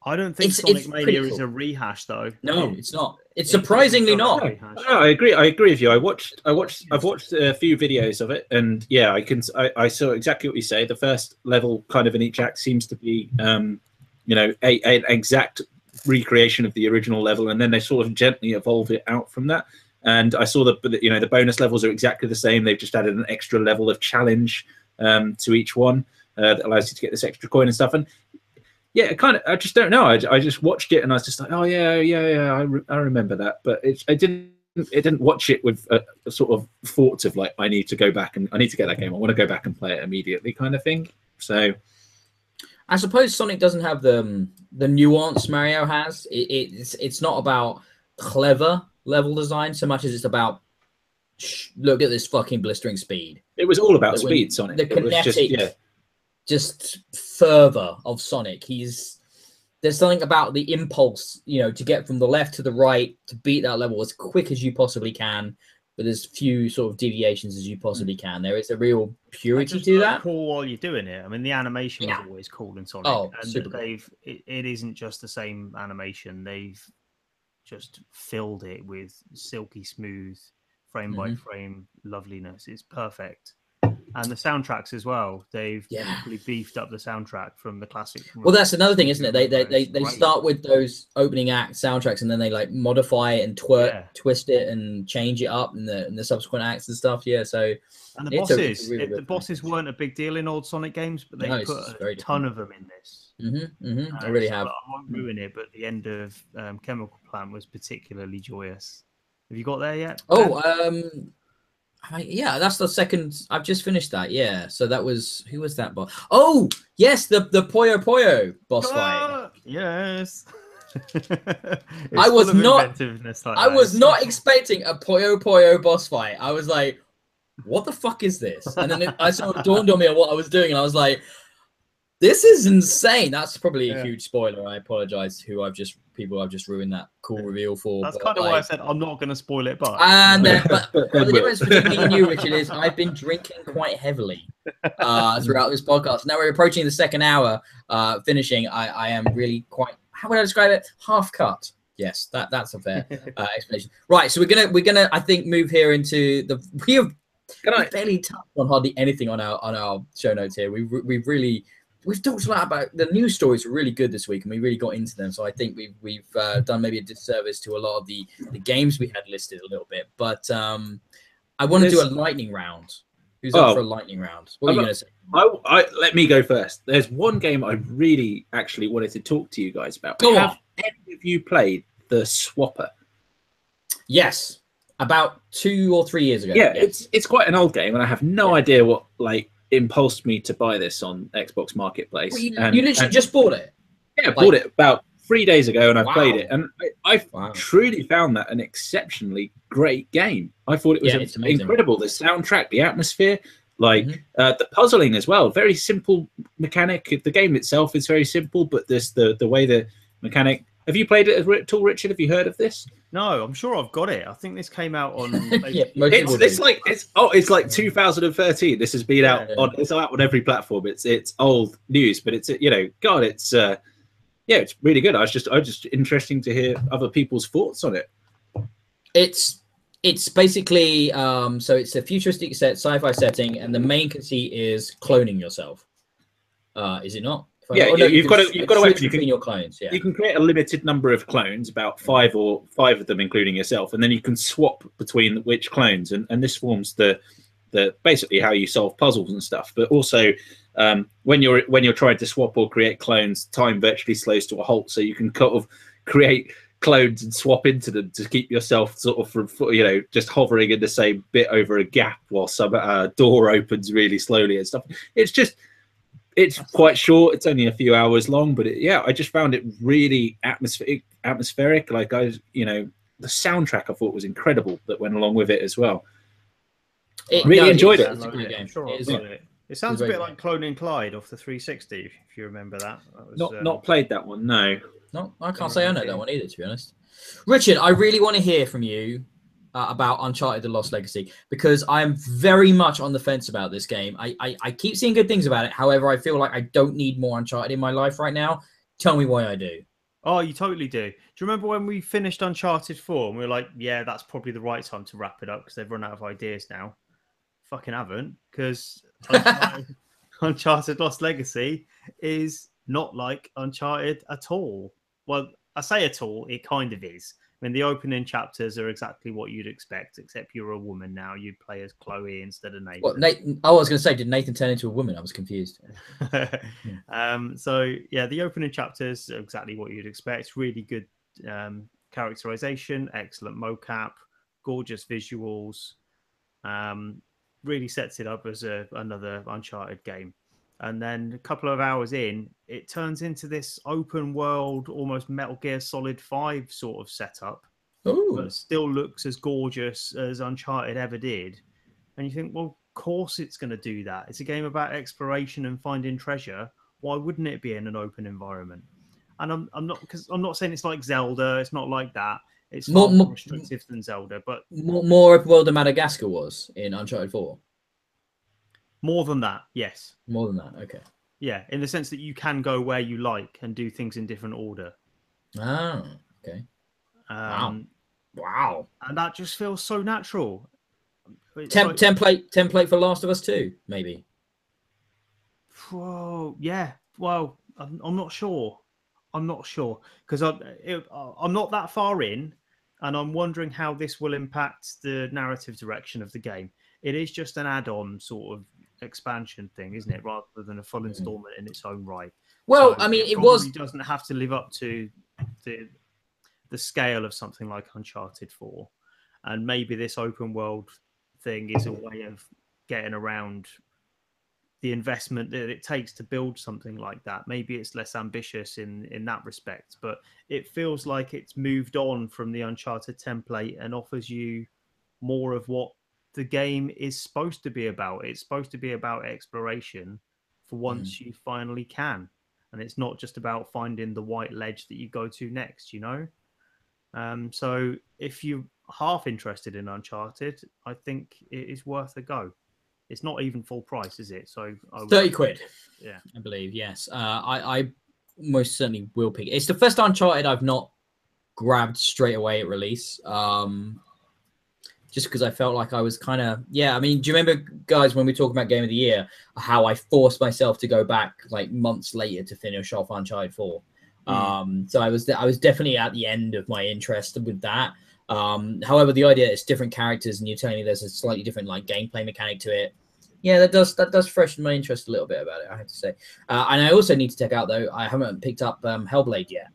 I don't think Sonic Mania is a rehash, though.
No, it's not. It's surprisingly not.
No, I agree. I agree with you. I've watched a few videos of it, and I saw exactly what you say. The first level, kind of in each act, seems to be, an exact recreation of the original level, and then they sort of gently evolve it out from that. And I saw the bonus levels are exactly the same. They've just added an extra level of challenge to each one. that allows you to get this extra coin and stuff. And yeah, I just don't know. I just watched it and I was just like, oh yeah, I remember that. But I didn't watch it with a sort of thoughts of like, I need to go back and I need to get that game. I want to go back and play it immediately, kind of thing. So
I suppose Sonic doesn't have the nuance Mario has. It's not about clever level design so much as it's about look at this fucking blistering speed.
It was all about speed, Sonic.
The kinetic, just fervor of Sonic. There's something about the impulse, to get from the left to the right to beat that level as quick as you possibly can, but as few sort of deviations as you possibly can. There is a real purity to that.
Cool while you're doing it. I mean, the animation was always cool in Sonic.
Oh,
and
super cool.
It isn't just the same animation. They've just filled it with silky smooth, frame by frame loveliness. It's perfect. And the soundtracks as well. They've really beefed up the soundtrack from the classic.
Well, that's another thing, isn't it? They start with those opening act soundtracks, and then they like modify it and twist it and change it up in the subsequent acts and stuff. Yeah. So
and the bosses weren't a big deal in old Sonic games, but they put a ton of them in this.
I really have.
I won't ruin it, but the end of Chemical Plant was particularly joyous. Have you got there yet?
Yeah, that's the second. I've just finished that. Yeah, so that was who was that boss? Oh, yes, the Puyo Puyo boss fight.
Yes.
I was not expecting a Puyo Puyo boss fight. I was like, what the fuck is this? And then I sort of dawned on me on what I was doing, and I was like, this is insane. That's probably a huge spoiler. I apologize to people I've just ruined that cool reveal for.
That's kind of why I said I'm not going to spoil it, but
the difference between me and you, Richard, is I've been drinking quite heavily throughout this podcast. Now we're approaching the second hour, finishing. I am really quite. How would I describe it? Half cut. Yes, that's a fair explanation. Right, so we're gonna I think move here into the we barely touched on hardly anything on our show notes here. We've talked a lot about the news stories were really good this week, and we really got into them. So I think we've done maybe a disservice to a lot of the games we had listed a little bit. But I want to do a lightning round. Who's up for a lightning round? What are you going to say?
Let me go first. There's one game I really actually wanted to talk to you guys about. Have any of you played the Swapper?
Yes, about 2 or 3 years ago.
Yeah, it's quite an old game, and I have no idea what impulsed me to buy this on Xbox Marketplace.
Well, you literally just bought it?
Yeah, I bought it about 3 days ago, and I've played it, and I truly found that an exceptionally great game. I thought it was incredible. The soundtrack, the atmosphere, the puzzling as well. Very simple mechanic. The game itself is very simple, but the way the mechanic. Have you played it at all, Richard? Have you heard of this?
No, I'm sure I've got it. I think this came out on.
It's like 2013. This has been out on. It's out on every platform. It's old news, but it's it's really good. I was just interesting to hear other people's thoughts on it.
It's basically so it's a futuristic sci-fi setting, and the main conceit is cloning yourself. Is it not?
You've got a weapon. You can
your clones. Yeah,
you can create a limited number of clones, about five of them, including yourself, and then you can swap between which clones, and this forms the basically how you solve puzzles and stuff. But also, when you're trying to swap or create clones, time virtually slows to a halt, so you can kind of create clones and swap into them to keep yourself sort of from just hovering in the same bit over a gap while some door opens really slowly and stuff. It's quite short. It's only a few hours long, but I just found it really atmospheric. The soundtrack I thought was incredible that went along with it as well. Enjoyed it.
It's a great game. Sure, it sounds a bit like Cloning Clyde off the 360, if you remember that.
Not played that one, no.
No, I can't say I know that one either, to be honest. Richard, I really want to hear from you about Uncharted: The Lost Legacy, because I'm very much on the fence about this game. I keep seeing good things about it. However, I feel like I don't need more Uncharted in my life right now. Tell me why I do.
Oh, you totally do. Do you remember when we finished Uncharted 4 and we were like, yeah, that's probably the right time to wrap it up because they've run out of ideas now? Fucking haven't, because Uncharted Lost Legacy is not like Uncharted at all. Well, I say at all, it kind of is. mean, the opening chapters are exactly what you'd expect, except you're a woman now. You play as Chloe instead of Nathan.
What, Nathan? Oh, I was going to say, did Nathan turn into a woman? I was confused.
So yeah, the opening chapters are exactly what you'd expect. Really good characterization, excellent mocap, gorgeous visuals. Really sets it up as another Uncharted game. And then a couple of hours in, it turns into this open world, almost Metal Gear Solid 5 sort of setup.
Ooh.
But still looks as gorgeous as Uncharted ever did. And you think, well, of course it's going to do that. It's a game about exploration and finding treasure. Why wouldn't it be in an open environment? And I'm not saying it's like Zelda. It's not like that. It's far more restrictive than Zelda, but
more open world than Madagascar was in Uncharted 4.
More than that, yes.
More than that, okay.
Yeah, in the sense that you can go where you like and do things in different order.
Oh, okay. Wow.
And that just feels so natural.
Template for Last of Us 2, maybe.
Whoa, yeah. Well, I'm not sure. I'm not sure because I'm not that far in, and I'm wondering how this will impact the narrative direction of the game. It is just an add-on sort of expansion thing, isn't it, rather than a full installment in its own right?
Well,
so
I mean,
it doesn't have to live up to the scale of something like Uncharted 4, and maybe this open world thing is a way of getting around the investment that it takes to build something like that. Maybe it's less ambitious in that respect, but it feels like it's moved on from the Uncharted template and offers you more of what the game is supposed to be about. It's supposed to be about exploration for once you finally can. And it's not just about finding the white ledge that you go to next, you know? So if you're half interested in Uncharted, I think it is worth a go. It's not even full price, is it? So
30 quid.
Yeah,
I believe, yes. I most certainly will pick it. It's the first Uncharted I've not grabbed straight away at release. Just because I felt like I was kind of, I mean, do you remember, guys, when we talk about Game of the Year, how I forced myself to go back like months later to finish off Uncharted 4? So I was definitely at the end of my interest with that. However, the idea is different characters, and you're telling me there's a slightly different like gameplay mechanic to it. Yeah, that does freshen my interest a little bit about it, I have to say. And I also need to check out, though, I haven't picked up Hellblade yet.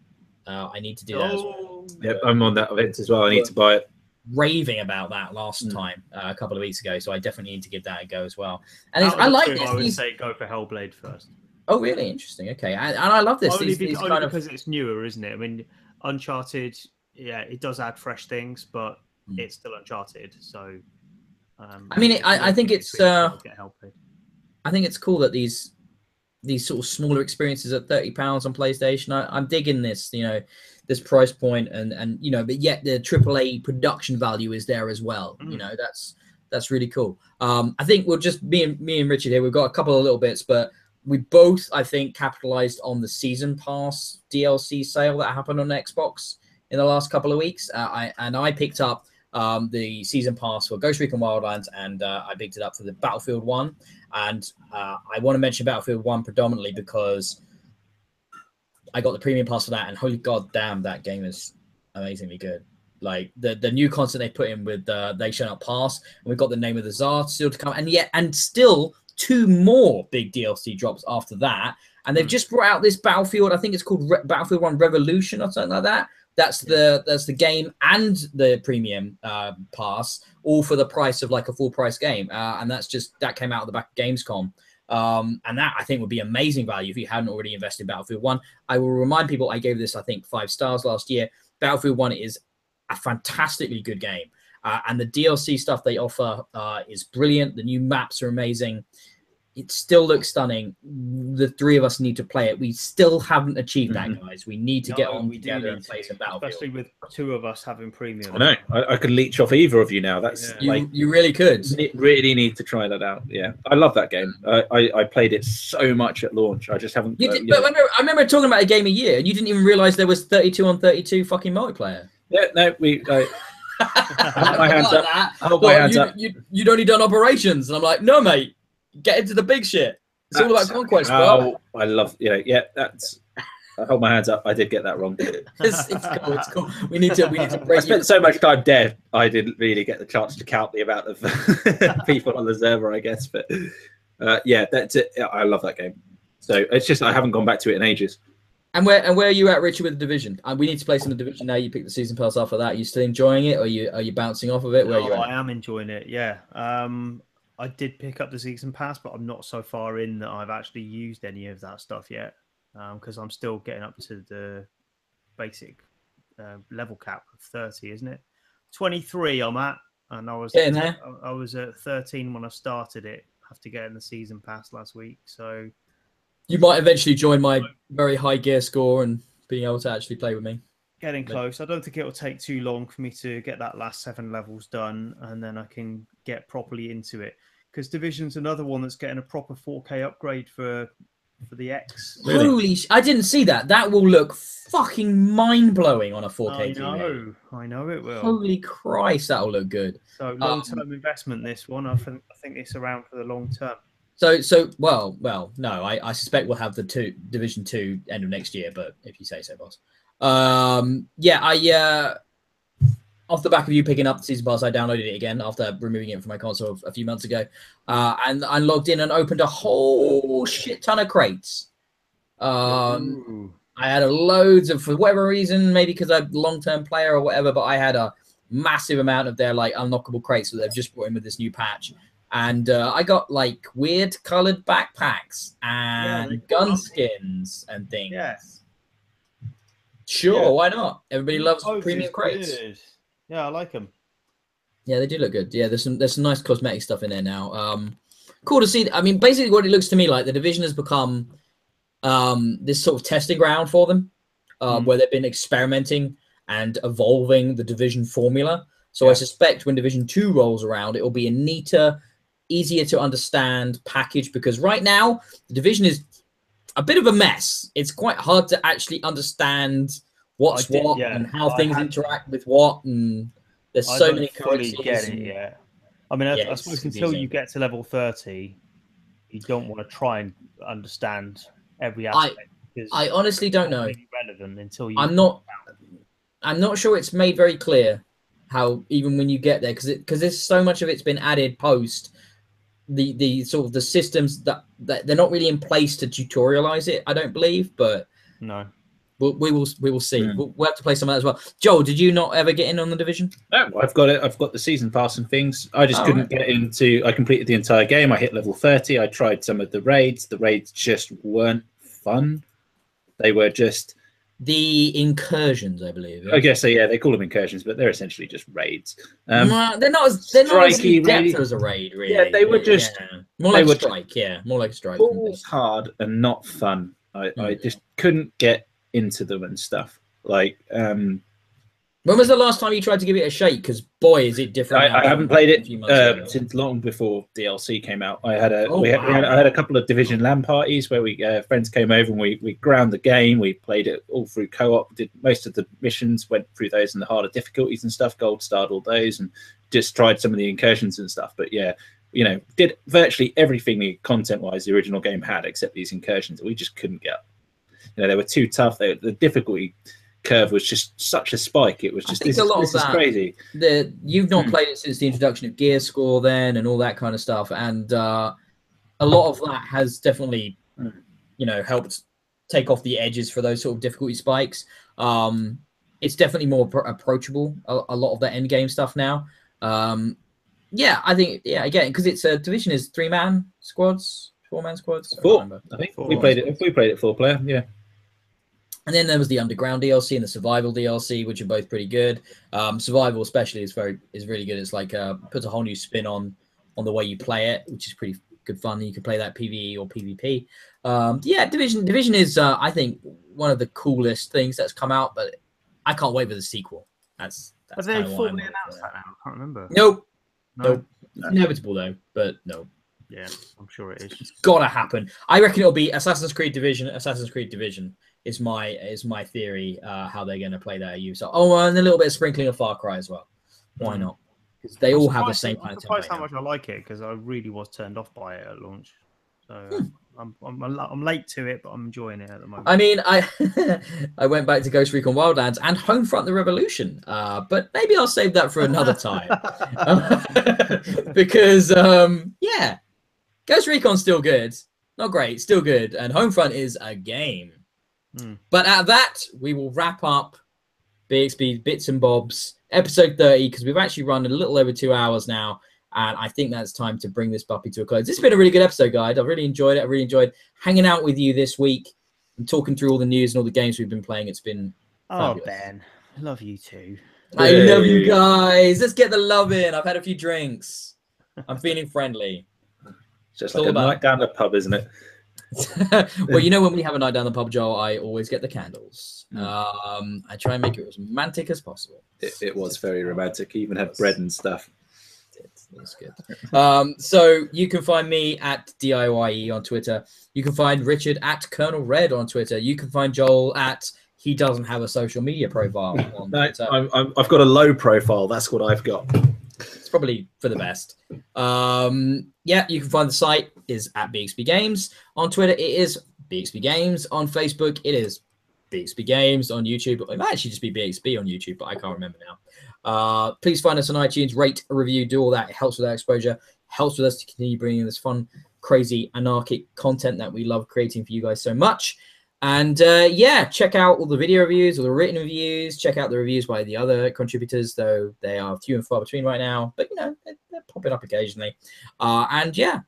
I need to do that as well.
Yep, I'm on that event as well. I need to buy it.
Raving about that last time, a couple of weeks ago, so I definitely need to give that a go as well. And I like this.
I would say go for Hellblade first.
Oh, really? Interesting. Okay, and I love this.
Only because it's newer, isn't it? I mean, Uncharted, yeah, it does add fresh things, but it's still Uncharted. So,
I mean, I think it's I think it's cool that these sort of smaller experiences at £30 on PlayStation. I'm digging this, this price point, and but yet the AAA production value is there as well. That's really cool. I think we'll just me and Richard here. We've got a couple of little bits, but we both, I think, capitalized on the Season Pass DLC sale that happened on Xbox in the last couple of weeks. I picked up the Season Pass for Ghost Recon Wildlands, and I picked it up for the Battlefield 1. And I want to mention Battlefield 1 predominantly because I got the premium pass for that, and holy god damn, that game is amazingly good. Like the new content they put in with They Shall Not Pass, and we've got the Name of the Tsar still to come, and still 2 more big DLC drops after that. And they've just brought out this Battlefield, I think it's called Battlefield 1 Revolution or something like that. That's the game and the premium pass, all for the price of like a full price game. And that came out at the back of Gamescom. And that I think would be amazing value if you hadn't already invested in Battlefield 1. I will remind people I gave this, I think, 5 stars last year. Battlefield 1 is a fantastically good game. And the DLC stuff they offer is brilliant. The new maps are amazing. It still looks stunning. The 3 of us need to play it. We still haven't achieved that, guys. We need to get on together and play some Battlefield.
Especially with 2 of us having premium.
I know. I could leech off either of you now. That's
you really could.
Really need to try that out. Yeah, I love that game. I played it so much at launch. I just haven't.
But I remember talking about a game a year, and you didn't even realize there was 32 on 32 fucking multiplayer.
Yeah, no, we. Hold my hands up. Hold my hands up.
You'd only done operations, and I'm like, no, mate. Get into the big shit. It's all about conquest, bro.
I love, yeah, that's. I hold my hands up. I did get that wrong.
It's cool. It's cool. We need to
I
break.
spent so much time dead, I didn't really get the chance to count the amount of people on the server, I guess. But yeah, that's it. I love that game. So it's just I haven't gone back to it in ages.
And where are you at, Richard, with the Division? We need to play some of the Division now. You picked the season pass after that. Are you still enjoying it, or are you bouncing off of it? Where are you at?
I am enjoying it. Yeah. I did pick up the season pass, but I'm not so far in that I've actually used any of that stuff yet, because I'm still getting up to the basic level cap of 30, isn't it? 23 I'm at, and I was at 13 when I started it. I have to get in the season pass last week, so
you might eventually join my very high gear score and being able to actually play with me.
Getting close. I don't think it will take too long for me to get that last 7 levels done, and then I can get properly into it. Because Division's another one that's getting a proper 4K upgrade for the X.
Really? Holy! I didn't see that. That will look fucking mind-blowing on a 4K
TV. I know it will.
Holy Christ, that'll look good.
So long-term investment. This one, I think it's around for the long term.
So well, no, I suspect we'll have the Division 2 end of next year, but if you say so, boss. Yeah, off the back of you picking up the season pass, I downloaded it again after removing it from my console a few months ago, and I logged in and opened a whole shit ton of crates. I had loads of, for whatever reason, maybe because I'm a long-term player or whatever, but I had a massive amount of their like unlockable crates that they've just brought in with this new patch. And I got like weird colored backpacks and gun skins and things.
Yes.
Sure, why not? Everybody loves premium crates.
Good. Yeah, I like them.
Yeah, they do look good. Yeah, there's some nice cosmetic stuff in there now. Cool to see. I mean, basically what it looks to me like, the Division has become this sort of testing ground for them, where they've been experimenting and evolving the Division formula. So I suspect when Division 2 rolls around, it will be a neater, easier to understand package, because right now the Division is a bit of a mess. It's quite hard to actually understand what's what and how things interact with what, and there's so many
currencies. Get it yet. I mean, I suppose until you get to level 30, you don't want to try and understand every aspect.
I honestly don't know.
Really relevant until you.
I'm not sure it's made very clear how, even when you get there, because there's so much of it's been added post the sort of the systems that they're not really in place to tutorialize it, I don't believe, but
no,
we will see. We'll have to play some of that as well. Joel, did you not ever get in on the Division?
No, I've got it. I've got the season pass and things. I just couldn't get into. I completed the entire game. I hit level 30. I tried some of the raids. The raids just weren't fun. They were just
the incursions, I believe.
I guess so. Yeah, they call them incursions, but they're essentially just raids.
They're not as in-depth as a raid, really.
Yeah, they were just
more like a strike. Yeah, more like a strike.
Hard and not fun. I just couldn't get into them and stuff. Like, when
was the last time you tried to give it a shake? Because boy, is it different.
I haven't played it since long before DLC came out. I had I had a couple of Division LAN parties where we friends came over and we ground the game. We played it all through co-op. Did most of the missions, went through those in the harder difficulties and stuff. Gold starred all those, and just tried some of the incursions and stuff. But yeah, did virtually everything content-wise the original game had, except these incursions that we just couldn't get. They were too tough. The difficulty curve was just such a spike. It was just this is crazy.
You've not played it since the introduction of Gear Score then and all that kind of stuff, and a lot of that has definitely helped take off the edges for those sort of difficulty spikes. It's definitely more approachable, a lot of the end game stuff now. I think again, because it's a Division is 3-man squads, 4-man squads.
I think we played it 4-player. Yeah.
And then there was the Underground DLC and the Survival DLC, which are both pretty good. Survival especially is really good. It's like puts a whole new spin on the way you play it, which is pretty good fun. You can play that PvE or PvP. Division is I think one of the coolest things that's come out, but I can't wait for the sequel. That's
have they formally announced that now? I can't remember.
Nope. It's inevitable though, but no.
Yeah, I'm sure it is.
It's gotta happen. I reckon it'll be Assassin's Creed Division. Is my theory how they're going to play that EU. So and a little bit of sprinkling of Far Cry as well. Why not? Because they all have the same kind of template.
How much I like it, because I really was turned off by it at launch. So I'm late to it, but I'm enjoying it at the moment.
I mean, I went back to Ghost Recon Wildlands and Homefront: The Revolution, but maybe I'll save that for another time. Because yeah, Ghost Recon's still good, not great, still good, and Homefront is a game. But at that, we will wrap up Bxb'S Bits and Bobs episode 30, because we've actually run a little over 2 hours now. And I think that's time to bring this puppy to a close. This has been a really good episode, guys. I've really enjoyed it. I really enjoyed hanging out with you this week and talking through all the news and all the games we've been playing. It's been fabulous.
Ben, I love you too.
I love you guys. Let's get the love in. I've had a few drinks. I'm feeling friendly.
It's just like a night down the pub, isn't it?
Well, you know, when we have a night down the pub, Joel, I always get the candles. I try and make it as romantic as possible.
It was very romantic. You even had bread and stuff.
That's good. So you can find me at DIYE on Twitter. You can find Richard at Colonel Red on Twitter. You can find Joel at he doesn't have a social media profile on Twitter.
I've got a low profile. That's what I've got.
It's probably for the best. Yeah, you can find the site is at Bxb Games. On Twitter, it is Bxb Games. On Facebook, it is Bxb Games. On YouTube, it might actually just be Bxb on YouTube, but I can't remember now. Please find us on iTunes, rate, review, do all that. It helps with our exposure, helps with us to continue bringing this fun, crazy, anarchic content that we love creating for you guys so much. And yeah, check out all the video reviews, all the written reviews. Check out the reviews by the other contributors, though they are few and far between right now. But, you know, they're popping up occasionally. And yeah,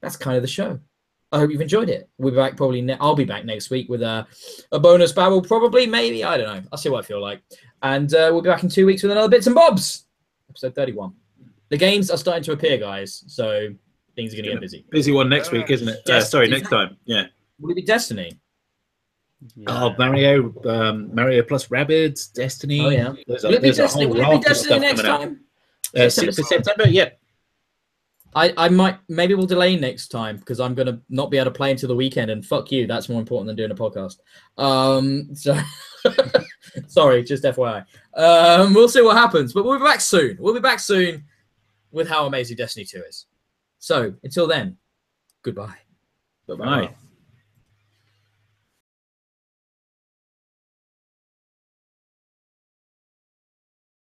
that's kind of the show. I hope you've enjoyed it. We'll be back probably. I'll be back next week with a bonus battle, probably, maybe. I don't know. I'll see what I feel like. And we'll be back in 2 weeks with another Bits and Bobs, episode 31. The games are starting to appear, guys. So things are going to get busy.
Busy one next week, isn't it? Sorry, next time. Yeah.
Will it be Destiny?
Yeah. Oh, Mario plus Rabbids, Destiny.
Oh yeah. Will it be Destiny next time?
6th of September. Yeah.
I might, maybe we'll delay next time because I'm going to not be able to play until the weekend, and fuck you, that's more important than doing a podcast. So sorry, just FYI. We'll see what happens, but we'll be back soon. We'll be back soon with how amazing Destiny 2 is. So until then, goodbye.
Bye-bye.